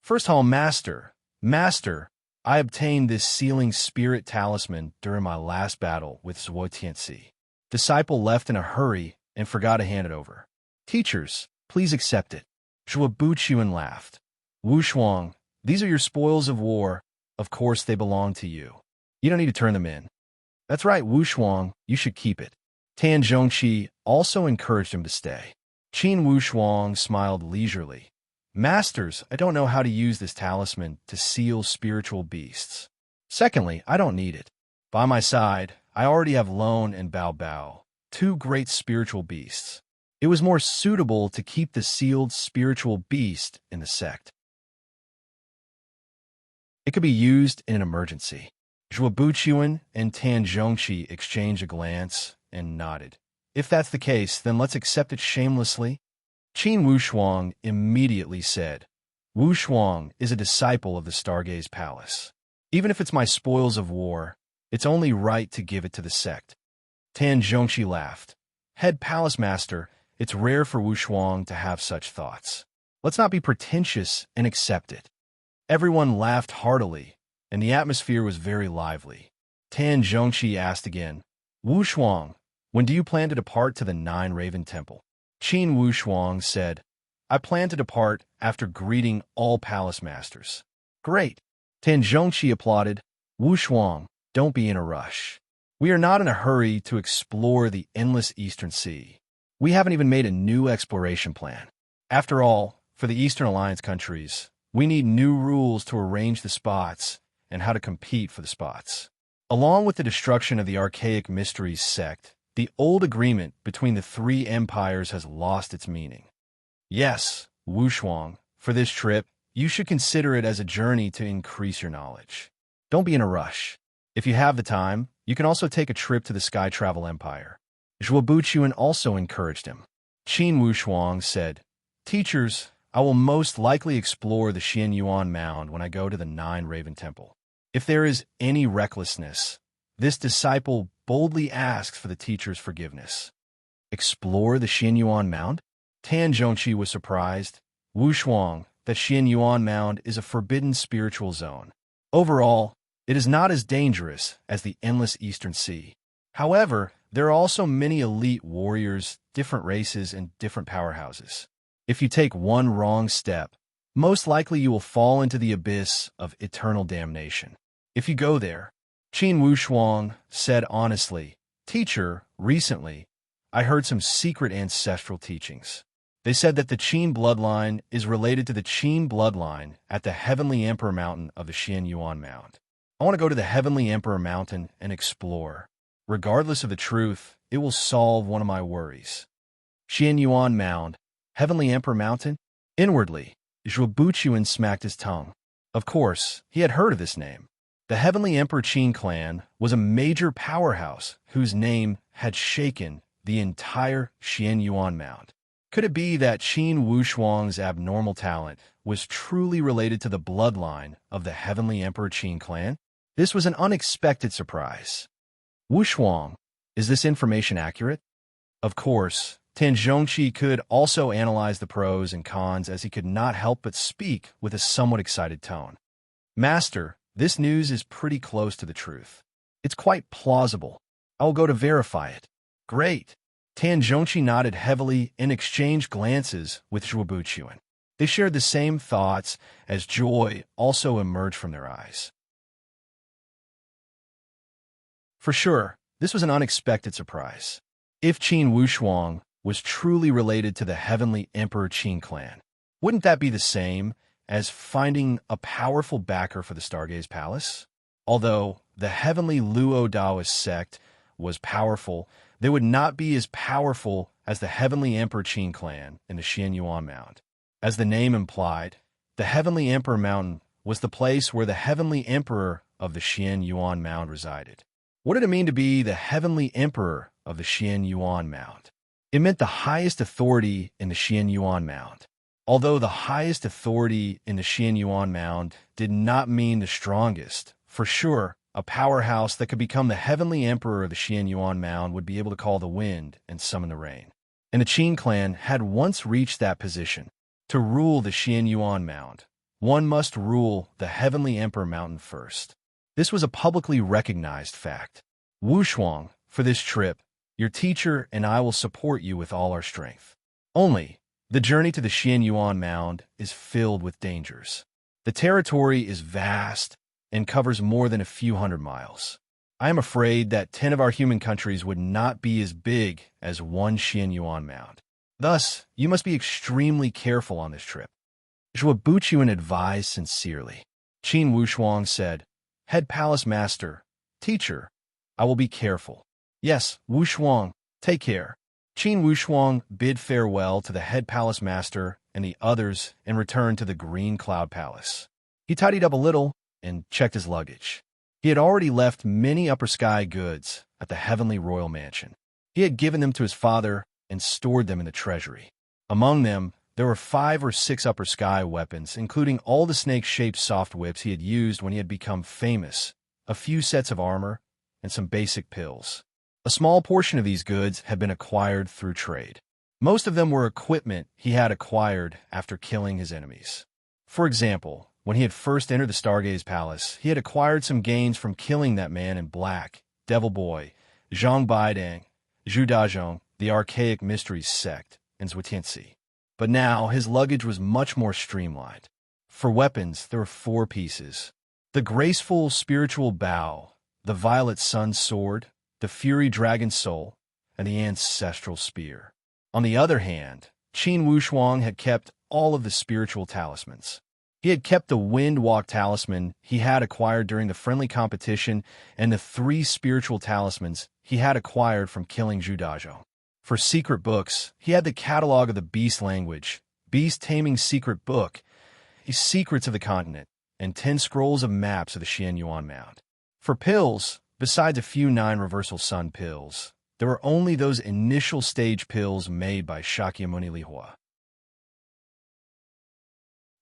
First hall master, I obtained this sealing spirit talisman during my last battle with Zhuotianxi. Disciple left in a hurry and forgot to hand it over. Teachers, please accept it. Zhuo Buchuan laughed. Wushuang, these are your spoils of war. Of course they belong to you. You don't need to turn them in. That's right, Wushuang, you should keep it. Tan Zhongqi also encouraged him to stay. Qin Wushuang smiled leisurely. Masters, I don't know how to use this talisman to seal spiritual beasts. Secondly, I don't need it. By my side, I already have Lone and Bao Bao, two great spiritual beasts. It was more suitable to keep the sealed spiritual beast in the sect. It could be used in an emergency. Zhuo Buchuan and Tan Zhongqi exchanged a glance and nodded. If that's the case, then let's accept it shamelessly. Qin Wushuang immediately said, Wushuang is a disciple of the Stargaze Palace. Even if it's my spoils of war, it's only right to give it to the sect. Tan Zhongqi laughed. Head Palace Master, it's rare for Wushuang to have such thoughts. Let's not be pretentious and accept it. Everyone laughed heartily, and the atmosphere was very lively. Tan Zhongqi asked again, Wushuang, when do you plan to depart to the Nine Raven Temple? Qin Wushuang said, I plan to depart after greeting all palace masters. Great. Tan Zhongqi applauded. Wushuang, don't be in a rush. We are not in a hurry to explore the endless Eastern Sea. We haven't even made a new exploration plan. After all, for the Eastern Alliance countries, we need new rules to arrange the spots and how to compete for the spots. Along with the destruction of the archaic mysteries sect, the old agreement between the three empires has lost its meaning. Yes, Wushuang, for this trip, you should consider it as a journey to increase your knowledge. Don't be in a rush. If you have the time, you can also take a trip to the Sky Travel Empire. Zhuo Buchuan also encouraged him. Qin Wushuang said, Teachers, I will most likely explore the Xian Yuan Mound when I go to the Nine Raven Temple. If there is any recklessness, this disciple boldly asks for the teacher's forgiveness. Explore the Xian Yuan Mound? Tan Zhongqi was surprised. Wushuang, that Xian Yuan Mound is a forbidden spiritual zone. Overall, it is not as dangerous as the endless Eastern Sea. However, there are also many elite warriors, different races, and different powerhouses. If you take one wrong step, most likely you will fall into the abyss of eternal damnation. If you go there, Qin Wushuang said honestly, Teacher, recently, I heard some secret ancestral teachings. They said that the Qin bloodline is related to the Qin bloodline at the Heavenly Emperor Mountain of the Xian Yuan Mound. I want to go to the Heavenly Emperor Mountain and explore. Regardless of the truth, it will solve one of my worries. Xian Yuan Mound, Heavenly Emperor Mountain? Inwardly, Zhuo Buchuan smacked his tongue. Of course, he had heard of this name. The Heavenly Emperor Qin clan was a major powerhouse whose name had shaken the entire Xian Yuan Mound. Could it be that Qin Wushuang's abnormal talent was truly related to the bloodline of the Heavenly Emperor Qin clan? This was an unexpected surprise. Wushuang, is this information accurate? Of course, Tan Zhongqi could also analyze the pros and cons as he could not help but speak with a somewhat excited tone. Master, this news is pretty close to the truth. It's quite plausible. I will go to verify it. Great. Tan Zhongqi nodded heavily and exchanged glances with Zhuo Buchuan. They shared the same thoughts as joy also emerged from their eyes. For sure, this was an unexpected surprise. If Qin Wushuang was truly related to the Heavenly Emperor Qin clan, wouldn't that be the same as finding a powerful backer for the Stargaze Palace? Although the heavenly Luo Daoist sect was powerful, they would not be as powerful as the heavenly Emperor Qin clan in the Xian Yuan Mound. As the name implied, the heavenly Emperor Mountain was the place where the heavenly emperor of the Xian Yuan Mound resided. What did it mean to be the heavenly emperor of the Xian Yuan Mound? It meant the highest authority in the Xian Yuan Mound. Although the highest authority in the Xian Yuan Mound did not mean the strongest, for sure, a powerhouse that could become the heavenly emperor of the Xian Yuan Mound would be able to call the wind and summon the rain. And the Qin clan had once reached that position. To rule the Xian Yuan Mound, one must rule the heavenly emperor mountain first. This was a publicly recognized fact. Wu Shuang, for this trip, your teacher and I will support you with all our strength. Only, the journey to the Xian Yuan Mound is filled with dangers. The territory is vast and covers more than a few hundred miles. I am afraid that 10 of our human countries would not be as big as one Xian Yuan Mound. Thus, you must be extremely careful on this trip. Zhuo Buqian advised sincerely. Qin Wushuang said, Head Palace Master, Teacher, I will be careful. Yes, Wushuang, take care. Qin Wushuang bid farewell to the head palace master and the others and returned to the Green Cloud Palace. He tidied up a little and checked his luggage. He had already left many upper sky goods at the heavenly royal mansion. He had given them to his father and stored them in the treasury. Among them, there were 5 or 6 upper sky weapons, including all the snake-shaped soft whips he had used when he had become famous, a few sets of armor, and some basic pills. A small portion of these goods had been acquired through trade. Most of them were equipment he had acquired after killing his enemies. For example, when he had first entered the Stargaze Palace, he had acquired some gains from killing that man in black, Devil Boy, Zhang Baidang, Zhu Dazhong, the archaic mysteries sect, and Zhuotianxi. But now his luggage was much more streamlined. For weapons, there were 4 pieces: the graceful spiritual bow, the violet sun sword, the fury dragon soul, and the ancestral spear. On the other hand, Qin Wushuang had kept all of the spiritual talismans. He had kept the Wind Walk talisman he had acquired during the friendly competition and the 3 spiritual talismans he had acquired from killing Zhu Dazhong. For secret books, he had the catalog of the beast language, Beast Taming Secret Book, the Secrets of the Continent, and 10 scrolls of maps of the Xian Yuan Mound. For pills, besides a few 9 reversal sun pills, there were only those initial stage pills made by Shakyamuni Lihua.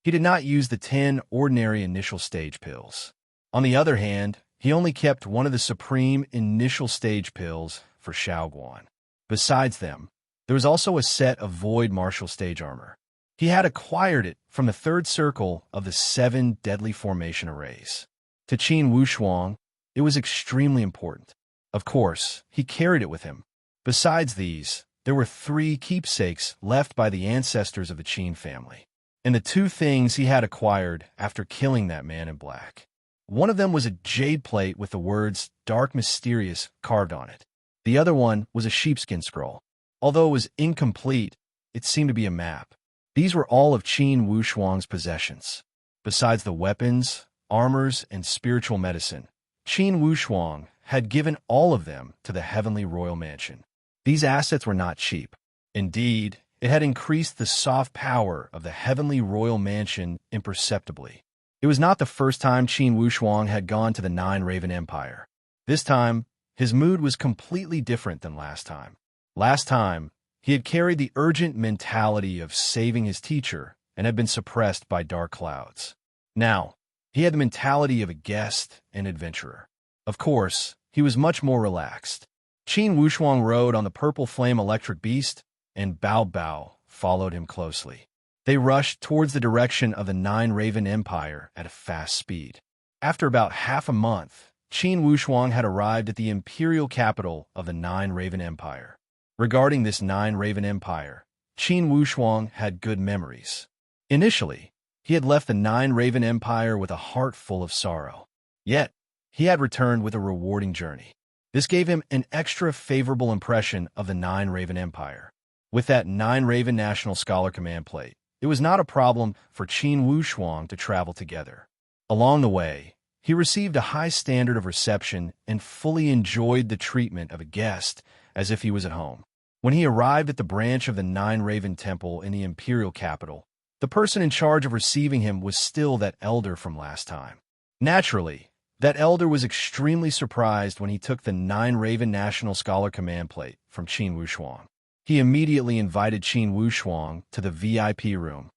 He did not use the 10 ordinary initial stage pills. On the other hand, he only kept one of the supreme initial stage pills for Shaoguan. Besides them, there was also a set of void martial stage armor. He had acquired it from the 3rd circle of the 7 deadly formation arrays. To Qin Wushuang, it was extremely important. Of course, he carried it with him. Besides these, there were 3 keepsakes left by the ancestors of the Qin family, and the 2 things he had acquired after killing that man in black. One of them was a jade plate with the words "Dark Mysterious" carved on it. The other one was a sheepskin scroll. Although it was incomplete, it seemed to be a map. These were all of Qin Wushuang's possessions. Besides the weapons, armors, and spiritual medicine, Qin Wushuang had given all of them to the heavenly royal mansion. These assets were not cheap. Indeed, it had increased the soft power of the heavenly royal mansion imperceptibly. It was not the first time Qin Wushuang had gone to the 9 Raven Empire. This time, his mood was completely different than last time. Last time, he had carried the urgent mentality of saving his teacher and had been suppressed by dark clouds. Now, he had the mentality of a guest and adventurer. Of course, he was much more relaxed. Qin Wushuang rode on the purple flame electric beast, and Bao Bao followed him closely. They rushed towards the direction of the 9 Raven Empire at a fast speed. After about half a month, Qin Wushuang had arrived at the imperial capital of the 9 Raven Empire. Regarding this 9 Raven Empire, Qin Wushuang had good memories. Initially, he had left the 9 Raven Empire with a heart full of sorrow. Yet, he had returned with a rewarding journey. This gave him an extra favorable impression of the 9 Raven Empire. With that 9 Raven National Scholar Command plate, it was not a problem for Qin Wushuang to travel together. Along the way, He received a high standard of reception and fully enjoyed the treatment of a guest as if he was at home. When he arrived at the branch of the Nine Raven Temple in the imperial capital, the person in charge of receiving him was still that elder from last time. Naturally, that elder was extremely surprised when he took the Nine Raven National Scholar Command Plate from Qin Wushuang. He immediately invited Qin Wushuang to the VIP room.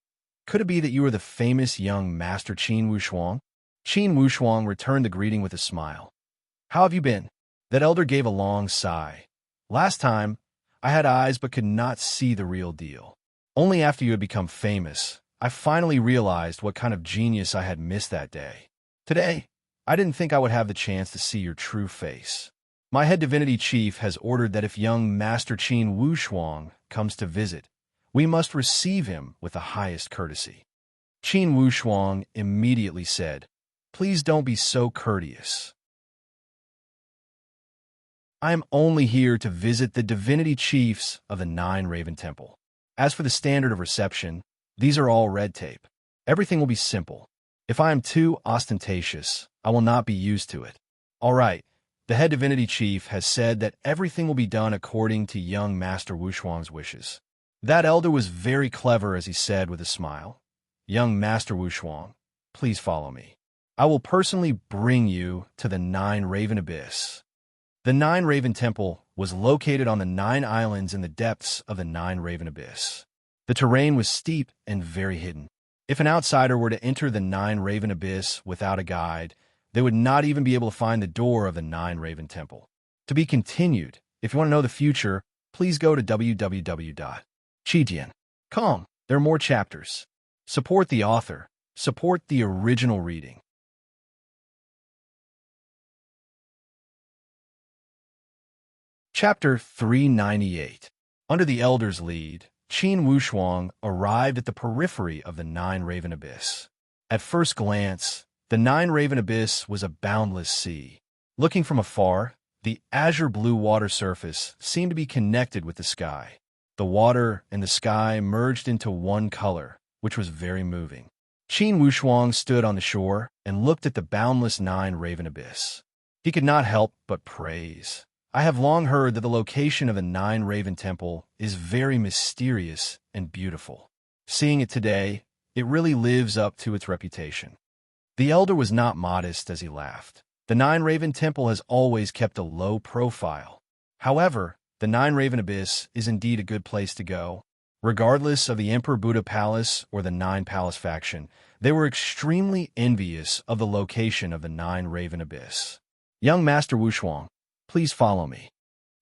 Could it be that you are the famous young Master Qin Wushuang? Qin Wushuang returned the greeting with a smile. How have you been? That elder gave a long sigh. Last time, I had eyes but could not see the real deal. Only after you had become famous, I finally realized what kind of genius I had missed that day. Today, I didn't think I would have the chance to see your true face. My head divinity chief has ordered that if young Master Qin Wushuang comes to visit, we must receive him with the highest courtesy. Qin Wushuang immediately said, Please don't be so courteous. I am only here to visit the divinity chiefs of the Nine Raven Temple. As for the standard of reception, these are all red tape. Everything will be simple. If I am too ostentatious, I will not be used to it. All right, the head divinity chief has said that everything will be done according to young Master Wushuang's wishes. That elder was very clever as he said with a smile, Young Master Wushuang, please follow me. I will personally bring you to the Nine Raven Abyss. The Nine Raven Temple was located on the 9 islands in the depths of the Nine Raven Abyss. The terrain was steep and very hidden. If an outsider were to enter the Nine Raven Abyss without a guide, they would not even be able to find the door of the Nine Raven Temple. To be continued. If you want to know the future, please go to www.chidian.com. There are more chapters. Support the author. Support the original reading. Chapter 398. Under the Elder's lead, Qin Wushuang arrived at the periphery of the Nine Raven Abyss. At first glance, the Nine Raven Abyss was a boundless sea. Looking from afar, the azure-blue water surface seemed to be connected with the sky. The water and the sky merged into one color, which was very moving. Qin Wushuang stood on the shore and looked at the boundless Nine Raven Abyss. He could not help but praise. I have long heard that the location of the Nine Raven Temple is very mysterious and beautiful. Seeing it today, it really lives up to its reputation. The elder was not modest as he laughed. The Nine Raven Temple has always kept a low profile. However, the Nine Raven Abyss is indeed a good place to go. Regardless of the Emperor Buddha Palace or the Nine Palace faction, they were extremely envious of the location of the Nine Raven Abyss. Young Master Wushuang, please follow me.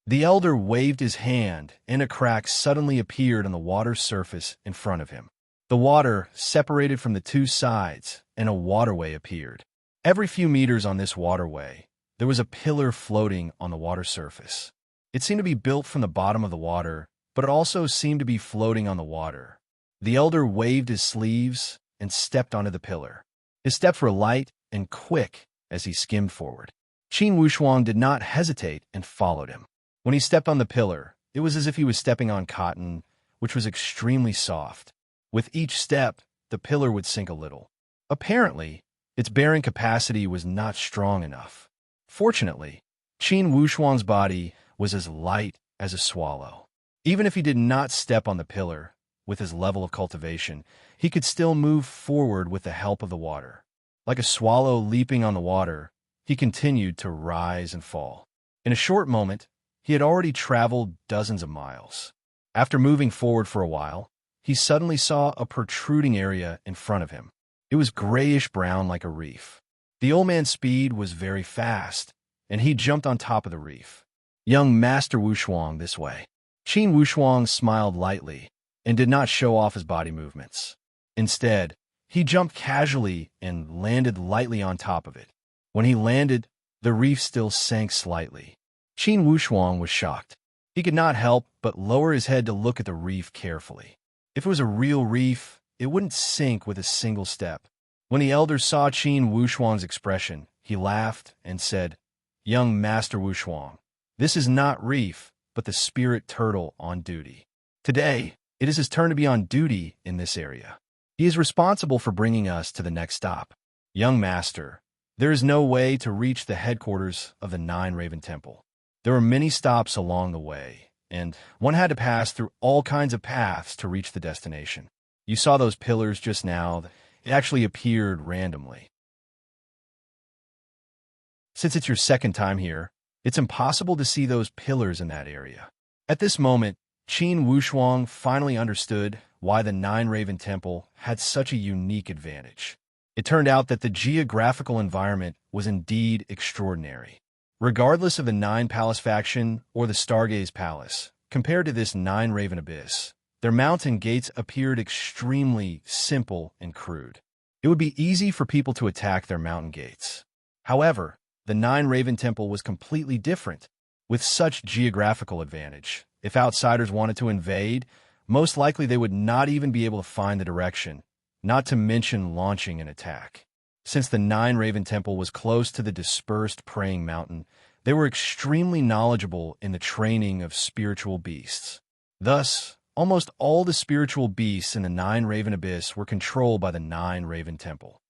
The elder waved his hand, and a crack suddenly appeared on the water's surface in front of him. The water separated from the two sides, and a waterway appeared. Every few meters on this waterway, there was a pillar floating on the water surface. It seemed to be built from the bottom of the water, but it also seemed to be floating on the water. The elder waved his sleeves and stepped onto the pillar. His steps were light and quick as he skimmed forward. Qin Wushuang did not hesitate and followed him. When he stepped on the pillar, it was as if he was stepping on cotton, which was extremely soft. With each step, the pillar would sink a little. Apparently, its bearing capacity was not strong enough. Fortunately, Qin Wushuang's body was as light as a swallow. Even if he did not step on the pillar, with his level of cultivation, he could still move forward with the help of the water. Like a swallow leaping on the water, he continued to rise and fall. In a short moment, he had already traveled dozens of miles. After moving forward for a while, he suddenly saw a protruding area in front of him. It was grayish-brown like a reef. The old man's speed was very fast, and he jumped on top of the reef. Young Master Wushuang, this way. Qin Wushuang smiled lightly and did not show off his body movements. Instead, he jumped casually and landed lightly on top of it. When he landed, the reef still sank slightly. Qin Wushuang was shocked. He could not help but lower his head to look at the reef carefully. If it was a real reef, it wouldn't sink with a single step. When the elder saw Qin Wushuang's expression, he laughed and said, Young Master Wushuang, this is not reef, but the spirit turtle on duty. Today, it is his turn to be on duty in this area. He is responsible for bringing us to the next stop. Young Master, There is no way to reach the headquarters of the Nine Raven Temple. There were many stops along the way, and one had to pass through all kinds of paths to reach the destination. You saw those pillars just now. It actually appeared randomly. Since it's your second time here, it's impossible to see those pillars in that area. At this moment, Qin Wushuang finally understood why the Nine Raven Temple had such a unique advantage. It turned out that the geographical environment was indeed extraordinary. Regardless of the Nine Palace faction or the Stargaze Palace, compared to this Nine Raven Abyss, their mountain gates appeared extremely simple and crude. It would be easy for people to attack their mountain gates. However, the Nine Raven Temple was completely different. With such geographical advantage, if outsiders wanted to invade, most likely they would not even be able to find the direction, not to mention launching an attack. Since the Nine Raven Temple was close to the dispersed praying mountain, they were extremely knowledgeable in the training of spiritual beasts. Thus, almost all the spiritual beasts in the Nine Raven Abyss were controlled by the Nine Raven Temple.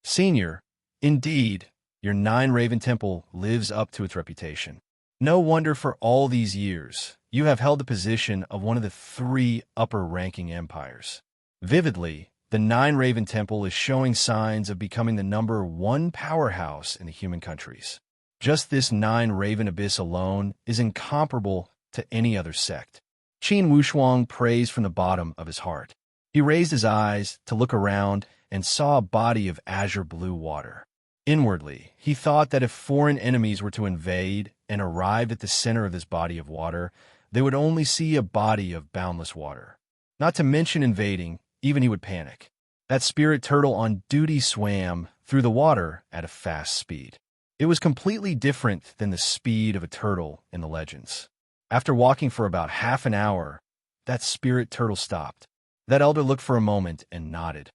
Senior, indeed, your Nine Raven Temple lives up to its reputation. No wonder for all these years, you have held the position of one of the three upper-ranking empires. Vividly, the Nine Raven Temple is showing signs of becoming the #1 powerhouse in the human countries. Just this Nine Raven Abyss alone is incomparable to any other sect. Qin Wushuang praised from the bottom of his heart. He raised his eyes to look around and saw a body of azure blue water. Inwardly, he thought that if foreign enemies were to invade and arrived at the center of this body of water, they would only see a body of boundless water. Not to mention invading, even he would panic. That spirit turtle on duty swam through the water at a fast speed. It was completely different than the speed of a turtle in the legends. After walking for about half an hour, that spirit turtle stopped. That elder looked for a moment and nodded.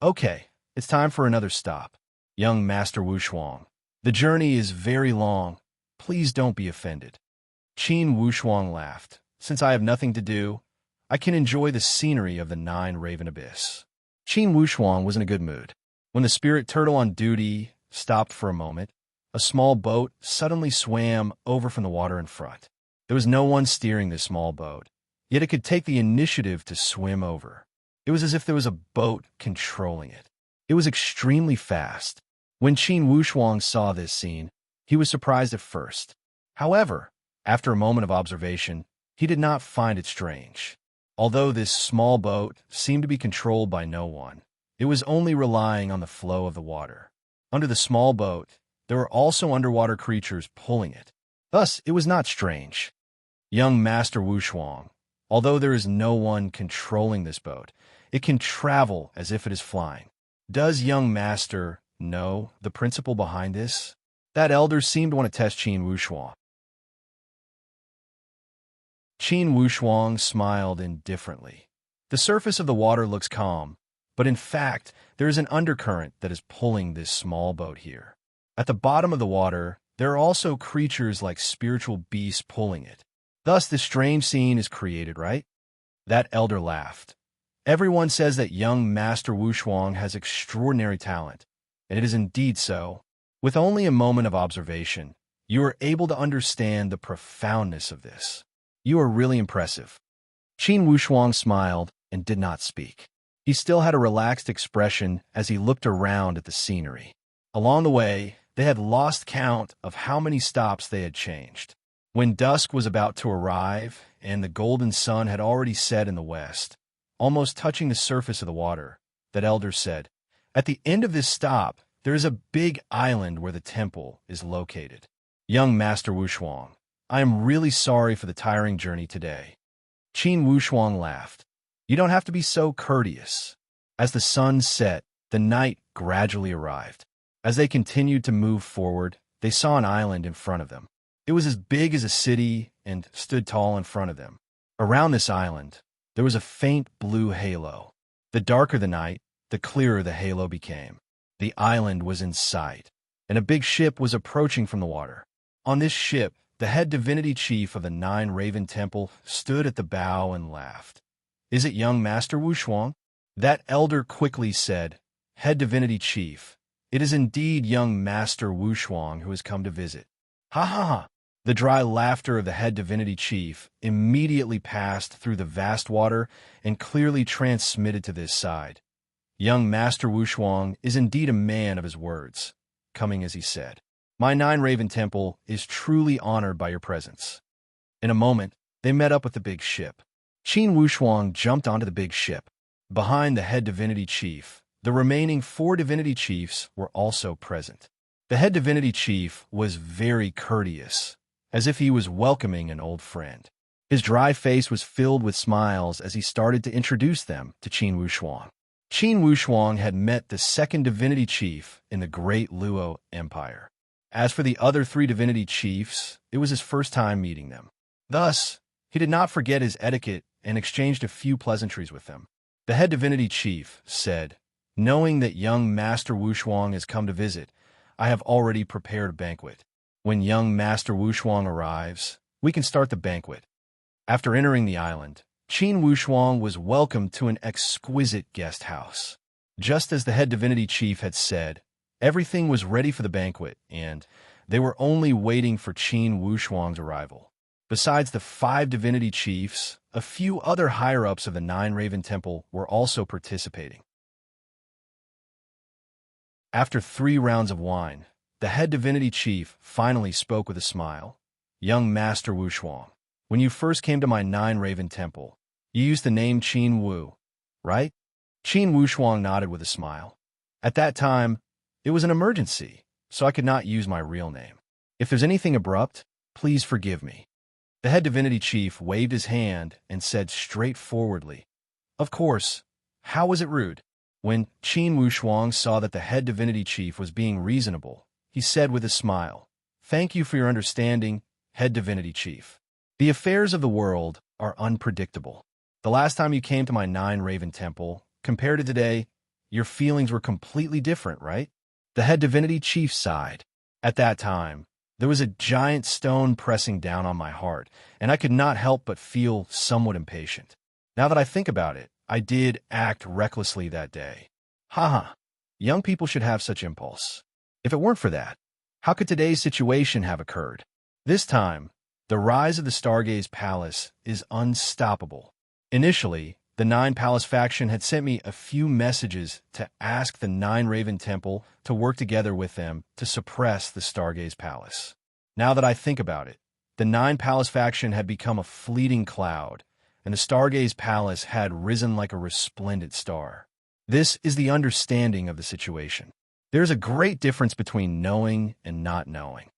Okay, it's time for another stop. Young Master Wushuang, the journey is very long. Please don't be offended. Qin Wushuang laughed. Since I have nothing to do, I can enjoy the scenery of the Nine Raven Abyss. Qin Wushuang was in a good mood. When the spirit turtle on duty stopped for a moment, a small boat suddenly swam over from the water in front. There was no one steering this small boat, yet it could take the initiative to swim over. It was as if there was a boat controlling it. It was extremely fast. When Qin Wushuang saw this scene, he was surprised at first. However, after a moment of observation, he did not find it strange. Although this small boat seemed to be controlled by no one, it was only relying on the flow of the water. Under the small boat, there were also underwater creatures pulling it. Thus, it was not strange. Young Master Wushuang, although there is no one controlling this boat, it can travel as if it is flying. Does young Master know the principle behind this? That elder seemed to want to test Qin Wushuang. Qin Wushuang smiled indifferently. The surface of the water looks calm, but in fact, there is an undercurrent that is pulling this small boat here. At the bottom of the water, there are also creatures like spiritual beasts pulling it. Thus, this strange scene is created, right? That elder laughed. Everyone says that young Master Wushuang has extraordinary talent, and it is indeed so. With only a moment of observation, you are able to understand the profoundness of this. You are really impressive. Qin Wushuang smiled and did not speak. He still had a relaxed expression as he looked around at the scenery. Along the way, they had lost count of how many stops they had changed. When dusk was about to arrive and the golden sun had already set in the west, almost touching the surface of the water, that elder said, "At the end of this stop, there is a big island where the temple is located. Young Master Wushuang, I am really sorry for the tiring journey today." Qin Wushuang laughed. "You don't have to be so courteous." As the sun set, the night gradually arrived. As they continued to move forward, they saw an island in front of them. It was as big as a city and stood tall in front of them. Around this island, there was a faint blue halo. The darker the night, the clearer the halo became. The island was in sight, and a big ship was approaching from the water. On this ship, the head divinity chief of the Nine Raven Temple stood at the bow and laughed. "Is it young Master Wushuang?" That elder quickly said, "Head divinity chief, It is indeed young Master Wushuang who has come to visit. Ha ha ha! The dry laughter of the head divinity chief immediately passed through the vast water and clearly transmitted to this side. Young Master Wushuang is indeed a man of his words, coming as he said. My Nine-Raven Temple is truly honored by your presence. In a moment, they met up with the big ship. Qin Wushuang jumped onto the big ship. Behind the head divinity chief, the remaining 4 divinity chiefs were also present. The head divinity chief was very courteous, as if he was welcoming an old friend. His dry face was filled with smiles as he started to introduce them to Qin Wushuang. Qin Wushuang had met the 2nd divinity chief in the Great Luo Empire. As for the other 3 divinity chiefs, it was his first time meeting them. Thus, he did not forget his etiquette and exchanged a few pleasantries with them. The head divinity chief said, knowing that young Master Wushuang has come to visit, I have already prepared a banquet. When young Master Wushuang arrives, we can start the banquet. After entering the island, Qin Wushuang was welcomed to an exquisite guest house. Just as the head divinity chief had said, everything was ready for the banquet, and they were only waiting for Qin Wushuang's arrival. Besides the 5 divinity chiefs, a few other higher-ups of the Nine-Raven Temple were also participating. After 3 rounds of wine, the head divinity chief finally spoke with a smile. Young Master Wushuang, when you first came to my Nine-Raven Temple, you used the name Qin Wu, right? Qin Wushuang nodded with a smile. At that time, it was an emergency, so I could not use my real name. If there's anything abrupt, please forgive me. The head divinity chief waved his hand and said straightforwardly, of course, how was it rude? When Qin Wushuang saw that the head divinity chief was being reasonable, he said with a smile, thank you for your understanding, head divinity chief. The affairs of the world are unpredictable. The last time you came to my Nine-Raven Temple, compared to today, your feelings were completely different, right? The head divinity chief sighed. At that time, there was a giant stone pressing down on my heart, and I could not help but feel somewhat impatient. Now that I think about it, I did act recklessly that day. Haha, young people should have such impulse. If it weren't for that, how could today's situation have occurred? This time, the rise of the Stargaze Palace is unstoppable. Initially, the 9 Palace faction had sent me a few messages to ask the Nine-Raven Temple to work together with them to suppress the Stargaze Palace. Now that I think about it, the 9 Palace faction had become a fleeting cloud, and the Stargaze Palace had risen like a resplendent star. This is the understanding of the situation. There's a great difference between knowing and not knowing.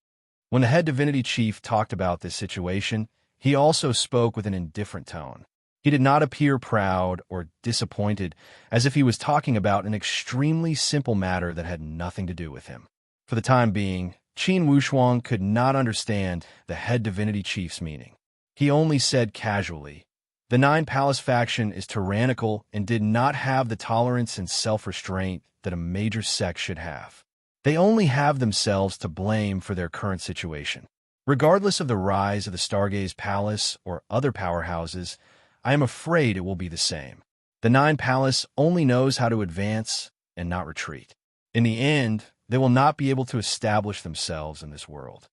When the head divinity chief talked about this situation, he also spoke with an indifferent tone. He did not appear proud or disappointed, as if he was talking about an extremely simple matter that had nothing to do with him. For the time being, Qin Wushuang could not understand the head divinity chief's meaning. He only said casually, the 9 Palace faction is tyrannical and did not have the tolerance and self-restraint that a major sect should have. They only have themselves to blame for their current situation. Regardless of the rise of the Stargaze Palace or other powerhouses, I am afraid it will be the same. The 9 Palace only knows how to advance and not retreat. In the end, they will not be able to establish themselves in this world.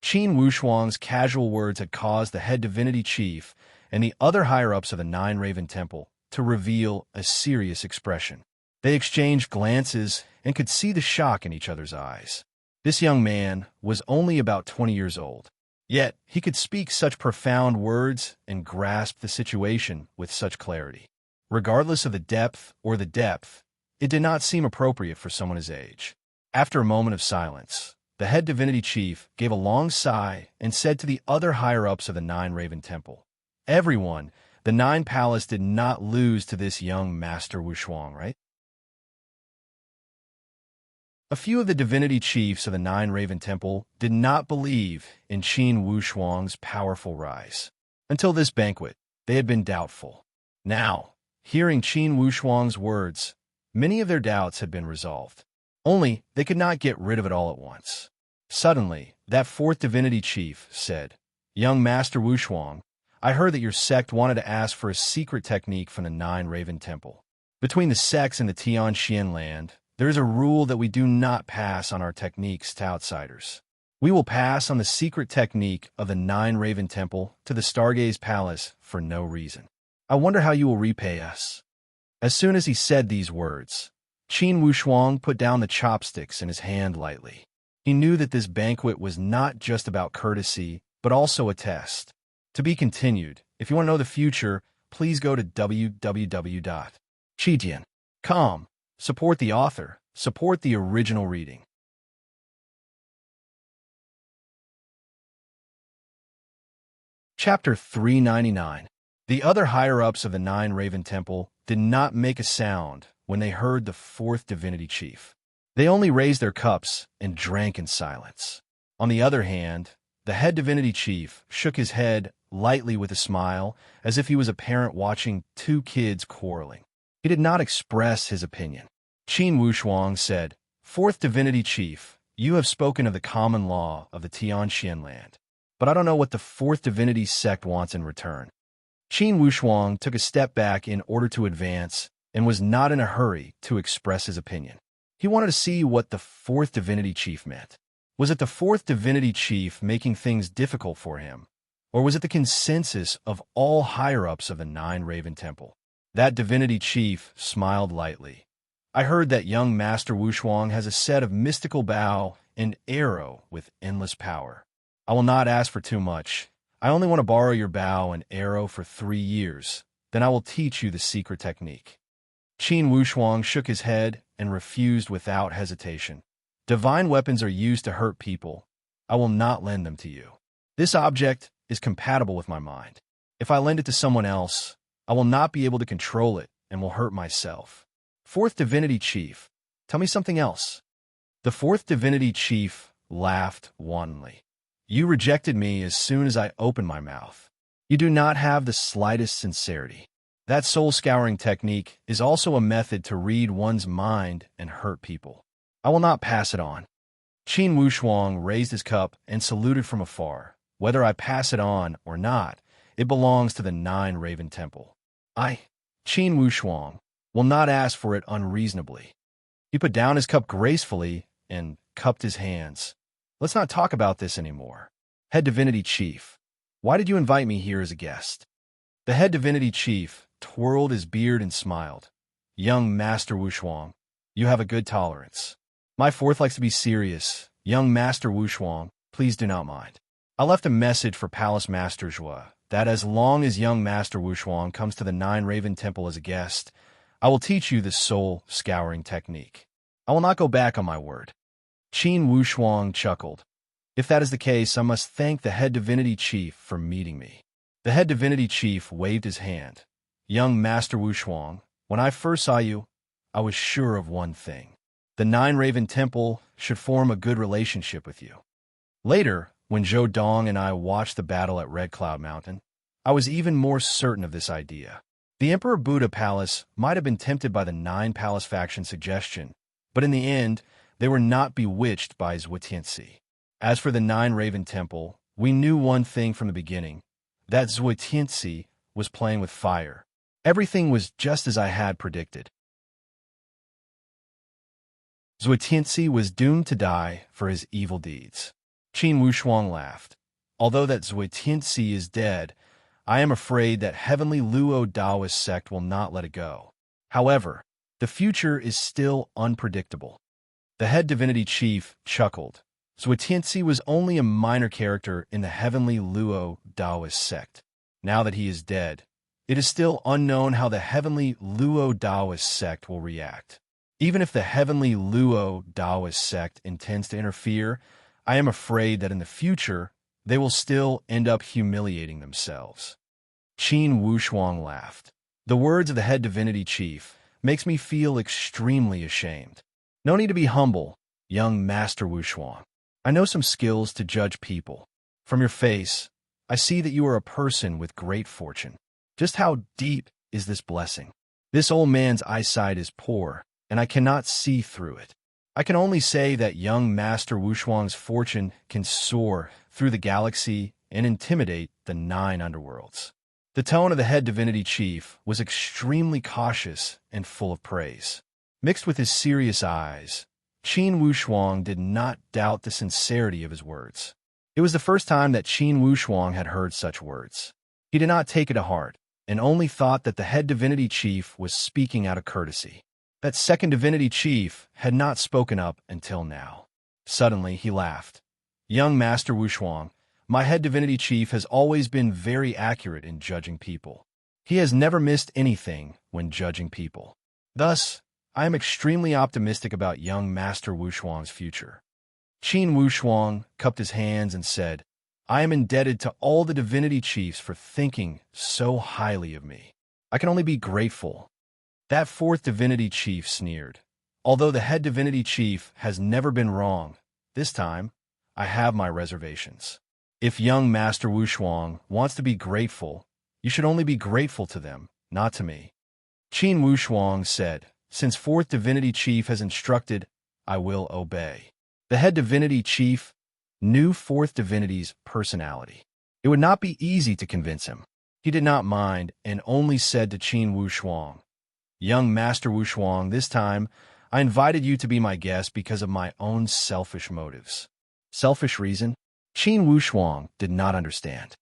Qin Wushuang's casual words had caused the head divinity chief and the other higher-ups of the Nine-Raven Temple to reveal a serious expression. They exchanged glances and could see the shock in each other's eyes. This young man was only about 20 years old, yet he could speak such profound words and grasp the situation with such clarity. Regardless of the depth, it did not seem appropriate for someone his age. After a moment of silence, the head divinity chief gave a long sigh and said to the other higher-ups of the Nine-Raven Temple, everyone, the 9 Palace did not lose to this young Master Wushuang, right? A few of the divinity chiefs of the Nine-Raven Temple did not believe in Qin Wushuang's powerful rise. Until this banquet, they had been doubtful. Now, hearing Qin Wushuang's words, many of their doubts had been resolved. Only, they could not get rid of it all at once. Suddenly, that 4th divinity chief said, young Master Wushuang, I heard that your sect wanted to ask for a secret technique from the Nine-Raven Temple. Between the sects in the Tianxian land, There is a rule that we do not pass on our techniques to outsiders. We will pass on the secret technique of the 9-Raven Temple to the Stargaze Palace for no reason. I wonder how you will repay us." As soon as he said these words, Qin Wushuang put down the chopsticks in his hand lightly. He knew that this banquet was not just about courtesy, but also a test. To be continued. If you want to know the future, please go to www.chidian.com. Support the author. Support the original reading. Chapter 399. The other higher-ups of the 9-Raven Temple did not make a sound when they heard the fourth divinity chief. They only raised their cups and drank in silence. On the other hand, the head divinity chief shook his head lightly with a smile, as if he was a parent watching two kids quarreling. He did not express his opinion. Qin Wushuang said, "Fourth divinity chief, you have spoken of the common law of the Tianxian land, but I don't know what the fourth divinity sect wants in return." Qin Wushuang took a step back in order to advance and was not in a hurry to express his opinion. He wanted to see what the fourth divinity chief meant. Was it the fourth divinity chief making things difficult for him? Or was it the consensus of all higher-ups of the 9-Raven Temple? That divinity chief smiled lightly. "I heard that young Master Wushuang has a set of mystical bow and arrow with endless power. I will not ask for too much. I only want to borrow your bow and arrow for 3 years. Then I will teach you the secret technique." Qin Wushuang shook his head and refused without hesitation. "Divine weapons are used to hurt people. I will not lend them to you. This object is compatible with my mind. If I lend it to someone else, I will not be able to control it and will hurt myself. Fourth divinity chief, tell me something else." The fourth divinity chief laughed wantonly. "You rejected me as soon as I opened my mouth. You do not have the slightest sincerity. That soul-scouring technique is also a method to read one's mind and hurt people. I will not pass it on." Qin Wushuang raised his cup and saluted from afar. "Whether I pass it on or not, it belongs to the 9-Raven Temple. I, Qin Wushuang, will not ask for it unreasonably." He put down his cup gracefully and cupped his hands. "Let's not talk about this anymore. Head Divinity Chief, why did you invite me here as a guest?" The head Divinity Chief twirled his beard and smiled. "Young Master Wushuang, you have a good tolerance. My fourth likes to be serious. Young Master Wushuang, please do not mind. I left a message for Palace Master Zhua that as long as young Master Wushuang comes to the 9-Raven Temple as a guest, I will teach you the soul-scouring technique. I will not go back on my word." Qin Wushuang chuckled. "If that is the case, I must thank the head Divinity Chief for meeting me." The head Divinity Chief waved his hand. "Young Master Wushuang, when I first saw you, I was sure of one thing. The 9-Raven Temple should form a good relationship with you. Later, when Zhou Dong and I watched the battle at Red Cloud Mountain, I was even more certain of this idea. The Emperor Buddha Palace might have been tempted by the 9-Palace faction suggestion, but in the end, they were not bewitched by Zhuotianxi. As for the 9-Raven Temple, we knew one thing from the beginning, that Zhuotianxi was playing with fire. Everything was just as I had predicted. Zhuotianxi was doomed to die for his evil deeds." Qin Wushuang laughed. "Although that Zhuotianxi is dead, I am afraid that Heavenly Luo Taoist sect will not let it go. However, the future is still unpredictable." The head divinity chief chuckled. Zhuotianxi was only a minor character in the Heavenly Luo Taoist sect. Now that he is dead, it is still unknown how the Heavenly Luo Taoist sect will react. Even if the Heavenly Luo Taoist sect intends to interfere, I am afraid that in the future, they will still end up humiliating themselves. Qin Wushuang laughed. "The words of the head divinity chief makes me feel extremely ashamed. No need to be humble, young Master Wushuang. I know some skills to judge people. From your face, I see that you are a person with great fortune. Just how deep is this blessing? This old man's eyesight is poor, and I cannot see through it. I can only say that young Master Wushuang's fortune can soar through the galaxy and intimidate the 9 underworlds." The tone of the head divinity chief was extremely cautious and full of praise. mixed with his serious eyes. Qin Wushuang did not doubt the sincerity of his words. It was the first time that Qin Wushuang had heard such words. He did not take it to heart, and only thought that the head divinity chief was speaking out of courtesy. That second divinity chief had not spoken up until now. Suddenly, he laughed. Young Master Wushuang, my head divinity chief has always been very accurate in judging people. He has never missed anything when judging people. Thus, I am extremely optimistic about young Master Wushuang's future. Qin Wushuang cupped his hands and said, I am indebted to all the divinity chiefs for thinking so highly of me. I can only be grateful. That fourth divinity chief sneered. Although the head divinity chief has never been wrong, this time, I have my reservations. If young Master Wushuang wants to be grateful, you should only be grateful to them, not to me. Qin Wushuang said, since fourth divinity chief has instructed, I will obey. The head divinity chief knew fourth divinity's personality. It would not be easy to convince him. He did not mind and only said to Qin Wushuang, Young Master Wushuang, this time, I invited you to be my guest because of my own selfish motives. Selfish reason? Qin Wushuang did not understand.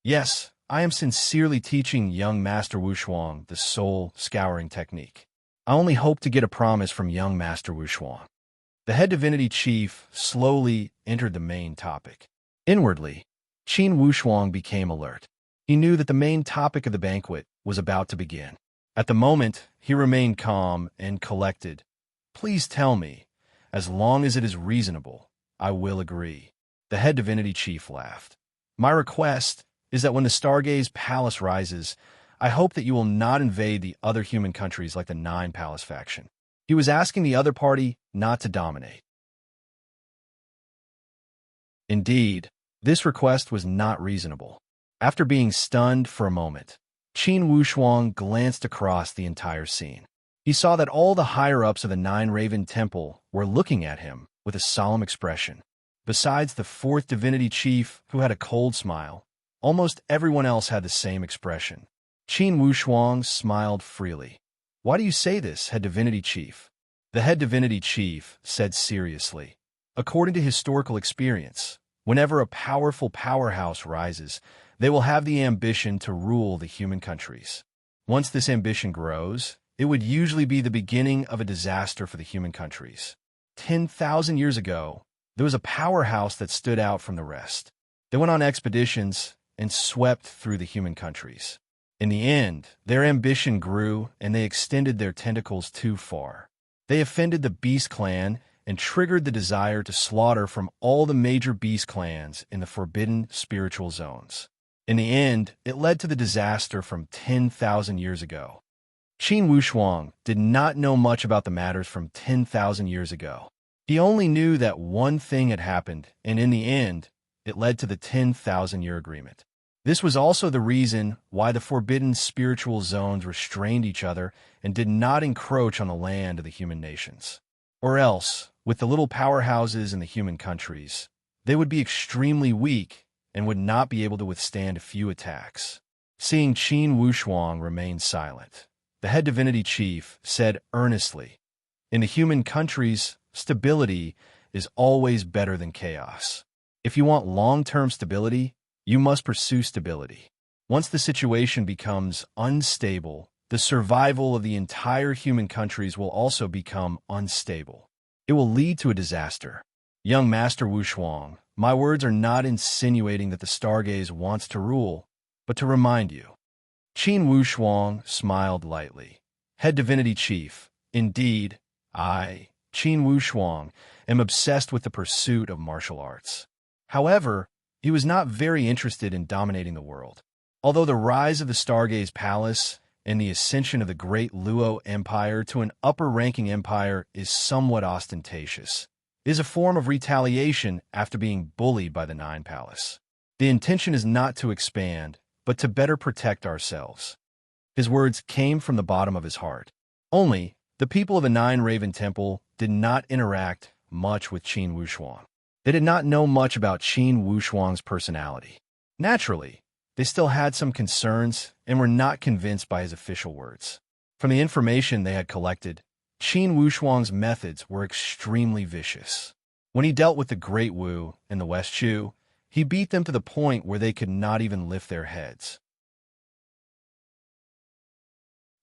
Yes, I am sincerely teaching young Master Wushuang the soul-scouring technique. I only hope to get a promise from young Master Wushuang. The head divinity chief slowly entered the main topic. Inwardly, Qin Wushuang became alert. He knew that the main topic of the banquet was about to begin. At the moment, he remained calm and collected. Please tell me, as long as it is reasonable, I will agree. The head divinity chief laughed. My request is that when the Stargaze Palace rises, I hope that you will not invade the other human countries like the Nine Palace faction. He was asking the other party not to dominate. Indeed, this request was not reasonable. After being stunned for a moment, Qin Wushuang glanced across the entire scene. He saw that all the higher-ups of the Nine-Raven Temple were looking at him with a solemn expression. Besides the fourth divinity chief, who had a cold smile, almost everyone else had the same expression. Qin Wushuang smiled freely. Why do you say this, head divinity chief? The head divinity chief said seriously. According to historical experience, whenever a powerful powerhouse rises, they will have the ambition to rule the human countries. Once this ambition grows, it would usually be the beginning of a disaster for the human countries. 10,000 years ago, there was a powerhouse that stood out from the rest. They went on expeditions and swept through the human countries. In the end, their ambition grew and they extended their tentacles too far. They offended the Beast Clan and triggered the desire to slaughter from all the major Beast Clans in the forbidden spiritual zones. In the end, it led to the disaster from 10,000 years ago. Qin Wushuang did not know much about the matters from 10,000 years ago. He only knew that one thing had happened, and in the end, it led to the 10,000-year agreement. This was also the reason why the forbidden spiritual zones restrained each other and did not encroach on the land of the human nations. Or else, with the little powerhouses in the human countries, they would be extremely weak and would not be able to withstand a few attacks. Seeing Qin Wushuang remain silent, the head divinity chief said earnestly, in the human countries, stability is always better than chaos. If you want long-term stability, you must pursue stability. Once the situation becomes unstable, the survival of the entire human countries will also become unstable. It will lead to a disaster. Young Master Wushuang, my words are not insinuating that the Stargaze wants to rule, but to remind you. Qin Wushuang smiled lightly. Head divinity chief, indeed, I, Qin Wushuang, am obsessed with the pursuit of martial arts. However, he was not very interested in dominating the world. Although the rise of the Stargaze Palace and the ascension of the great Luo Empire to an upper-ranking empire is somewhat ostentatious, it is a form of retaliation after being bullied by the Nine Palace. The intention is not to expand, but to better protect ourselves. His words came from the bottom of his heart. Only, the people of the Nine-Raven Temple did not interact much with Qin Wushuang. They did not know much about Qin Wushuang's personality. Naturally, they still had some concerns and were not convinced by his official words. From the information they had collected, Qin Wushuang's methods were extremely vicious. When he dealt with the Great Wu and the West Chu, he beat them to the point where they could not even lift their heads.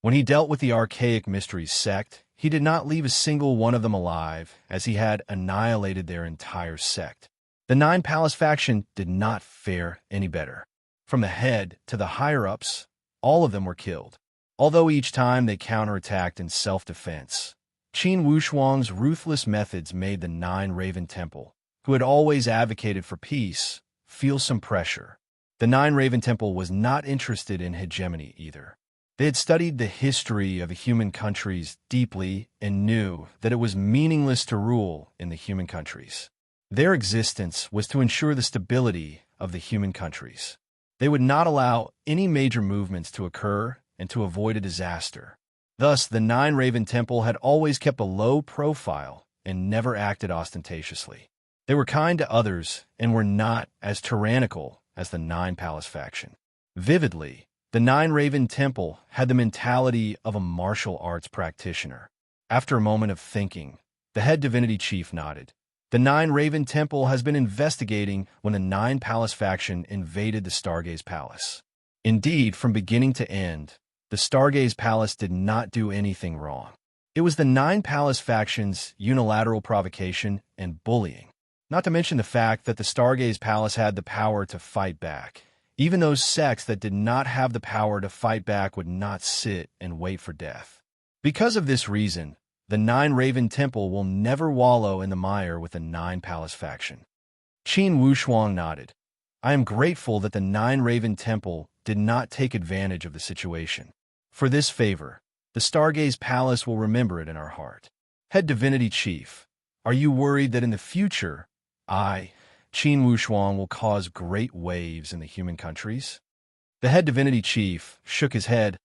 When he dealt with the archaic mysteries sect, he did not leave a single one of them alive, as he had annihilated their entire sect. The Nine Palace faction did not fare any better. From the head to the higher-ups, all of them were killed, although each time they counterattacked in self-defense. Qin Wushuang's ruthless methods made the Nine Raven Temple, who had always advocated for peace, feel some pressure. The Nine Raven Temple was not interested in hegemony either. They had studied the history of the human countries deeply and knew that it was meaningless to rule in the human countries. Their existence was to ensure the stability of the human countries. They would not allow any major movements to occur and to avoid a disaster. Thus, the Nine Raven Temple had always kept a low profile and never acted ostentatiously. They were kind to others and were not as tyrannical as the Nine Palace faction. Vividly, the Nine Raven Temple had the mentality of a martial arts practitioner. After a moment of thinking, the head divinity chief nodded. The Nine Raven Temple has been investigating when the Nine Palace faction invaded the Stargaze Palace. Indeed, from beginning to end, the Stargaze Palace did not do anything wrong. It was the Nine Palace faction's unilateral provocation and bullying, not to mention the fact that the Stargaze Palace had the power to fight back. Even those sects that did not have the power to fight back would not sit and wait for death. Because of this reason, the Nine Raven Temple will never wallow in the mire with the Nine Palace faction. Qin Wushuang nodded. I am grateful that the Nine Raven Temple did not take advantage of the situation. For this favor, the Stargaze Palace will remember it in our heart. Head Divinity Chief, are you worried that in the future, Qin Wushuang will cause great waves in the human countries? The head divinity chief shook his head.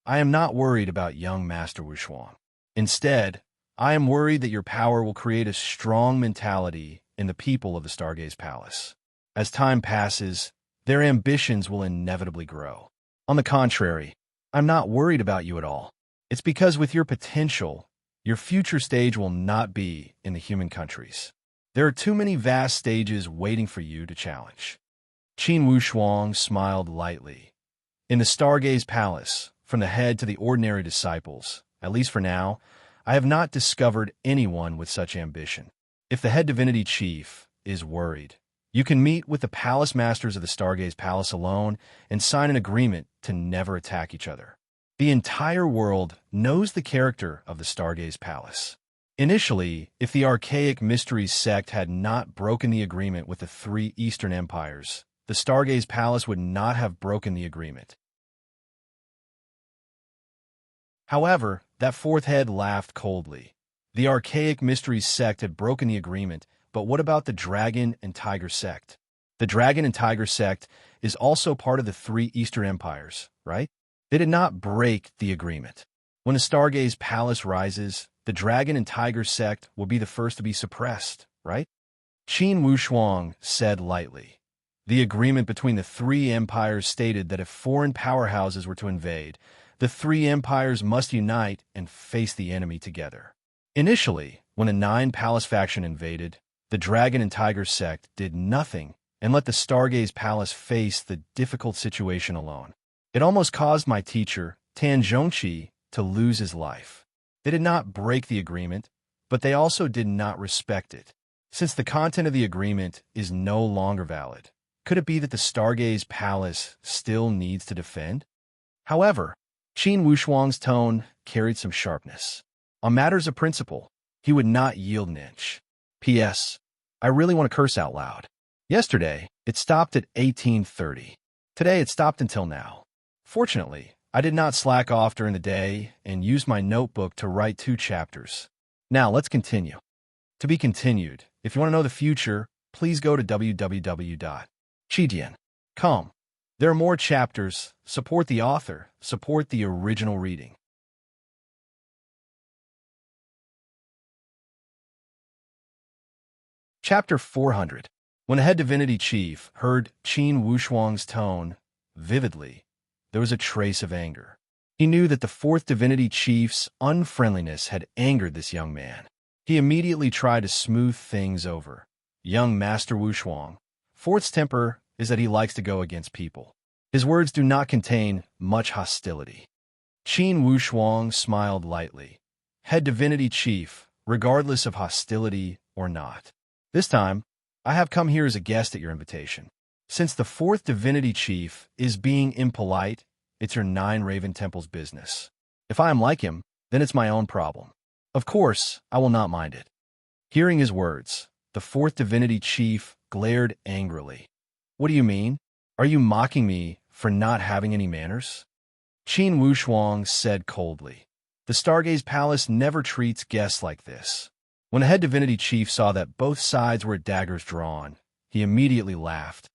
I am not worried about young Master Wushuang. Instead, I am worried that your power will create a strong mentality in the people of the Stargaze Palace. As time passes, their ambitions will inevitably grow. On the contrary, I'm not worried about you at all. It's because with your potential, your future stage will not be in the human countries. There are too many vast stages waiting for you to challenge. Qin Wushuang smiled lightly. In the Stargaze Palace, from the head to the ordinary disciples, at least for now, I have not discovered anyone with such ambition. If the head divinity chief is worried, you can meet with the palace masters of the Stargaze Palace alone and sign an agreement to never attack each other. The entire world knows the character of the Stargaze Palace. Initially, if the archaic mysteries sect had not broken the agreement with the three Eastern empires, the Stargaze Palace would not have broken the agreement. However, that fourth head laughed coldly. The archaic mysteries sect had broken the agreement, but what about the Dragon and Tiger sect? The Dragon and Tiger sect is also part of the three Eastern empires, right? They did not break the agreement. When the Stargaze Palace rises, the Dragon and Tiger sect will be the first to be suppressed, right? Qin Wushuang said lightly. The agreement between the three empires stated that if foreign powerhouses were to invade, the three empires must unite and face the enemy together. Initially, when the Nine Palace faction invaded, the Dragon and Tiger sect did nothing and let the Stargaze Palace face the difficult situation alone. It almost caused my teacher, Tan Zhongqi, to lose his life. They did not break the agreement, but they also did not respect it. Since the content of the agreement is no longer valid, could it be that the Stargaze Palace still needs to defend? However, Qin Wushuang's tone carried some sharpness. On matters of principle, he would not yield an inch. P.S. I really want to curse out loud. Yesterday, it stopped at 18:30. Today, it stopped until now. Fortunately, I did not slack off during the day and used my notebook to write 2 chapters. Now, let's continue. To be continued. If you want to know the future, please go to www.chidian.com. There are more chapters. Support the author. Support the original reading. Chapter 400. When the head divinity chief heard Qin Wushuang's tone vividly, there was a trace of anger. He knew that the fourth divinity chief's unfriendliness had angered this young man. He immediately tried to smooth things over. Young Master Wushuang, fourth's temper is that he likes to go against people. His words do not contain much hostility. Qin Wushuang smiled lightly. Head divinity chief, regardless of hostility or not. This time, I have come here as a guest at your invitation. Since the fourth divinity chief is being impolite, it's your 9 Raven Temple's business. If I am like him, then it's my own problem. Of course, I will not mind it. Hearing his words, the fourth divinity chief glared angrily. What do you mean? Are you mocking me for not having any manners? Qin Wushuang said coldly. The Stargaze Palace never treats guests like this. When the head divinity chief saw that both sides were at daggers drawn, he immediately laughed.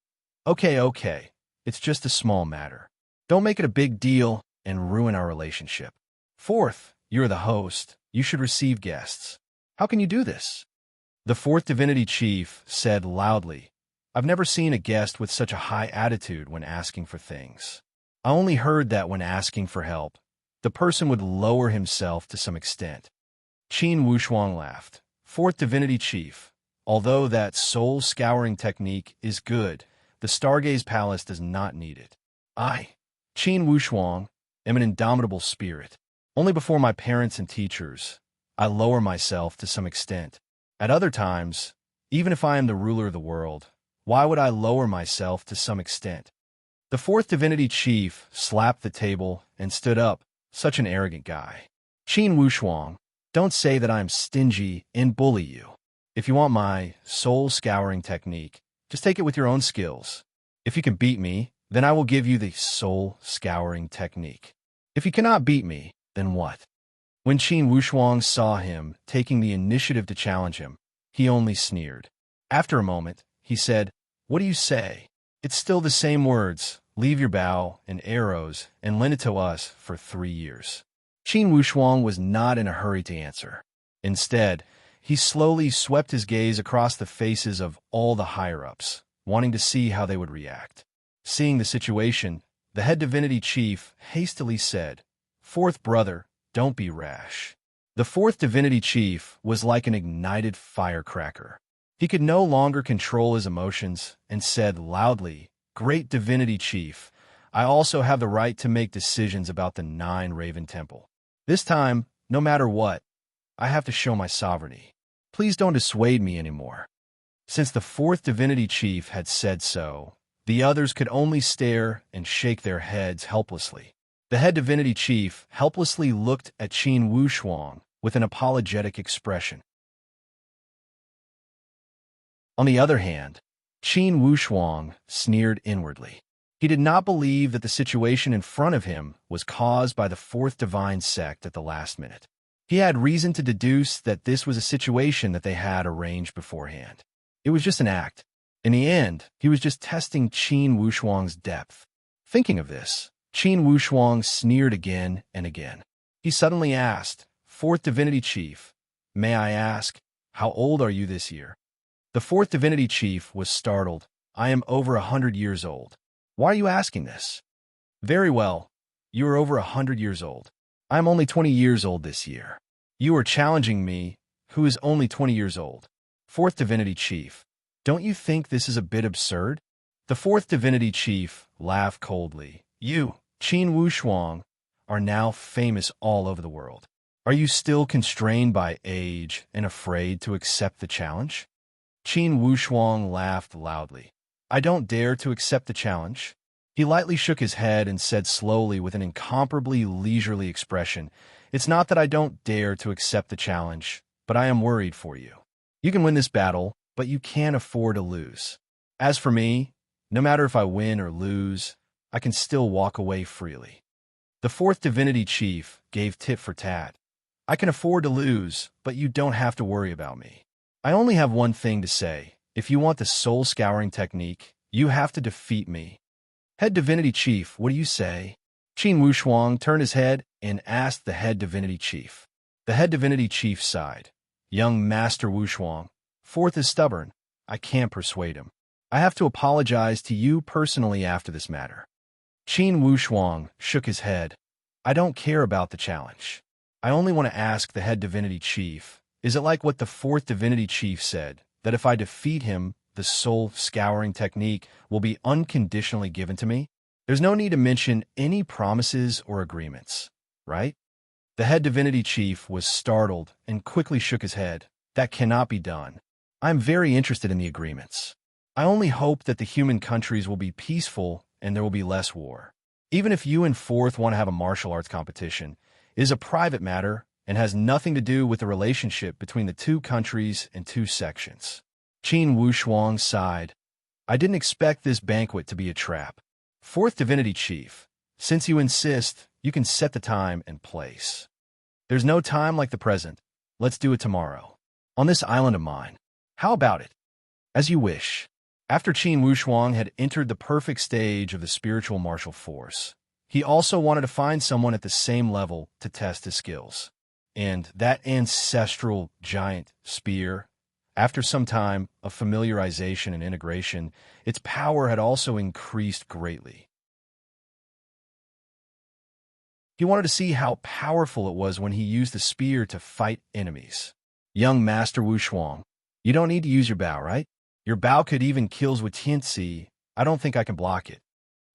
Okay, it's just a small matter. Don't make it a big deal and ruin our relationship. Fourth, you're the host. You should receive guests. How can you do this? The fourth divinity chief said loudly. I've never seen a guest with such a high attitude when asking for things. I only heard that when asking for help, the person would lower himself to some extent. Qin Wushuang laughed. Fourth divinity chief, although that soul-scouring technique is good, the Stargaze Palace does not need it. I, Qin Wushuang, am an indomitable spirit. Only before my parents and teachers, I lower myself to some extent. At other times, even if I am the ruler of the world, why would I lower myself to some extent? The fourth divinity chief slapped the table and stood up, such an arrogant guy. Qin Wushuang, don't say that I am stingy and bully you. If you want my soul-scouring technique, just take it with your own skills. If you can beat me, then I will give you the soul-scouring technique. If you cannot beat me, then what? When Qin Wushuang saw him taking the initiative to challenge him, he only sneered. After a moment, he said, What do you say? It's still the same words. Leave your bow and arrows and lend it to us for 3 years. Qin Wushuang was not in a hurry to answer. Instead, he slowly swept his gaze across the faces of all the higher-ups, wanting to see how they would react. Seeing the situation, the head divinity chief hastily said, Fourth brother, don't be rash. The fourth divinity chief was like an ignited firecracker. He could no longer control his emotions and said loudly, Great divinity chief, I also have the right to make decisions about the 9 Raven Temple. This time, no matter what, I have to show my sovereignty. Please don't dissuade me anymore. Since the fourth divinity chief had said so, the others could only stare and shake their heads helplessly. The head divinity chief helplessly looked at Qin Wushuang with an apologetic expression. On the other hand, Qin Wushuang sneered inwardly. He did not believe that the situation in front of him was caused by the fourth divine sect at the last minute. He had reason to deduce that this was a situation that they had arranged beforehand. It was just an act. In the end, he was just testing Qin Wushuang's depth. Thinking of this, Qin Wushuang sneered again and again. He suddenly asked, Fourth Divinity Chief, may I ask, how old are you this year? The fourth Divinity Chief was startled. I am over 100 years old. Why are you asking this? Very well. You are over 100 years old. I am only 20 years old this year. You are challenging me, who is only 20 years old. Fourth Divinity Chief, don't you think this is a bit absurd? The fourth Divinity Chief laughed coldly. You, Qin Wushuang, are now famous all over the world. Are you still constrained by age and afraid to accept the challenge? Qin Wushuang laughed loudly. I don't dare to accept the challenge. He lightly shook his head and said slowly with an incomparably leisurely expression, It's not that I don't dare to accept the challenge, but I am worried for you. You can win this battle, but you can't afford to lose. As for me, no matter if I win or lose, I can still walk away freely. The fourth Divinity Chief gave tit for tat. I can afford to lose, but you don't have to worry about me. I only have one thing to say. If you want the soul-scouring technique, you have to defeat me. Head Divinity Chief, what do you say? Qin Wushuang turned his head and asked the head Divinity Chief. The head Divinity Chief sighed. Young Master Wushuang, fourth is stubborn. I can't persuade him. I have to apologize to you personally after this matter. Qin Wushuang shook his head. I don't care about the challenge. I only want to ask the head divinity chief, is it like what the fourth divinity chief said, that if I defeat him, the soul scouring technique will be unconditionally given to me? There's no need to mention any promises or agreements, right? The head divinity chief was startled and quickly shook his head. That cannot be done. I'm very interested in the agreements. I only hope that the human countries will be peaceful and there will be less war. Even if you and Fourth want to have a martial arts competition, it is a private matter and has nothing to do with the relationship between the two countries and two sections. Qin Wushuang sighed. I didn't expect this banquet to be a trap. Fourth divinity chief, since you insist, you can set the time and place. There's no time like the present. Let's do it tomorrow. On this island of mine. How about it? As you wish. After Qin Wushuang had entered the perfect stage of the spiritual martial force, he also wanted to find someone at the same level to test his skills. And that ancestral giant spear, after some time of familiarization and integration, its power had also increased greatly. He wanted to see how powerful it was when he used the spear to fight enemies. Young Master Wushuang, you don't need to use your bow, right? Your bow could even kill Zhuotianzi. I don't think I can block it.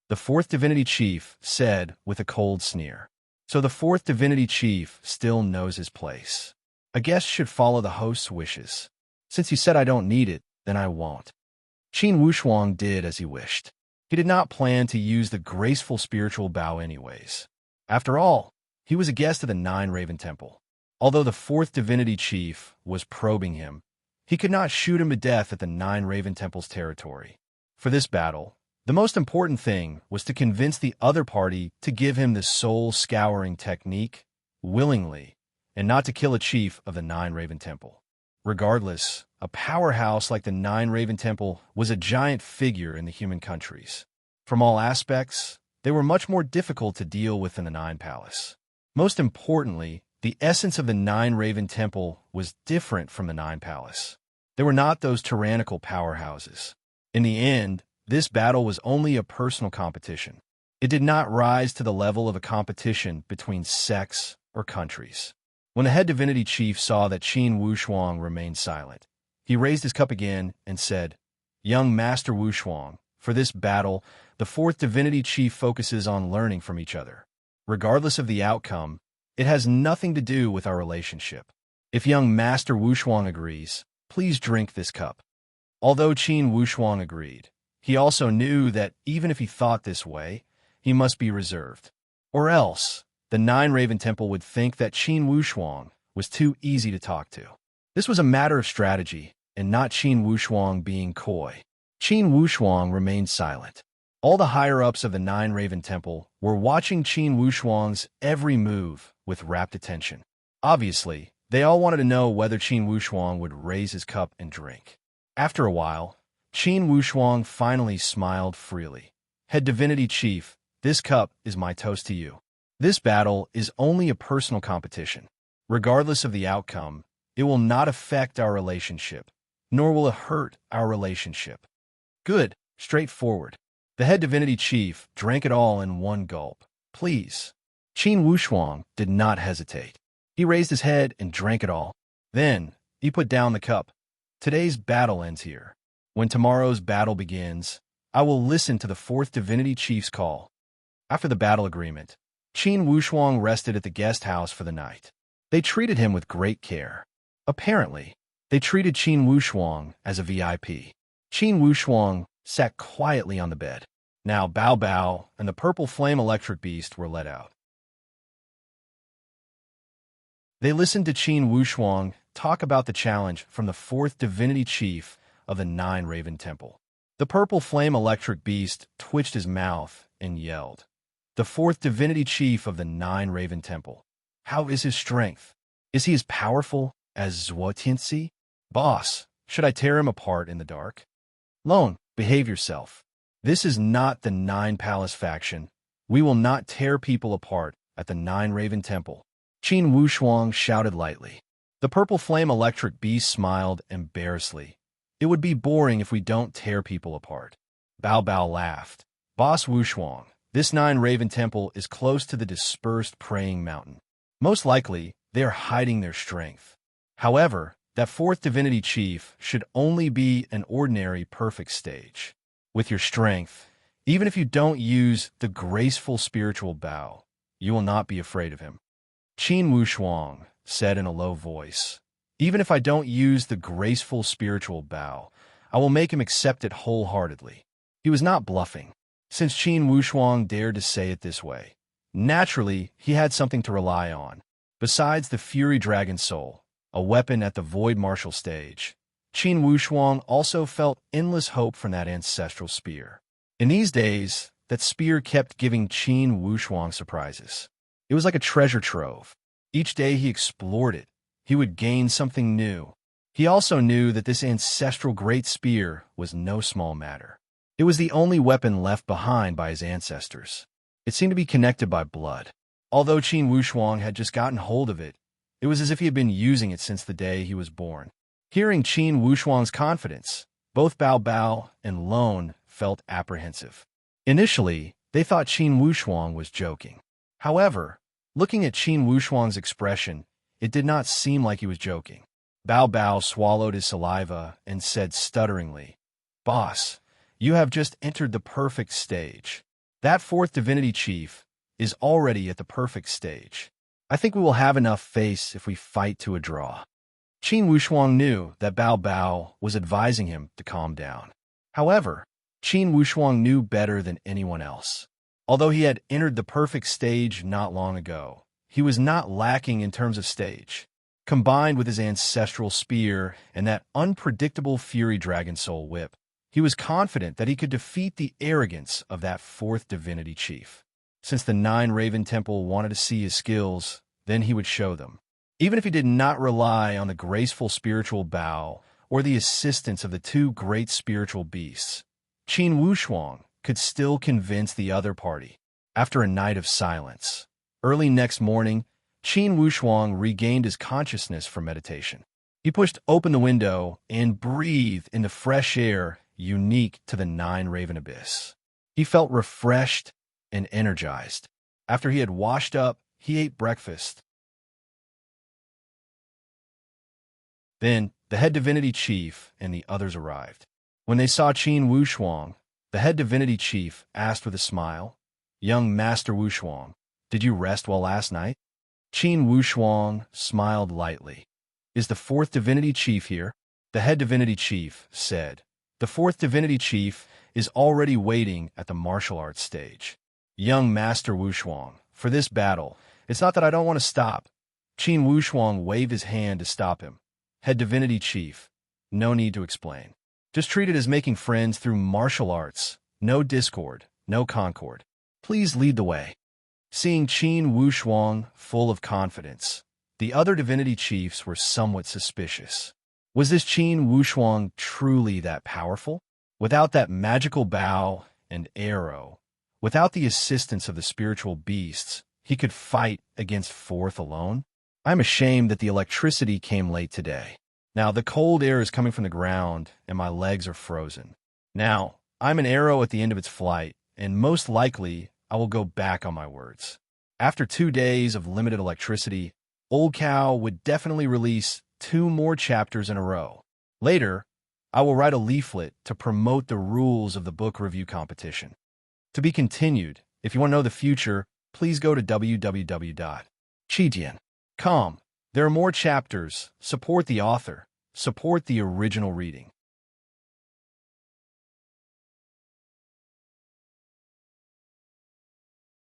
The fourth divinity chief said with a cold sneer. So the fourth divinity chief still knows his place. A guest should follow the host's wishes. Since you said I don't need it, then I won't. Qin Wushuang did as he wished. He did not plan to use the graceful spiritual bow anyways. After all, he was a guest of the Nine Raven Temple. Although the fourth divinity chief was probing him, he could not shoot him to death at the Nine Raven Temple's territory. For this battle, the most important thing was to convince the other party to give him the soul-scouring technique willingly and not to kill a chief of the Nine Raven Temple. Regardless, a powerhouse like the Nine Raven Temple was a giant figure in the human countries. From all aspects, they were much more difficult to deal with than the Nine Palace. Most importantly, the essence of the Nine Raven Temple was different from the Nine Palace. They were not those tyrannical powerhouses. In the end, this battle was only a personal competition. It did not rise to the level of a competition between sects or countries. When the head divinity chief saw that Qin Wushuang remained silent, he raised his cup again and said, Young Master Wushuang, for this battle, the fourth divinity chief focuses on learning from each other. Regardless of the outcome, it has nothing to do with our relationship. If young Master Wushuang agrees, please drink this cup. Although Qin Wushuang agreed, he also knew that even if he thought this way, he must be reserved. Or else, the Nine Raven Temple would think that Qin Wushuang was too easy to talk to. This was a matter of strategy, and not Qin Wushuang being coy. Qin Wushuang remained silent. All the higher-ups of the Nine Raven Temple were watching Qin Wushuang's every move with rapt attention. Obviously, they all wanted to know whether Qin Wushuang would raise his cup and drink. After a while, Qin Wushuang finally smiled freely. Head Divinity Chief, this cup is my toast to you. This battle is only a personal competition. Regardless of the outcome, it will not affect our relationship, nor will it hurt our relationship. Good, straightforward. The head divinity chief drank it all in one gulp. Please. Qin Wushuang did not hesitate. He raised his head and drank it all. Then, he put down the cup. Today's battle ends here. When tomorrow's battle begins, I will listen to the fourth divinity chief's call. After the battle agreement, Qin Wushuang rested at the guest house for the night. They treated him with great care. Apparently, they treated Qin Wushuang as a VIP. Qin Wushuang sat quietly on the bed. Now Bao Bao and the purple flame electric beast were let out. They listened to Qin Wushuang talk about the challenge from the fourth divinity chief of the Nine Raven Temple. The purple flame electric beast twitched his mouth and yelled. The fourth divinity chief of the Nine Raven Temple. How is his strength? Is he as powerful as Zhuotianzi? Boss, should I tear him apart in the dark? Lone, behave yourself. This is not the Nine Palace faction. We will not tear people apart at the Nine Raven Temple. Qin Wushuang shouted lightly. The purple flame electric beast smiled embarrassedly. It would be boring if we don't tear people apart. Bao Bao laughed. Boss Wushuang, This nine-raven temple is close to the dispersed praying mountain. Most likely, they are hiding their strength. However, that fourth divinity chief should only be an ordinary perfect stage. With your strength, even if you don't use the graceful spiritual bow, you will not be afraid of him. Qin Wushuang said in a low voice, "Even if I don't use the graceful spiritual bow, I will make him accept it wholeheartedly." He was not bluffing. Since Qin Wushuang dared to say it this way, naturally, he had something to rely on. Besides the Fury Dragon Soul, a weapon at the Void Martial stage, Qin Wushuang also felt endless hope from that ancestral spear. In these days, that spear kept giving Qin Wushuang surprises. It was like a treasure trove. Each day he explored it, he would gain something new. He also knew that this ancestral great spear was no small matter. It was the only weapon left behind by his ancestors. It seemed to be connected by blood. Although Qin Wushuang had just gotten hold of it, it was as if he had been using it since the day he was born. Hearing Qin Wushuang's confidence, both Bao Bao and Lone felt apprehensive. Initially, they thought Qin Wushuang was joking. However, looking at Qin Wushuang's expression, it did not seem like he was joking. Bao Bao swallowed his saliva and said stutteringly, "Boss, you have just entered the perfect stage. That fourth divinity chief is already at the perfect stage. I think we will have enough face if we fight to a draw." Qin Wushuang knew that Bao Bao was advising him to calm down. However, Qin Wushuang knew better than anyone else. Although he had entered the perfect stage not long ago, he was not lacking in terms of stage. Combined with his ancestral spear and that unpredictable Fury Dragon Soul whip, he was confident that he could defeat the arrogance of that fourth divinity chief. Since the Nine-Raven Temple wanted to see his skills, then he would show them. Even if he did not rely on the graceful spiritual bow or the assistance of the two great spiritual beasts, Qin Wushuang could still convince the other party. After a night of silence, early next morning, Qin Wushuang regained his consciousness from meditation. He pushed open the window and breathed in the fresh air unique to the Nine-Raven Abyss. He felt refreshed and energized. After he had washed up, he ate breakfast. Then, the head divinity chief and the others arrived. When they saw Qin Wushuang, the head divinity chief asked with a smile, "Young Master Wushuang, did you rest well last night?" Qin Wushuang smiled lightly. "Is the fourth divinity chief here?" The head divinity chief said, "The fourth divinity chief is already waiting at the martial arts stage." "Young Master Wushuang, for this battle, it's not that I don't want to stop." Qin Wushuang waved his hand to stop him. "Head divinity chief, no need to explain. Just treat it as making friends through martial arts. No discord, no concord. Please lead the way." Seeing Qin Wushuang full of confidence, the other divinity chiefs were somewhat suspicious. Was this Qin Wushuang truly that powerful? Without that magical bow and arrow, without the assistance of the spiritual beasts, he could fight against fourth alone? I'm ashamed that the electricity came late today. Now the cold air is coming from the ground, and my legs are frozen. Now, I'm an arrow at the end of its flight, and most likely I will go back on my words. After 2 days of limited electricity, Old Cow would definitely release 2 more chapters in a row. Later, I will write a leaflet to promote the rules of the book review competition. To be continued. If you want to know the future, please go to www.chidian.com. There are more chapters. Support the author. Support the original reading.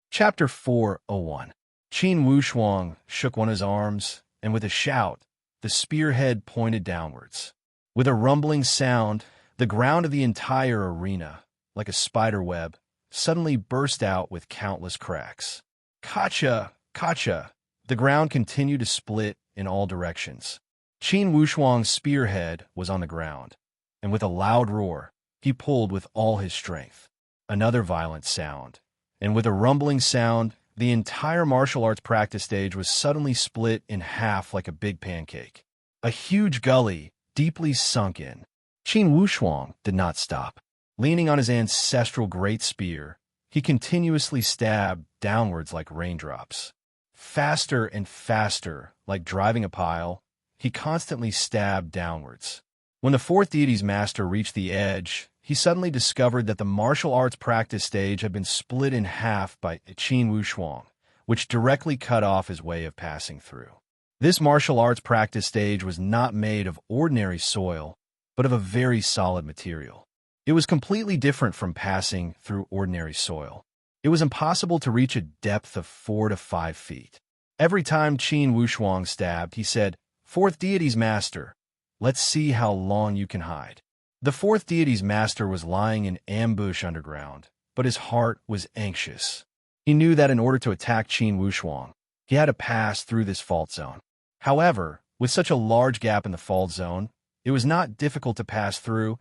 Chapter 401. Qin Wushuang shook one of his arms, and with a shout, the spearhead pointed downwards. With a rumbling sound, the ground of the entire arena, like a spider web, suddenly burst out with countless cracks. Kacha! Kacha! The ground continued to split in all directions. Qin Wushuang's spearhead was on the ground, and with a loud roar, he pulled with all his strength. Another violent sound, and with a rumbling sound, the entire martial arts practice stage was suddenly split in half like a big pancake. A huge gully, deeply sunk in. Qin Wushuang did not stop. Leaning on his ancestral great spear, he continuously stabbed downwards like raindrops. Faster and faster, like driving a pile, he constantly stabbed downwards. When the fourth deity's master reached the edge, he suddenly discovered that the martial arts practice stage had been split in half by Qin Wushuang, which directly cut off his way of passing through. This martial arts practice stage was not made of ordinary soil, but of a very solid material. It was completely different from passing through ordinary soil. It was impossible to reach a depth of 4 to 5 feet. Every time Qin Wushuang stabbed, he said, "Fourth deity's master, let's see how long you can hide." The fourth deity's master was lying in ambush underground, but his heart was anxious. He knew that in order to attack Qin Wushuang, he had to pass through this fault zone. However, with such a large gap in the fault zone, it was not difficult to pass through,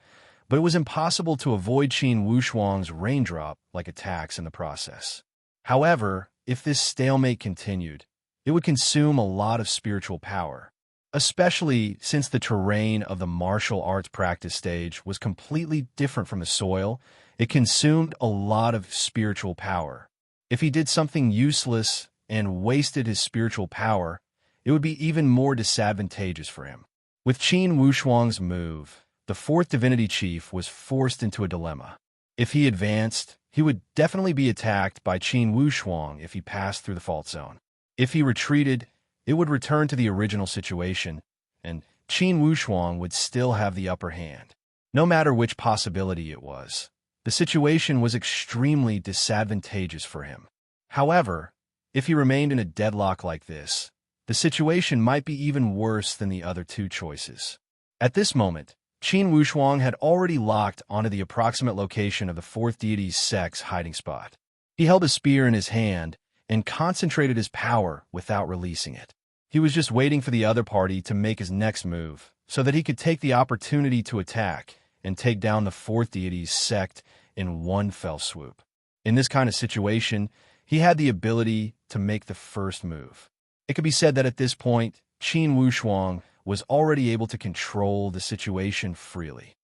but it was impossible to avoid Qin Wushuang's raindrop-like attacks in the process. However, if this stalemate continued, it would consume a lot of spiritual power, especially since the terrain of the martial arts practice stage was completely different from the soil. It consumed a lot of spiritual power. If he did something useless and wasted his spiritual power, it would be even more disadvantageous for him. With Qin Wushuang's move, the fourth divinity chief was forced into a dilemma. If he advanced, he would definitely be attacked by Qin Wushuang if he passed through the fault zone. If he retreated, it would return to the original situation, and Qin Wushuang would still have the upper hand. No matter which possibility it was, the situation was extremely disadvantageous for him. However, if he remained in a deadlock like this, the situation might be even worse than the other two choices. At this moment, Qin Wushuang had already locked onto the approximate location of the fourth deity's sect's hiding spot. He held a spear in his hand and concentrated his power without releasing it. He was just waiting for the other party to make his next move so that he could take the opportunity to attack and take down the fourth deity's sect in one fell swoop. In this kind of situation, he had the ability to make the first move. It could be said that at this point, Qin Wushuang was already able to control the situation freely.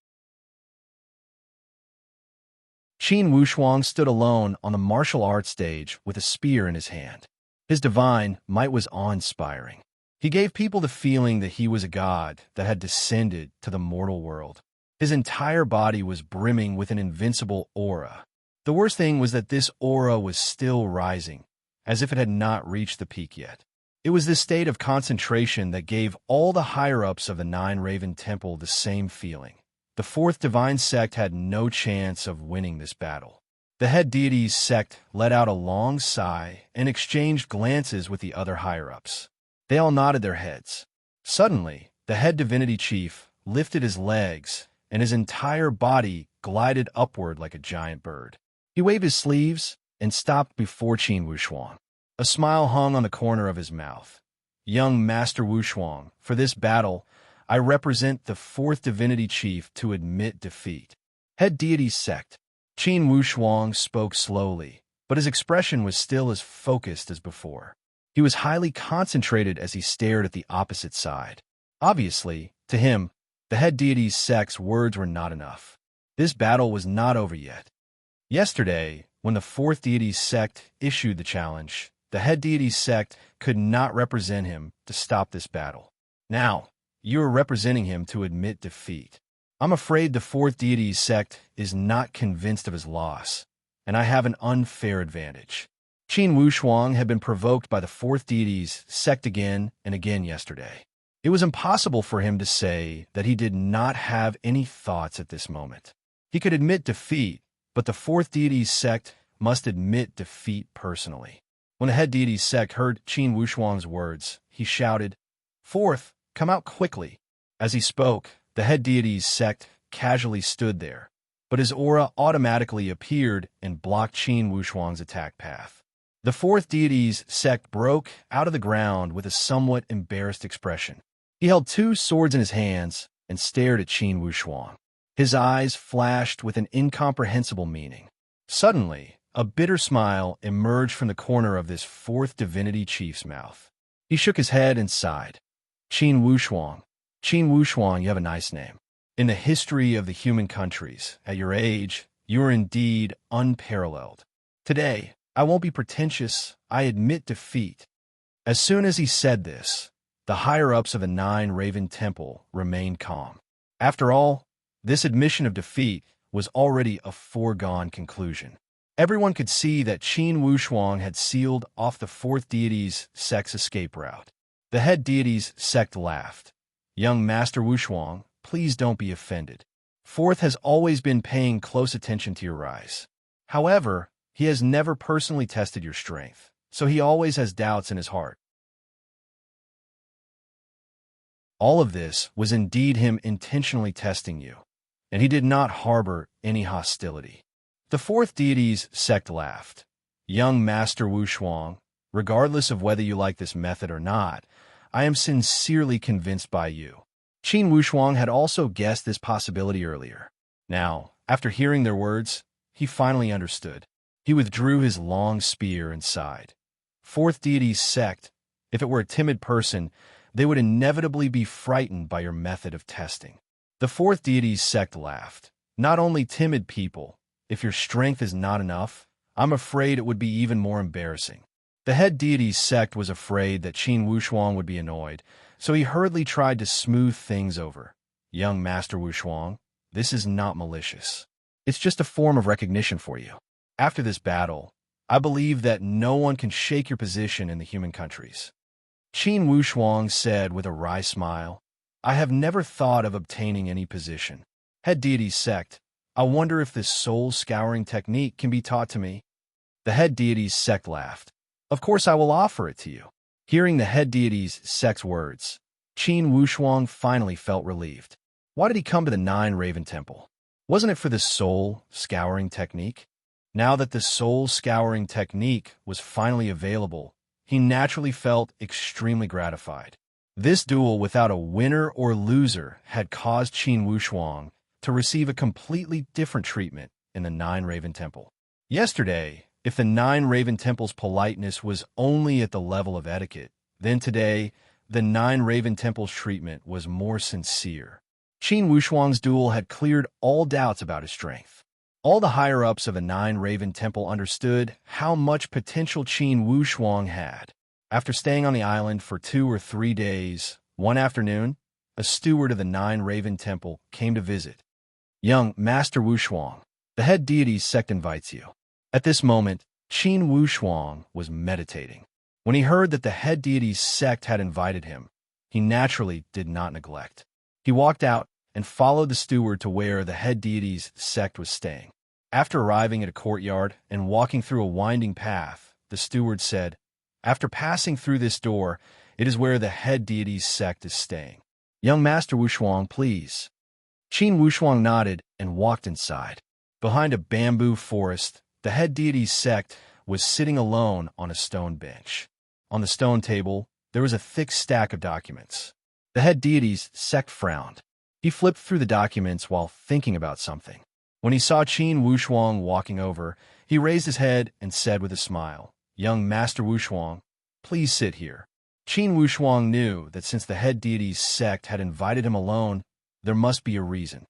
Qin Wushuang stood alone on the martial arts stage with a spear in his hand. His divine might was awe-inspiring. He gave people the feeling that he was a god that had descended to the mortal world. His entire body was brimming with an invincible aura. The worst thing was that this aura was still rising, as if it had not reached the peak yet. It was this state of concentration that gave all the higher-ups of the Nine Raven Temple the same feeling. The fourth divine sect had no chance of winning this battle. The head deity's sect let out a long sigh and exchanged glances with the other higher-ups. They all nodded their heads. Suddenly, the head divinity chief lifted his legs, and his entire body glided upward like a giant bird. He waved his sleeves and stopped before Qin Wushuang. A smile hung on the corner of his mouth. "Young Master Wushuang, for this battle, I represent the fourth divinity chief to admit defeat." Head deity's sect. Qin Wushuang spoke slowly, but his expression was still as focused as before. He was highly concentrated as he stared at the opposite side. Obviously, to him, the head deity's sect's words were not enough. This battle was not over yet. Yesterday, when the fourth deity's sect issued the challenge, the head deity's sect could not represent him to stop this battle. Now, you are representing him to admit defeat. I'm afraid the fourth deity's sect is not convinced of his loss, and I have an unfair advantage. Qin Wushuang had been provoked by the fourth deity's sect again and again yesterday. It was impossible for him to say that he did not have any thoughts at this moment. He could admit defeat, but the fourth deity's sect must admit defeat personally. When the head deity's sect heard Qin Wushuang's words, he shouted, "Fourth, come out quickly." As he spoke, the head deity's sect casually stood there, but his aura automatically appeared and blocked Qin Wushuang's attack path. The fourth deity's sect broke out of the ground with a somewhat embarrassed expression. He held two swords in his hands and stared at Qin Wushuang. His eyes flashed with an incomprehensible meaning. Suddenly, a bitter smile emerged from the corner of this fourth divinity chief's mouth. He shook his head and sighed. Qin Wushuang, you have a nice name. In the history of the human countries, at your age, you are indeed unparalleled. Today, I won't be pretentious. I admit defeat. As soon as he said this, the higher-ups of the Nine Raven Temple remained calm. After all, this admission of defeat was already a foregone conclusion. Everyone could see that Qin Wushuang had sealed off the fourth deity's sect's escape route. The head deity's sect laughed. Young Master Wushuang, please don't be offended. Fourth has always been paying close attention to your rise. However, he has never personally tested your strength, so he always has doubts in his heart. All of this was indeed him intentionally testing you, and he did not harbor any hostility. The fourth deity's sect laughed. Young Master Wushuang, regardless of whether you like this method or not, I am sincerely convinced by you. Qin Wushuang had also guessed this possibility earlier. Now, after hearing their words, he finally understood. He withdrew his long spear and sighed. Fourth deity's sect, if it were a timid person, they would inevitably be frightened by your method of testing. The fourth deity's sect laughed. Not only timid people, if your strength is not enough, I'm afraid it would be even more embarrassing. The head deity's sect was afraid that Qin Wushuang would be annoyed, so he hurriedly tried to smooth things over. Young Master Wushuang, this is not malicious. It's just a form of recognition for you. After this battle, I believe that no one can shake your position in the human countries. Qin Wushuang said with a wry smile, I have never thought of obtaining any position. Head deity's sect, I wonder if this soul-scouring technique can be taught to me. The head deity's sect laughed. Of course I will offer it to you. Hearing the head deity's sect's words, Qin Wushuang finally felt relieved. Why did he come to the Nine Raven Temple? Wasn't it for the soul-scouring technique? Now that the soul-scouring technique was finally available, he naturally felt extremely gratified. This duel without a winner or loser had caused Qin Wushuang to receive a completely different treatment in the Nine Raven Temple. Yesterday, if the Nine Raven Temple's politeness was only at the level of etiquette, then today, the Nine Raven Temple's treatment was more sincere. Qin Wushuang's duel had cleared all doubts about his strength. All the higher-ups of the Nine Raven Temple understood how much potential Qin Wushuang had. After staying on the island for 2 or 3 days, one afternoon, a steward of the Nine Raven Temple came to visit. Young Master Wushuang, the head deity's sect invites you. At this moment, Qin Wushuang was meditating. When he heard that the head deity's sect had invited him, he naturally did not neglect. He walked out and followed the steward to where the head deity's sect was staying. After arriving at a courtyard and walking through a winding path, the steward said, After passing through this door, it is where the head deity's sect is staying. Young Master Wushuang, please. Qin Wushuang nodded and walked inside. Behind a bamboo forest, the head deity's sect was sitting alone on a stone bench. On the stone table, there was a thick stack of documents. The head deity's sect frowned. He flipped through the documents while thinking about something. When he saw Qin Wushuang walking over, he raised his head and said with a smile, Young Master Wushuang, please sit here. Qin Wushuang knew that since the head deity's sect had invited him alone, there must be a reason.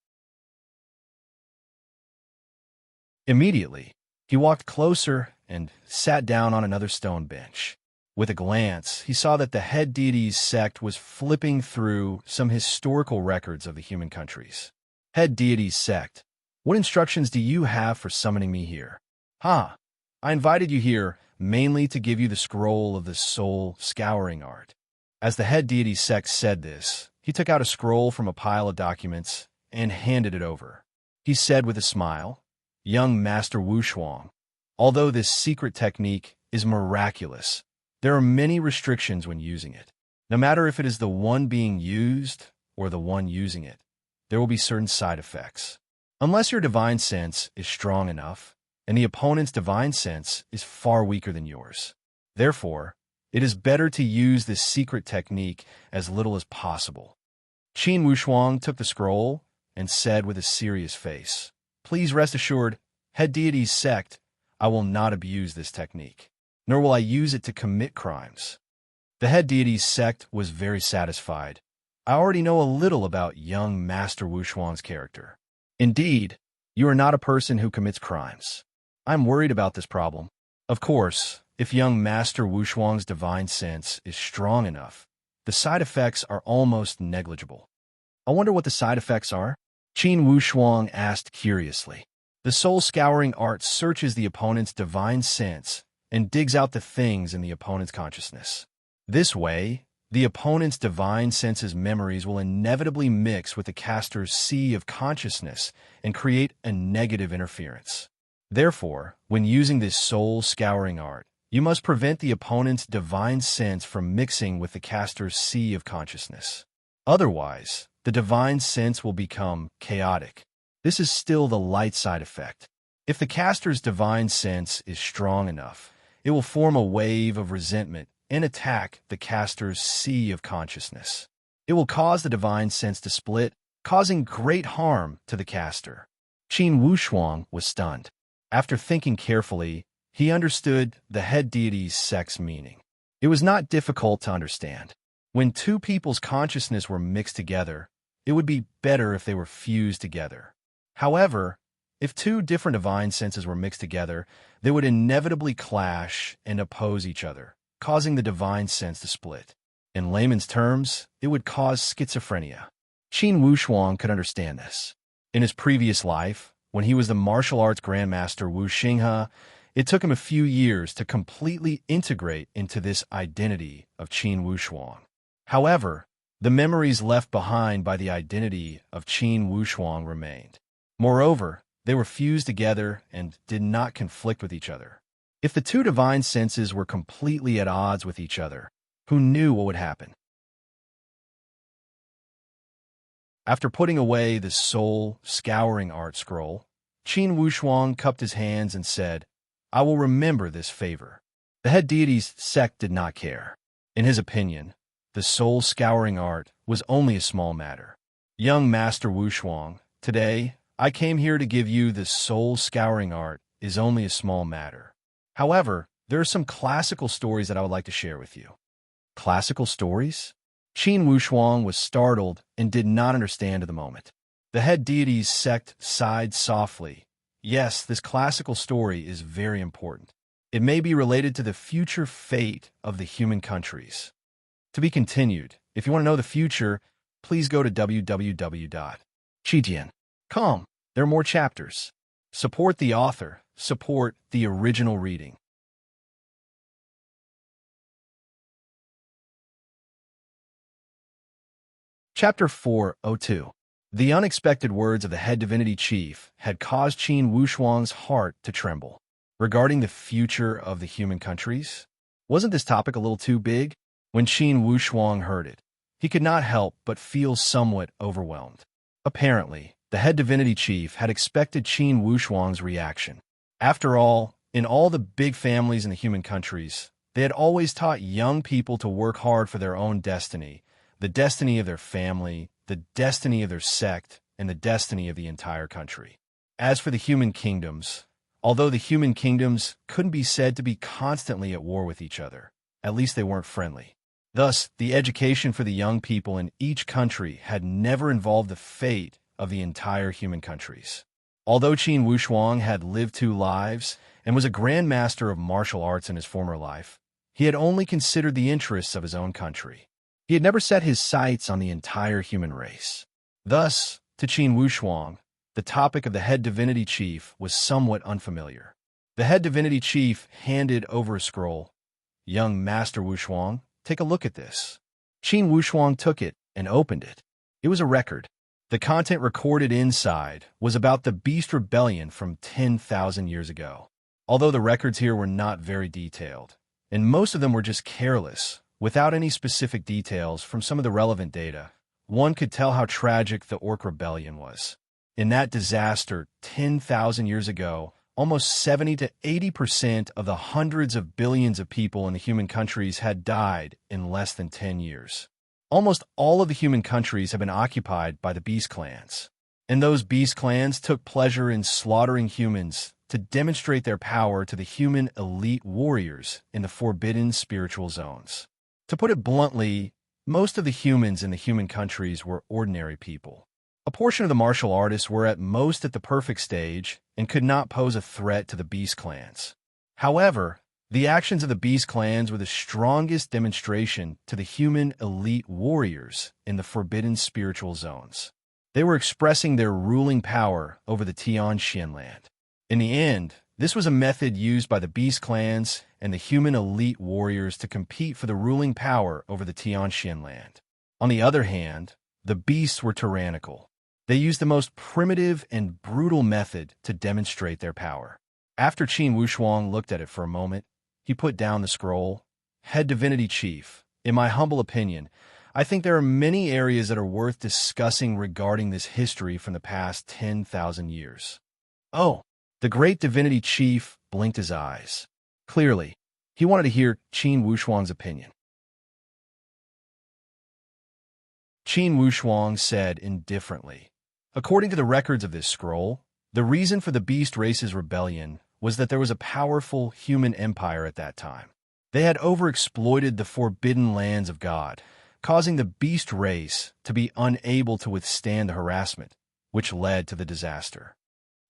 Immediately, he walked closer and sat down on another stone bench. With a glance, he saw that the head deity's sect was flipping through some historical records of the human countries. Head deity's sect, what instructions do you have for summoning me here? I invited you here mainly to give you the scroll of the soul scouring art. As the head deity's sect said this, he took out a scroll from a pile of documents and handed it over. He said with a smile, Young Master Wushuang, although this secret technique is miraculous, there are many restrictions when using it. No matter if it is the one being used or the one using it, there will be certain side effects. Unless your divine sense is strong enough, and the opponent's divine sense is far weaker than yours. Therefore, it is better to use this secret technique as little as possible. Qin Wushuang took the scroll and said with a serious face, Please rest assured, head deity's sect, I will not abuse this technique, nor will I use it to commit crimes. The head deity's sect was very satisfied. I already know a little about young Master Wushuang's character. Indeed, you are not a person who commits crimes. I'm worried about this problem. Of course, if young Master Wushuang's divine sense is strong enough, the side effects are almost negligible. I wonder what the side effects are? Qin Wushuang asked curiously. The soul-scouring art searches the opponent's divine sense and digs out the things in the opponent's consciousness. This way, the opponent's divine sense's memories will inevitably mix with the caster's sea of consciousness and create a negative interference. Therefore, when using this soul-scouring art, you must prevent the opponent's divine sense from mixing with the caster's sea of consciousness. Otherwise, the divine sense will become chaotic. This is still the light side effect. If the caster's divine sense is strong enough, it will form a wave of resentment and attack the caster's sea of consciousness. It will cause the divine sense to split, causing great harm to the caster. Qin Wushuang was stunned. After thinking carefully, he understood the head deity's sex meaning. It was not difficult to understand. When two people's consciousness were mixed together, it would be better if they were fused together. However, if two different divine senses were mixed together, they would inevitably clash and oppose each other, causing the divine sense to split. In layman's terms, it would cause schizophrenia. Qin Wushuang could understand this. In his previous life, when he was the martial arts grandmaster Wu Xinghe, it took him a few years to completely integrate into this identity of Qin Wushuang. However, the memories left behind by the identity of Qin Wushuang remained. Moreover, they were fused together and did not conflict with each other. If the two divine senses were completely at odds with each other, who knew what would happen? After putting away the soul-scouring art scroll, Qin Wushuang cupped his hands and said, "I will remember this favor." The head deity's sect did not care. In his opinion, the soul-scouring art was only a small matter. Young Master Wushuang, today, I came here to give you the soul-scouring art is only a small matter. However, there are some classical stories that I would like to share with you. Classical stories? Qin Wushuang was startled and did not understand at the moment. The head deity's sect sighed softly. Yes, this classical story is very important. It may be related to the future fate of the human countries. To be continued. If you want to know the future, please go to www.chijian.com. There are more chapters. Support the author. Support the original reading. Chapter 402. The unexpected words of the head divinity chief had caused Qin Wushuang's heart to tremble. Regarding the future of the human countries? Wasn't this topic a little too big? When Qin Wushuang heard it, he could not help but feel somewhat overwhelmed. Apparently, the head divinity chief had expected Qin Wushuang's reaction. After all, in all the big families in the human countries, they had always taught young people to work hard for their own destiny, the destiny of their family, the destiny of their sect, and the destiny of the entire country. As for the human kingdoms, although the human kingdoms couldn't be said to be constantly at war with each other, at least they weren't friendly. Thus, the education for the young people in each country had never involved the fate of the entire human countries. Although Qin Wushuang had lived 2 lives and was a grandmaster of martial arts in his former life, he had only considered the interests of his own country. He had never set his sights on the entire human race. Thus, to Qin Wushuang, the topic of the head divinity chief was somewhat unfamiliar. The head divinity chief handed over a scroll. Young Master Wushuang, take a look at this. Qin Wushuang took it and opened it. It was a record. The content recorded inside was about the Beast Rebellion from 10,000 years ago. Although the records here were not very detailed, and most of them were just careless, without any specific details from some of the relevant data, one could tell how tragic the Orc Rebellion was. In that disaster 10,000 years ago, almost 70 to 80% of the hundreds of billions of people in the human countries had died in less than 10 years. Almost all of the human countries have been occupied by the beast clans, and those beast clans took pleasure in slaughtering humans to demonstrate their power to the human elite warriors in the forbidden spiritual zones. To put it bluntly, most of the humans in the human countries were ordinary people. A portion of the martial artists were at most at the perfect stage and could not pose a threat to the beast clans. However, the actions of the beast clans were the strongest demonstration to the human elite warriors in the forbidden spiritual zones. They were expressing their ruling power over the Tian land. In the end, this was a method used by the beast clans and the human elite warriors to compete for the ruling power over the Tian land. On the other hand, the beasts were tyrannical. They used the most primitive and brutal method to demonstrate their power. After Qin Wushuang looked at it for a moment, he put down the scroll. Head Divinity Chief, in my humble opinion, I think there are many areas that are worth discussing regarding this history from the past 10,000 years. Oh, the great Divinity Chief blinked his eyes. Clearly, he wanted to hear Qin Wushuang's opinion. Qin Wushuang said indifferently, according to the records of this scroll, the reason for the beast race's rebellion was that there was a powerful human empire at that time. They had overexploited the forbidden lands of God, causing the beast race to be unable to withstand the harassment, which led to the disaster.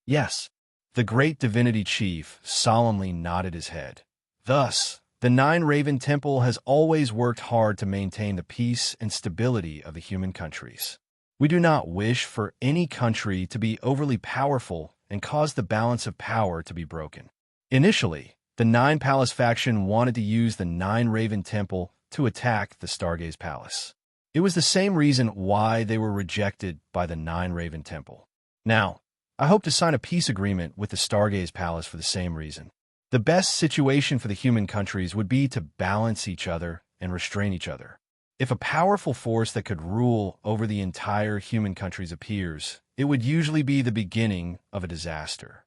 Yes, the great Divinity Chief solemnly nodded his head. Thus, the Nine Raven Temple has always worked hard to maintain the peace and stability of the human countries. We do not wish for any country to be overly powerful and cause the balance of power to be broken. Initially, the Nine Palace faction wanted to use the Nine Raven Temple to attack the Stargaze Palace. It was the same reason why they were rejected by the Nine Raven Temple. Now, I hope to sign a peace agreement with the Stargaze Palace for the same reason. The best situation for the human countries would be to balance each other and restrain each other. If a powerful force that could rule over the entire human countries appears, it would usually be the beginning of a disaster.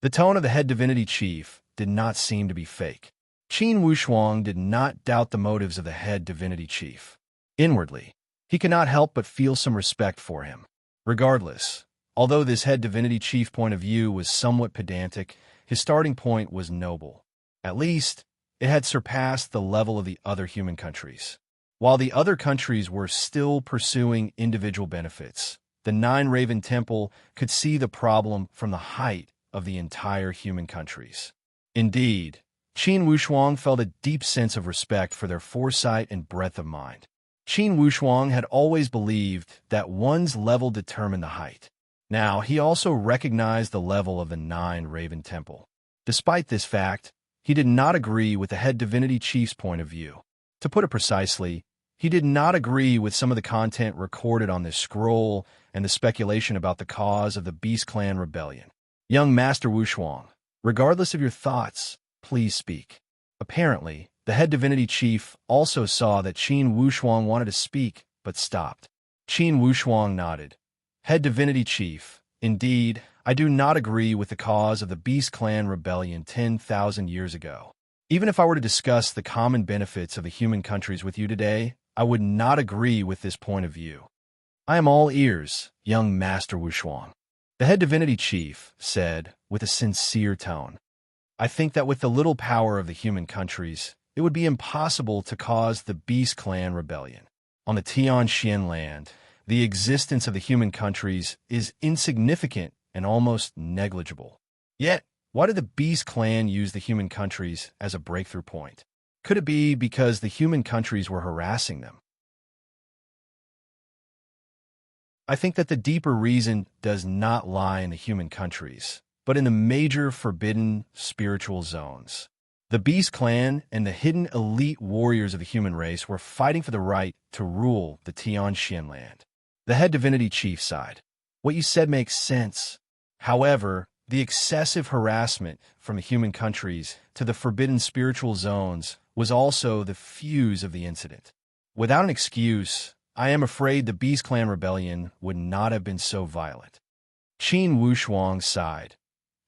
The tone of the head divinity chief did not seem to be fake. Qin Wushuang did not doubt the motives of the head divinity chief. Inwardly, he could not help but feel some respect for him. Regardless, although this head divinity chief point of view was somewhat pedantic, his starting point was noble. At least, it had surpassed the level of the other human countries. While the other countries were still pursuing individual benefits, the Nine Raven Temple could see the problem from the height of the entire human countries. Indeed, Qin Wushuang felt a deep sense of respect for their foresight and breadth of mind. Qin Wushuang had always believed that one's level determined the height. Now, he also recognized the level of the Nine Raven Temple. Despite this fact, he did not agree with the head divinity chief's point of view. To put it precisely, he did not agree with some of the content recorded on this scroll and the speculation about the cause of the Beast Clan rebellion. Young Master Wushuang, regardless of your thoughts, please speak. Apparently, the head divinity chief also saw that Qin Wushuang wanted to speak, but stopped. Qin Wushuang nodded. Head divinity chief, indeed, I do not agree with the cause of the Beast Clan rebellion 10,000 years ago. Even if I were to discuss the common benefits of the human countries with you today, I would not agree with this point of view. I am all ears, young Master Wushuang. The head divinity chief said with a sincere tone. I think that with the little power of the human countries, it would be impossible to cause the Beast Clan rebellion. On the Tian land, the existence of the human countries is insignificant and almost negligible. Yet, why did the Beast Clan use the human countries as a breakthrough point? Could it be because the human countries were harassing them? I think that the deeper reason does not lie in the human countries, but in the major forbidden spiritual zones. The Beast Clan and the hidden elite warriors of the human race were fighting for the right to rule the Tian land. The head divinity chief sighed. What you said makes sense. However, the excessive harassment from the human countries to the forbidden spiritual zones was also the fuse of the incident. Without an excuse, I am afraid the Beast Clan rebellion would not have been so violent. Qin Wushuang sighed.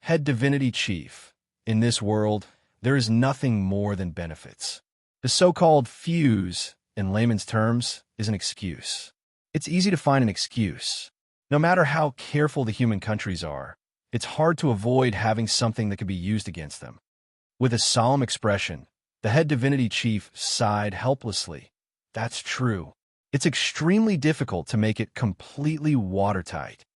Head divinity chief, in this world, there is nothing more than benefits. The so-called fuse, in layman's terms, is an excuse. It's easy to find an excuse. No matter how careful the human countries are, it's hard to avoid having something that could be used against them. With a solemn expression, the head divinity chief sighed helplessly. That's true. It's extremely difficult to make it completely watertight.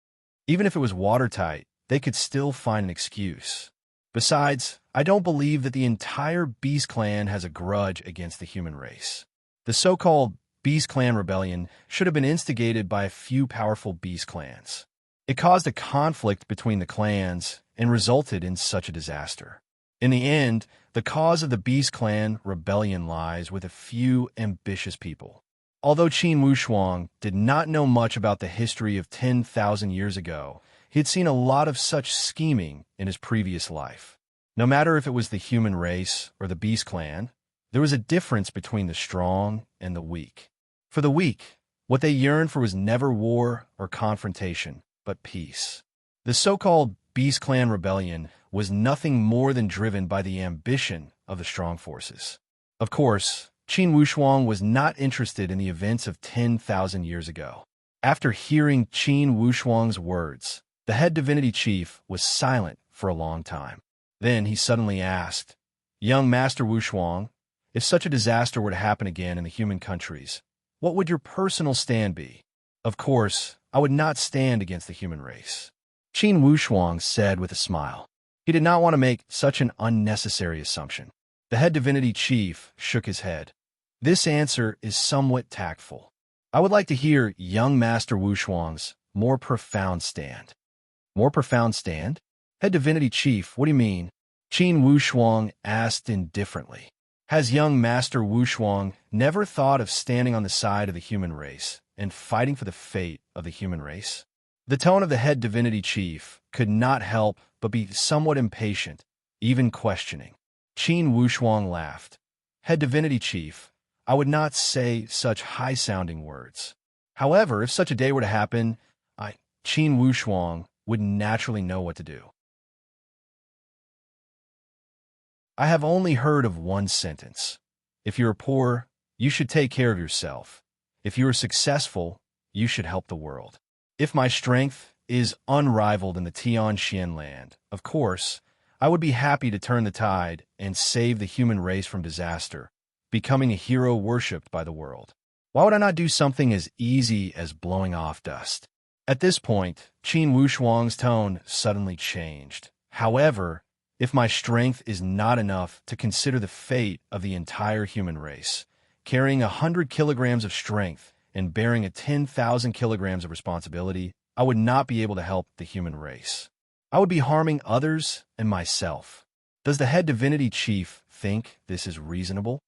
Even if it was watertight, they could still find an excuse. Besides, I don't believe that the entire Beast Clan has a grudge against the human race. The so-called Beast Clan rebellion should have been instigated by a few powerful Beast Clans. It caused a conflict between the clans and resulted in such a disaster. In the end, the cause of the Beast Clan rebellion lies with a few ambitious people. Although Qin Wushuang did not know much about the history of 10,000 years ago, he had seen a lot of such scheming in his previous life. No matter if it was the human race or the Beast Clan, there was a difference between the strong and the weak. For the weak, what they yearned for was never war or confrontation, but peace. The so-called Beast Clan rebellion was nothing more than driven by the ambition of the strong forces. Of course, Qin Wushuang was not interested in the events of 10,000 years ago. After hearing Qin Wushuang's words, the head divinity chief was silent for a long time. Then he suddenly asked, "Young Master Wushuang, if such a disaster were to happen again in the human countries, what would your personal stand be?" "Of course, I would not stand against the human race," Qin Wushuang said with a smile. He did not want to make such an unnecessary assumption. The head divinity chief shook his head. "This answer is somewhat tactful. I would like to hear young Master Wushuang's more profound stand." "More profound stand?" "Head divinity chief, what do you mean?" Qin Wushuang asked indifferently. Has young Master Wushuang never thought of standing on the side of the human race and fighting for the fate of the human race? The tone of the head divinity chief could not help but be somewhat impatient, even questioning. Qin Wushuang laughed. "Head divinity chief, I would not say such high-sounding words. However, if such a day were to happen, Qin Wushuang, would naturally know what to do." I have only heard of one sentence. If you are poor, you should take care of yourself. If you are successful, you should help the world. If my strength is unrivaled in the Tianxian land, of course, I would be happy to turn the tide and save the human race from disaster, becoming a hero worshipped by the world. Why would I not do something as easy as blowing off dust? At this point, Qin Wushuang's tone suddenly changed. However, if my strength is not enough to consider the fate of the entire human race, carrying 100 kilograms of strength and bearing a 10,000 kilograms of responsibility, I would not be able to help the human race. I would be harming others and myself. Does the head divinity chief think this is reasonable?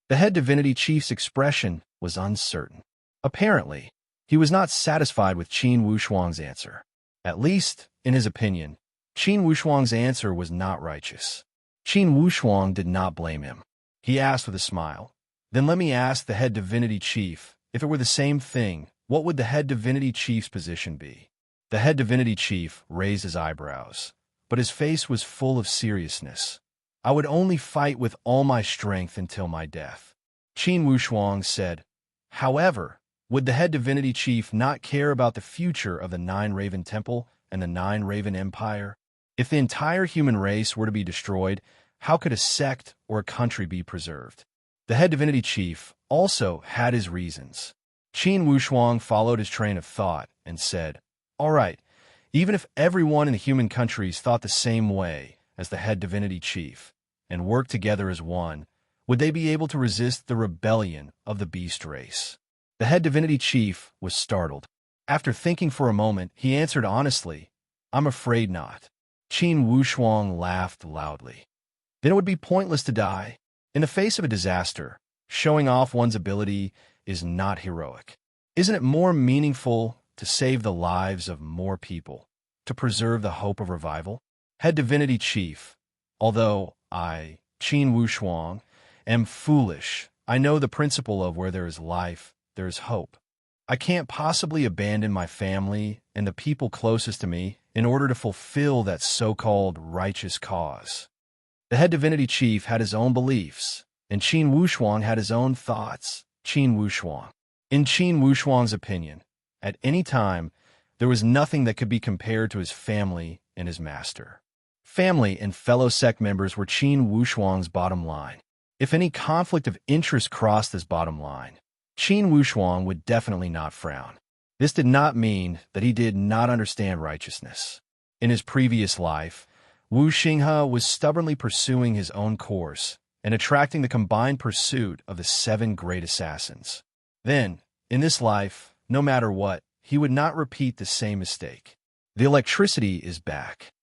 The head divinity chief's expression was uncertain. Apparently, he was not satisfied with Qin Wushuang's answer. At least, in his opinion, Qin Wushuang's answer was not righteous. Qin Wushuang did not blame him. He asked with a smile, "Then let me ask the head divinity chief, if it were the same thing, what would the head divinity chief's position be?" The head divinity chief raised his eyebrows, but his face was full of seriousness. "I would only fight with all my strength until my death." Qin Wushuang said, "However, would the head divinity chief not care about the future of the Nine Raven Temple and the Nine Raven Empire? If the entire human race were to be destroyed, how could a sect or a country be preserved?" The head divinity chief also had his reasons. Qin Wushuang followed his train of thought and said, "All right, even if everyone in the human countries thought the same way as the head divinity chief and worked together as one, would they be able to resist the rebellion of the beast race?" The head divinity chief was startled. After thinking for a moment, he answered honestly, "I'm afraid not." Qin Wushuang laughed loudly. "Then it would be pointless to die. In the face of a disaster, showing off one's ability is not heroic. Isn't it more meaningful to save the lives of more people, to preserve the hope of revival?" Head divinity chief, although I, Qin Wushuang, am foolish, I know the principle of where there is life, there is hope. I can't possibly abandon my family and the people closest to me in order to fulfill that so-called righteous cause. The head divinity chief had his own beliefs, and Qin Wushuang had his own thoughts. Qin Wushuang. In Qin Wushuang's opinion, at any time, there was nothing that could be compared to his family and his master. Family and fellow sect members were Qin Wushuang's bottom line. If any conflict of interest crossed this bottom line, Qin Wushuang would definitely not frown. This did not mean that he did not understand righteousness. In his previous life, Wu Xinghe was stubbornly pursuing his own course and attracting the combined pursuit of the 7 great assassins. Then, in this life, no matter what, he would not repeat the same mistake. The electricity is back.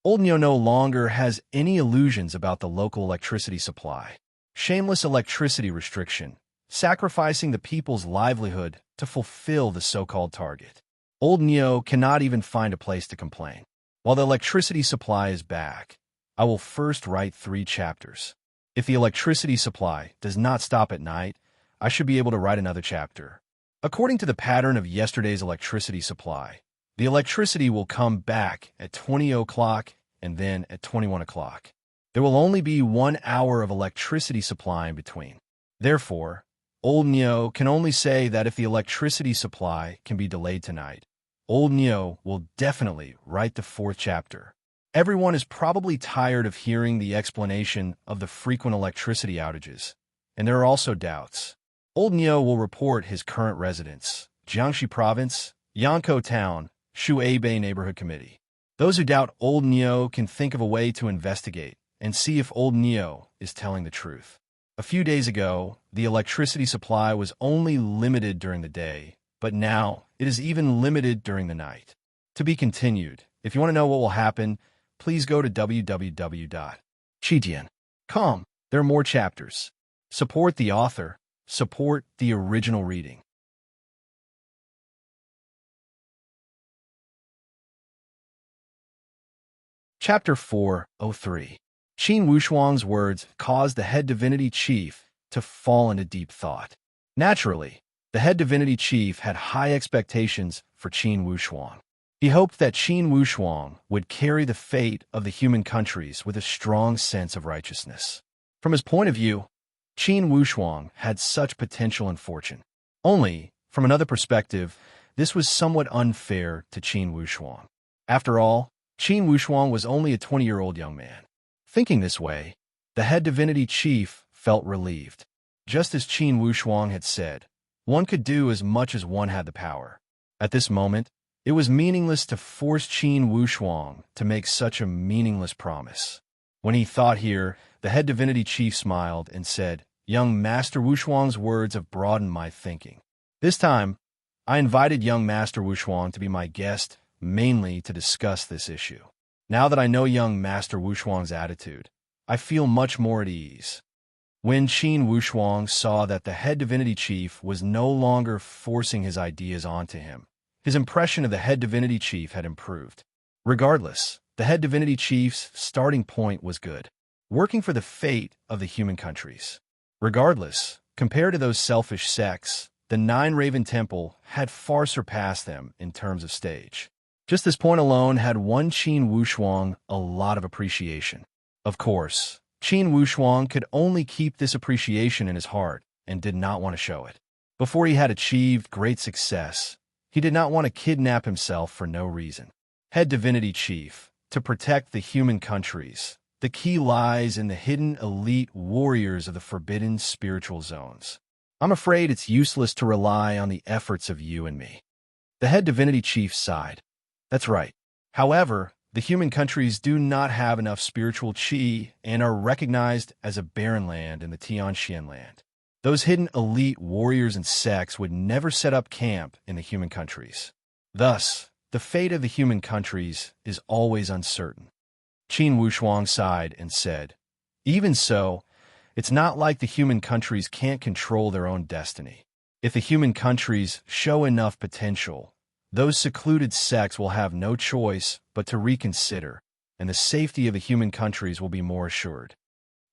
Old Nyo no longer has any illusions about the local electricity supply. Shameless electricity restriction, sacrificing the people's livelihood to fulfill the so-called target. Old Nyo cannot even find a place to complain. While the electricity supply is back, I will first write 3 chapters. If the electricity supply does not stop at night, I should be able to write another chapter. According to the pattern of yesterday's electricity supply, the electricity will come back at 20 o'clock and then at 21 o'clock. There will only be 1 hour of electricity supply in between. Therefore, Old Nyo can only say that if the electricity supply can be delayed tonight, Old Nyo will definitely write the 4th chapter. Everyone is probably tired of hearing the explanation of the frequent electricity outages, and there are also doubts. Old Nyo will report his current residence, Jiangxi Province, Yankou Town, Shuaibei Neighborhood Committee. Those who doubt Old Nyo can think of a way to investigate and see if Old Nyo is telling the truth. A few days ago, the electricity supply was only limited during the day, but now it is even limited during the night. To be continued. If you want to know what will happen, please go to www.chijian.com. There are more chapters. Support the author. Support the original reading. Chapter 403. Qin Wushuang's words caused the head divinity chief to fall into deep thought. Naturally, the head divinity chief had high expectations for Qin Wushuang. He hoped that Qin Wushuang would carry the fate of the human countries with a strong sense of righteousness. From his point of view, Qin Wushuang had such potential and fortune. Only, from another perspective, this was somewhat unfair to Qin Wushuang. After all, Qin Wushuang was only a 20-year-old young man. Thinking this way, the head divinity chief felt relieved. Just as Qin Wushuang had said, one could do as much as one had the power. At this moment, it was meaningless to force Qin Wushuang to make such a meaningless promise. When he thought here, the head divinity chief smiled and said, "Young Master Wushuang's words have broadened my thinking. This time, I invited young Master Wushuang to be my guest, mainly to discuss this issue. Now that I know young Master Wushuang's attitude, I feel much more at ease." When Qin Wushuang saw that the head divinity chief was no longer forcing his ideas onto him, his impression of the head divinity chief had improved. Regardless, the head divinity chief's starting point was good, working for the fate of the human countries. Regardless, compared to those selfish sects, the Nine Raven Temple had far surpassed them in terms of stage. Just this point alone had won Qin Wushuang a lot of appreciation. Of course, Qin Wushuang could only keep this appreciation in his heart and did not want to show it. Before he had achieved great success, he did not want to kidnap himself for no reason. Head divinity chief, to protect the human countries, the key lies in the hidden elite warriors of the forbidden spiritual zones. I'm afraid it's useless to rely on the efforts of you and me. The head divinity chief sighed. That's right. However, the human countries do not have enough spiritual qi and are recognized as a barren land in the Tianxian land. Those hidden elite warriors and sects would never set up camp in the human countries. Thus, the fate of the human countries is always uncertain. Qin Wushuang sighed and said, "Even so, it's not like the human countries can't control their own destiny. If the human countries show enough potential, those secluded sects will have no choice but to reconsider, and the safety of the human countries will be more assured."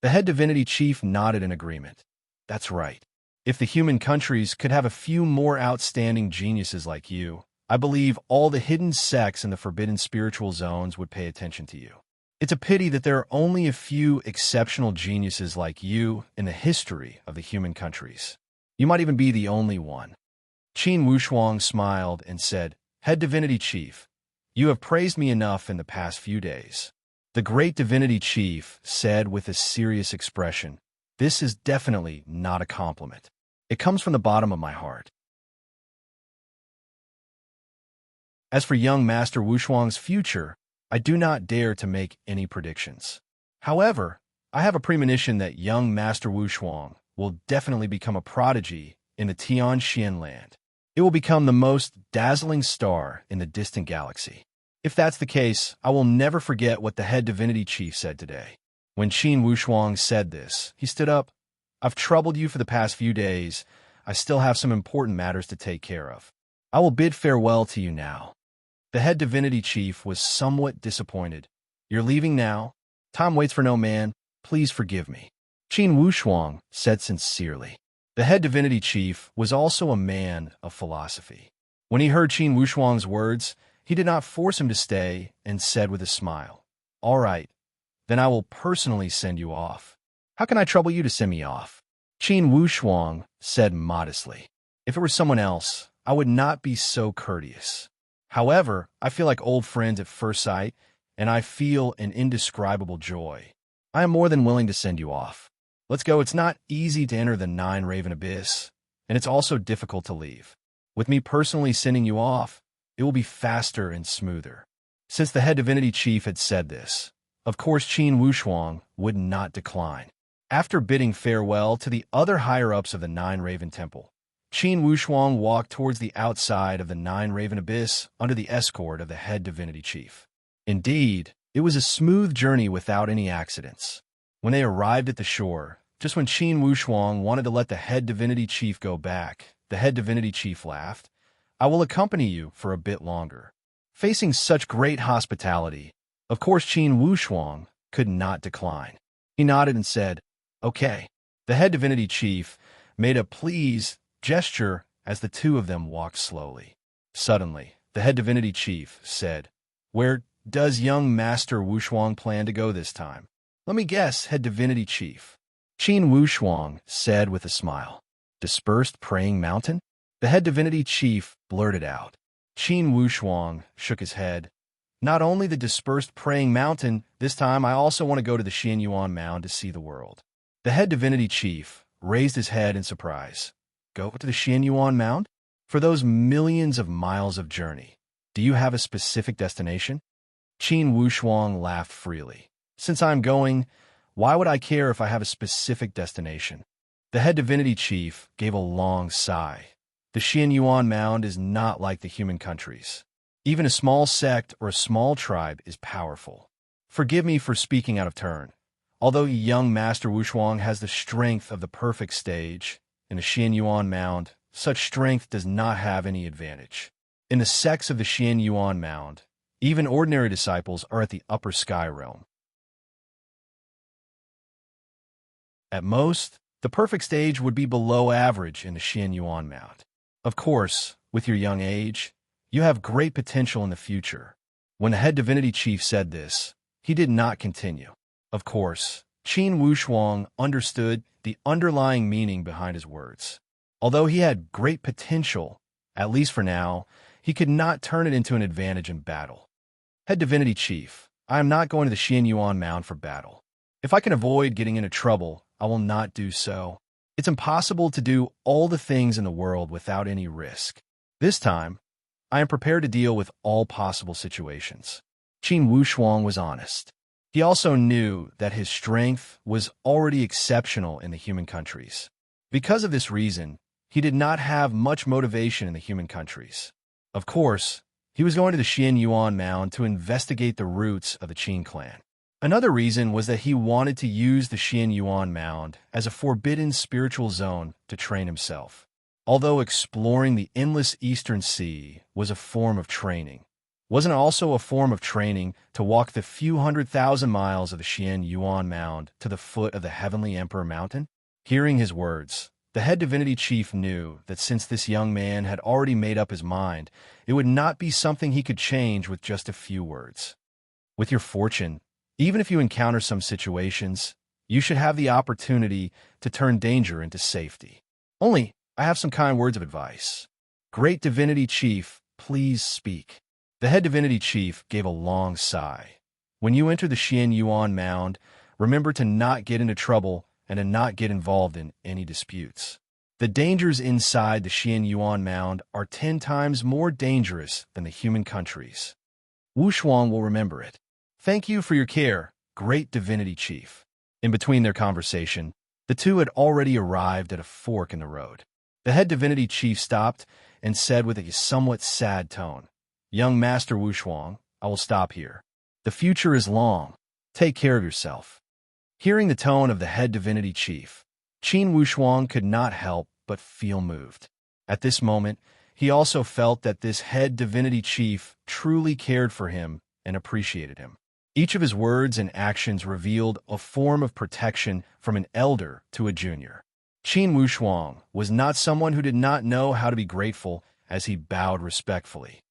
The head divinity chief nodded in agreement. That's right. If the human countries could have a few more outstanding geniuses like you, I believe all the hidden sects in the forbidden spiritual zones would pay attention to you. It's a pity that there are only a few exceptional geniuses like you in the history of the human countries. You might even be the only one. Qin Wushuang smiled and said, "Head divinity chief, you have praised me enough in the past few days." The great divinity chief said with a serious expression, This is definitely not a compliment. It comes from the bottom of my heart. As for young Master Wushuang's future, I do not dare to make any predictions. However, I have a premonition that young Master Wushuang will definitely become a prodigy in the Tianxian land. It will become the most dazzling star in the distant galaxy. If that's the case, I will never forget what the head divinity chief said today. When Qin Wushuang said this, he stood up. I've troubled you for the past few days. I still have some important matters to take care of. I will bid farewell to you now. The head divinity chief was somewhat disappointed. You're leaving now? Time waits for no man. Please forgive me. Qin Wushuang said sincerely. The head divinity chief was also a man of philosophy. When he heard Qin Wushuang's words, he did not force him to stay and said with a smile, All right, then I will personally send you off. How can I trouble you to send me off? Qin Wushuang said modestly. If it were someone else, I would not be so courteous. However, I feel like old friends at first sight, and I feel an indescribable joy. I am more than willing to send you off. Let's go. It's not easy to enter the Nine-Raven Abyss, and it's also difficult to leave. With me personally sending you off, it will be faster and smoother. Since the head divinity chief had said this, of course Qin Wushuang would not decline. After bidding farewell to the other higher-ups of the Nine-Raven Temple, Qin Wushuang walked towards the outside of the Nine-Raven Abyss under the escort of the head divinity chief. Indeed, it was a smooth journey without any accidents. When they arrived at the shore, just when Qin Wushuang wanted to let the head divinity chief go back, the head divinity chief laughed. I will accompany you for a bit longer. Facing such great hospitality, of course Qin Wushuang could not decline. He nodded and said, Okay. The head divinity chief made a please gesture as the two of them walked slowly. Suddenly, the head divinity chief said, Where does young Master Wushuang plan to go this time? Let me guess, head divinity chief. Qin Wushuang said with a smile. Dispersed praying mountain? The head divinity chief blurted out. Qin Wushuang shook his head. Not only the dispersed praying mountain, this time I also want to go to the Xianyuan Mound to see the world. The head divinity chief raised his head in surprise. Go to the Xianyuan Mound? For those millions of miles of journey, do you have a specific destination? Qin Wushuang laughed freely. Since I'm going, why would I care if I have a specific destination? The head divinity chief gave a long sigh. The Xianyuan Mound is not like the human countries. Even a small sect or a small tribe is powerful. Forgive me for speaking out of turn. Although young Master Wushuang has the strength of the perfect stage, in the Xianyuan Mound, such strength does not have any advantage. In the sects of the Xianyuan Mound, even ordinary disciples are at the upper sky realm. At most, the perfect stage would be below average in the Xianyuan Mound. Of course, with your young age, you have great potential in the future. When the head divinity chief said this, he did not continue. Of course, Qin Wushuang understood the underlying meaning behind his words. Although he had great potential, at least for now, he could not turn it into an advantage in battle. Head divinity chief, I am not going to the Xianyuan Mound for battle. If I can avoid getting into trouble, I will not do so. It's impossible to do all the things in the world without any risk. This time, I am prepared to deal with all possible situations. Qin Wushuang was honest. He also knew that his strength was already exceptional in the human countries. Because of this reason, he did not have much motivation in the human countries. Of course, he was going to the Xianyuan Mound to investigate the roots of the Qin clan. Another reason was that he wanted to use the Xianyuan Mound as a forbidden spiritual zone to train himself. Although exploring the endless Eastern Sea was a form of training, wasn't it also a form of training to walk the few 100,000 miles of the Xianyuan Mound to the foot of the Heavenly Emperor Mountain? Hearing his words, the head divinity chief knew that since this young man had already made up his mind, it would not be something he could change with just a few words. With your fortune, even if you encounter some situations, you should have the opportunity to turn danger into safety. Only, I have some kind words of advice. Great divinity chief, please speak. The head divinity chief gave a long sigh. When you enter the Xianyuan Mound, remember to not get into trouble and to not get involved in any disputes. The dangers inside the Xian Yuan mound are 10 times more dangerous than the human countries. Wu Shuang will remember it. Thank you for your care, great divinity chief. In between their conversation, the two had already arrived at a fork in the road. The head divinity chief stopped and said with a somewhat sad tone, "Young Master Wu Shuang, I will stop here. The future is long. Take care of yourself." Hearing the tone of the head divinity chief, Qin Wushuang could not help but feel moved. At this moment, he also felt that this head divinity chief truly cared for him and appreciated him. Each of his words and actions revealed a form of protection from an elder to a junior. Qin Wushuang was not someone who did not know how to be grateful as he bowed respectfully.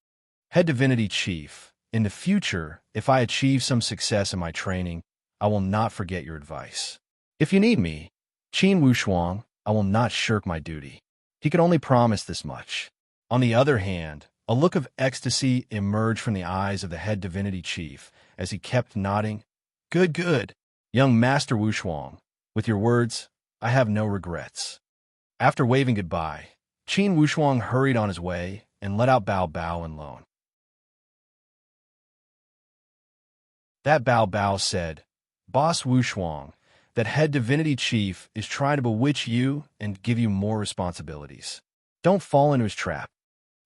Head divinity chief, in the future, if I achieve some success in my training, I will not forget your advice. If you need me, Qin Wushuang, I will not shirk my duty. He could only promise this much. On the other hand, a look of ecstasy emerged from the eyes of the head divinity chief as he kept nodding. Good, good. Young Master Wushuang, with your words, I have no regrets. After waving goodbye, Qin Wushuang hurried on his way and let out Bao Bao and Lone. That Bao Bao said, Boss Wushuang, that head divinity chief is trying to bewitch you and give you more responsibilities. Don't fall into his trap.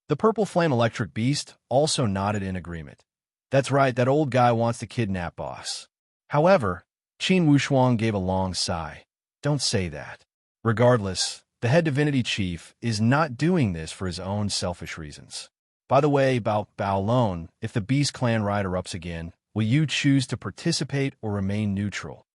The purple flame electric beast also nodded in agreement. That's right, that old guy wants to kidnap boss. However, Qin Wushuang gave a long sigh. Don't say that. Regardless, the head divinity chief is not doing this for his own selfish reasons. By the way, Bao Bao Lone, if the Beast Clan riot erupts again, will you choose to participate or remain neutral?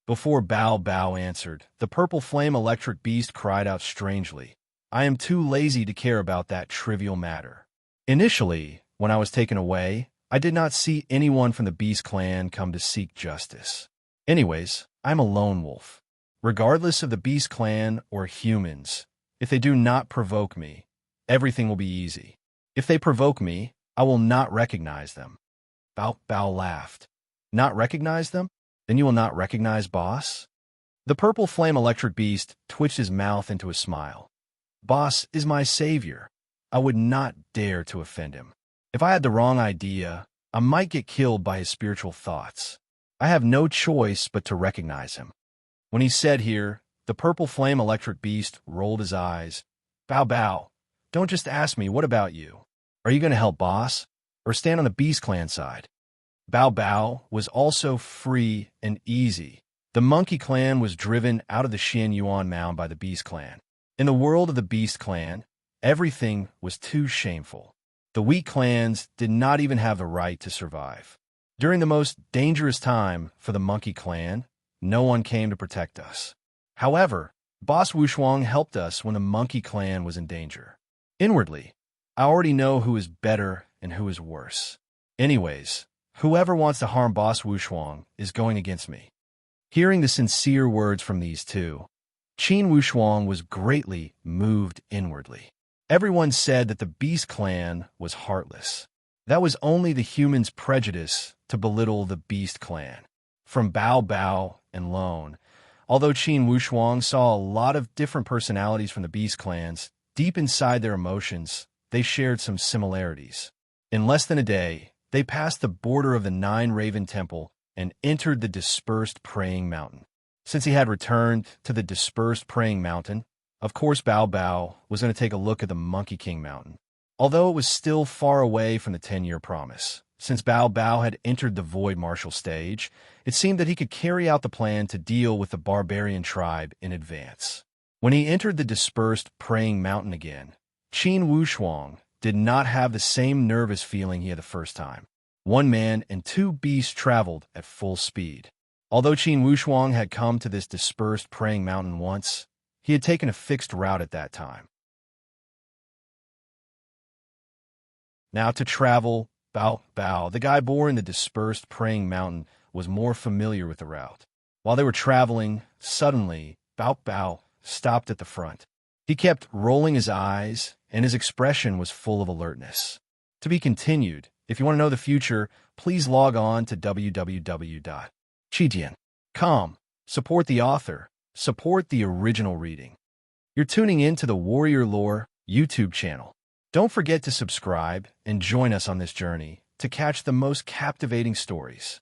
Before Bao Bao answered, the purple flame electric beast cried out strangely, I am too lazy to care about that trivial matter. Initially, when I was taken away, I did not see anyone from the Beast Clan come to seek justice. Anyways, I'm a lone wolf. Regardless of the Beast Clan or humans, if they do not provoke me, everything will be easy. If they provoke me, I will not recognize them. Bao Bao laughed. Not recognize them? Then you will not recognize boss? The purple flame electric beast twitched his mouth into a smile. Boss is my savior. I would not dare to offend him. If I had the wrong idea, I might get killed by his spiritual thoughts. I have no choice but to recognize him. When he said here, the purple flame electric beast rolled his eyes. Bao Bao, don't just ask me, what about you? Are you going to help boss? Or stand on the Beast Clan side? Bao Bao was also free and easy. The Monkey Clan was driven out of the Xian Yuan Mound by the Beast Clan. In the world of the Beast Clan, everything was too shameful. The weak clans did not even have the right to survive. During the most dangerous time for the Monkey Clan, no one came to protect us. However, Boss Wushuang helped us when the Monkey Clan was in danger. Inwardly, I already know who is better and who is worse. Anyways, whoever wants to harm Boss Wushuang is going against me. Hearing the sincere words from these two, Qin Wushuang was greatly moved inwardly. Everyone said that the Beast Clan was heartless. That was only the humans' prejudice to belittle the Beast Clan. From Bao Bao and Lone, although Qin Wushuang saw a lot of different personalities from the Beast Clans, deep inside their emotions, they shared some similarities. In less than a day, they passed the border of the Nine Raven Temple and entered the Dispersed Praying Mountain. Since he had returned to the Dispersed Praying Mountain, of course Bao Bao was going to take a look at the Monkey King Mountain. Although it was still far away from the 10-year promise, since Bao Bao had entered the Void Martial stage, it seemed that he could carry out the plan to deal with the barbarian tribe in advance. When he entered the Dispersed Praying Mountain again, Qin Wushuang did not have the same nervous feeling he had the first time. One man and two beasts traveled at full speed. Although Qin Wushuang had come to this Dispersed Praying Mountain once, he had taken a fixed route at that time. Now to travel, Bao Bao, the guy born in the Dispersed Praying Mountain, was more familiar with the route. While they were traveling, suddenly, Bao Bao stopped at the front. He kept rolling his eyes, and his expression was full of alertness. To be continued. If you want to know the future, please log on to www.chijian.com. Support the author. support the original reading. You're tuning in to the Warrior Lore YouTube channel. Don't forget to subscribe and join us on this journey to catch the most captivating stories.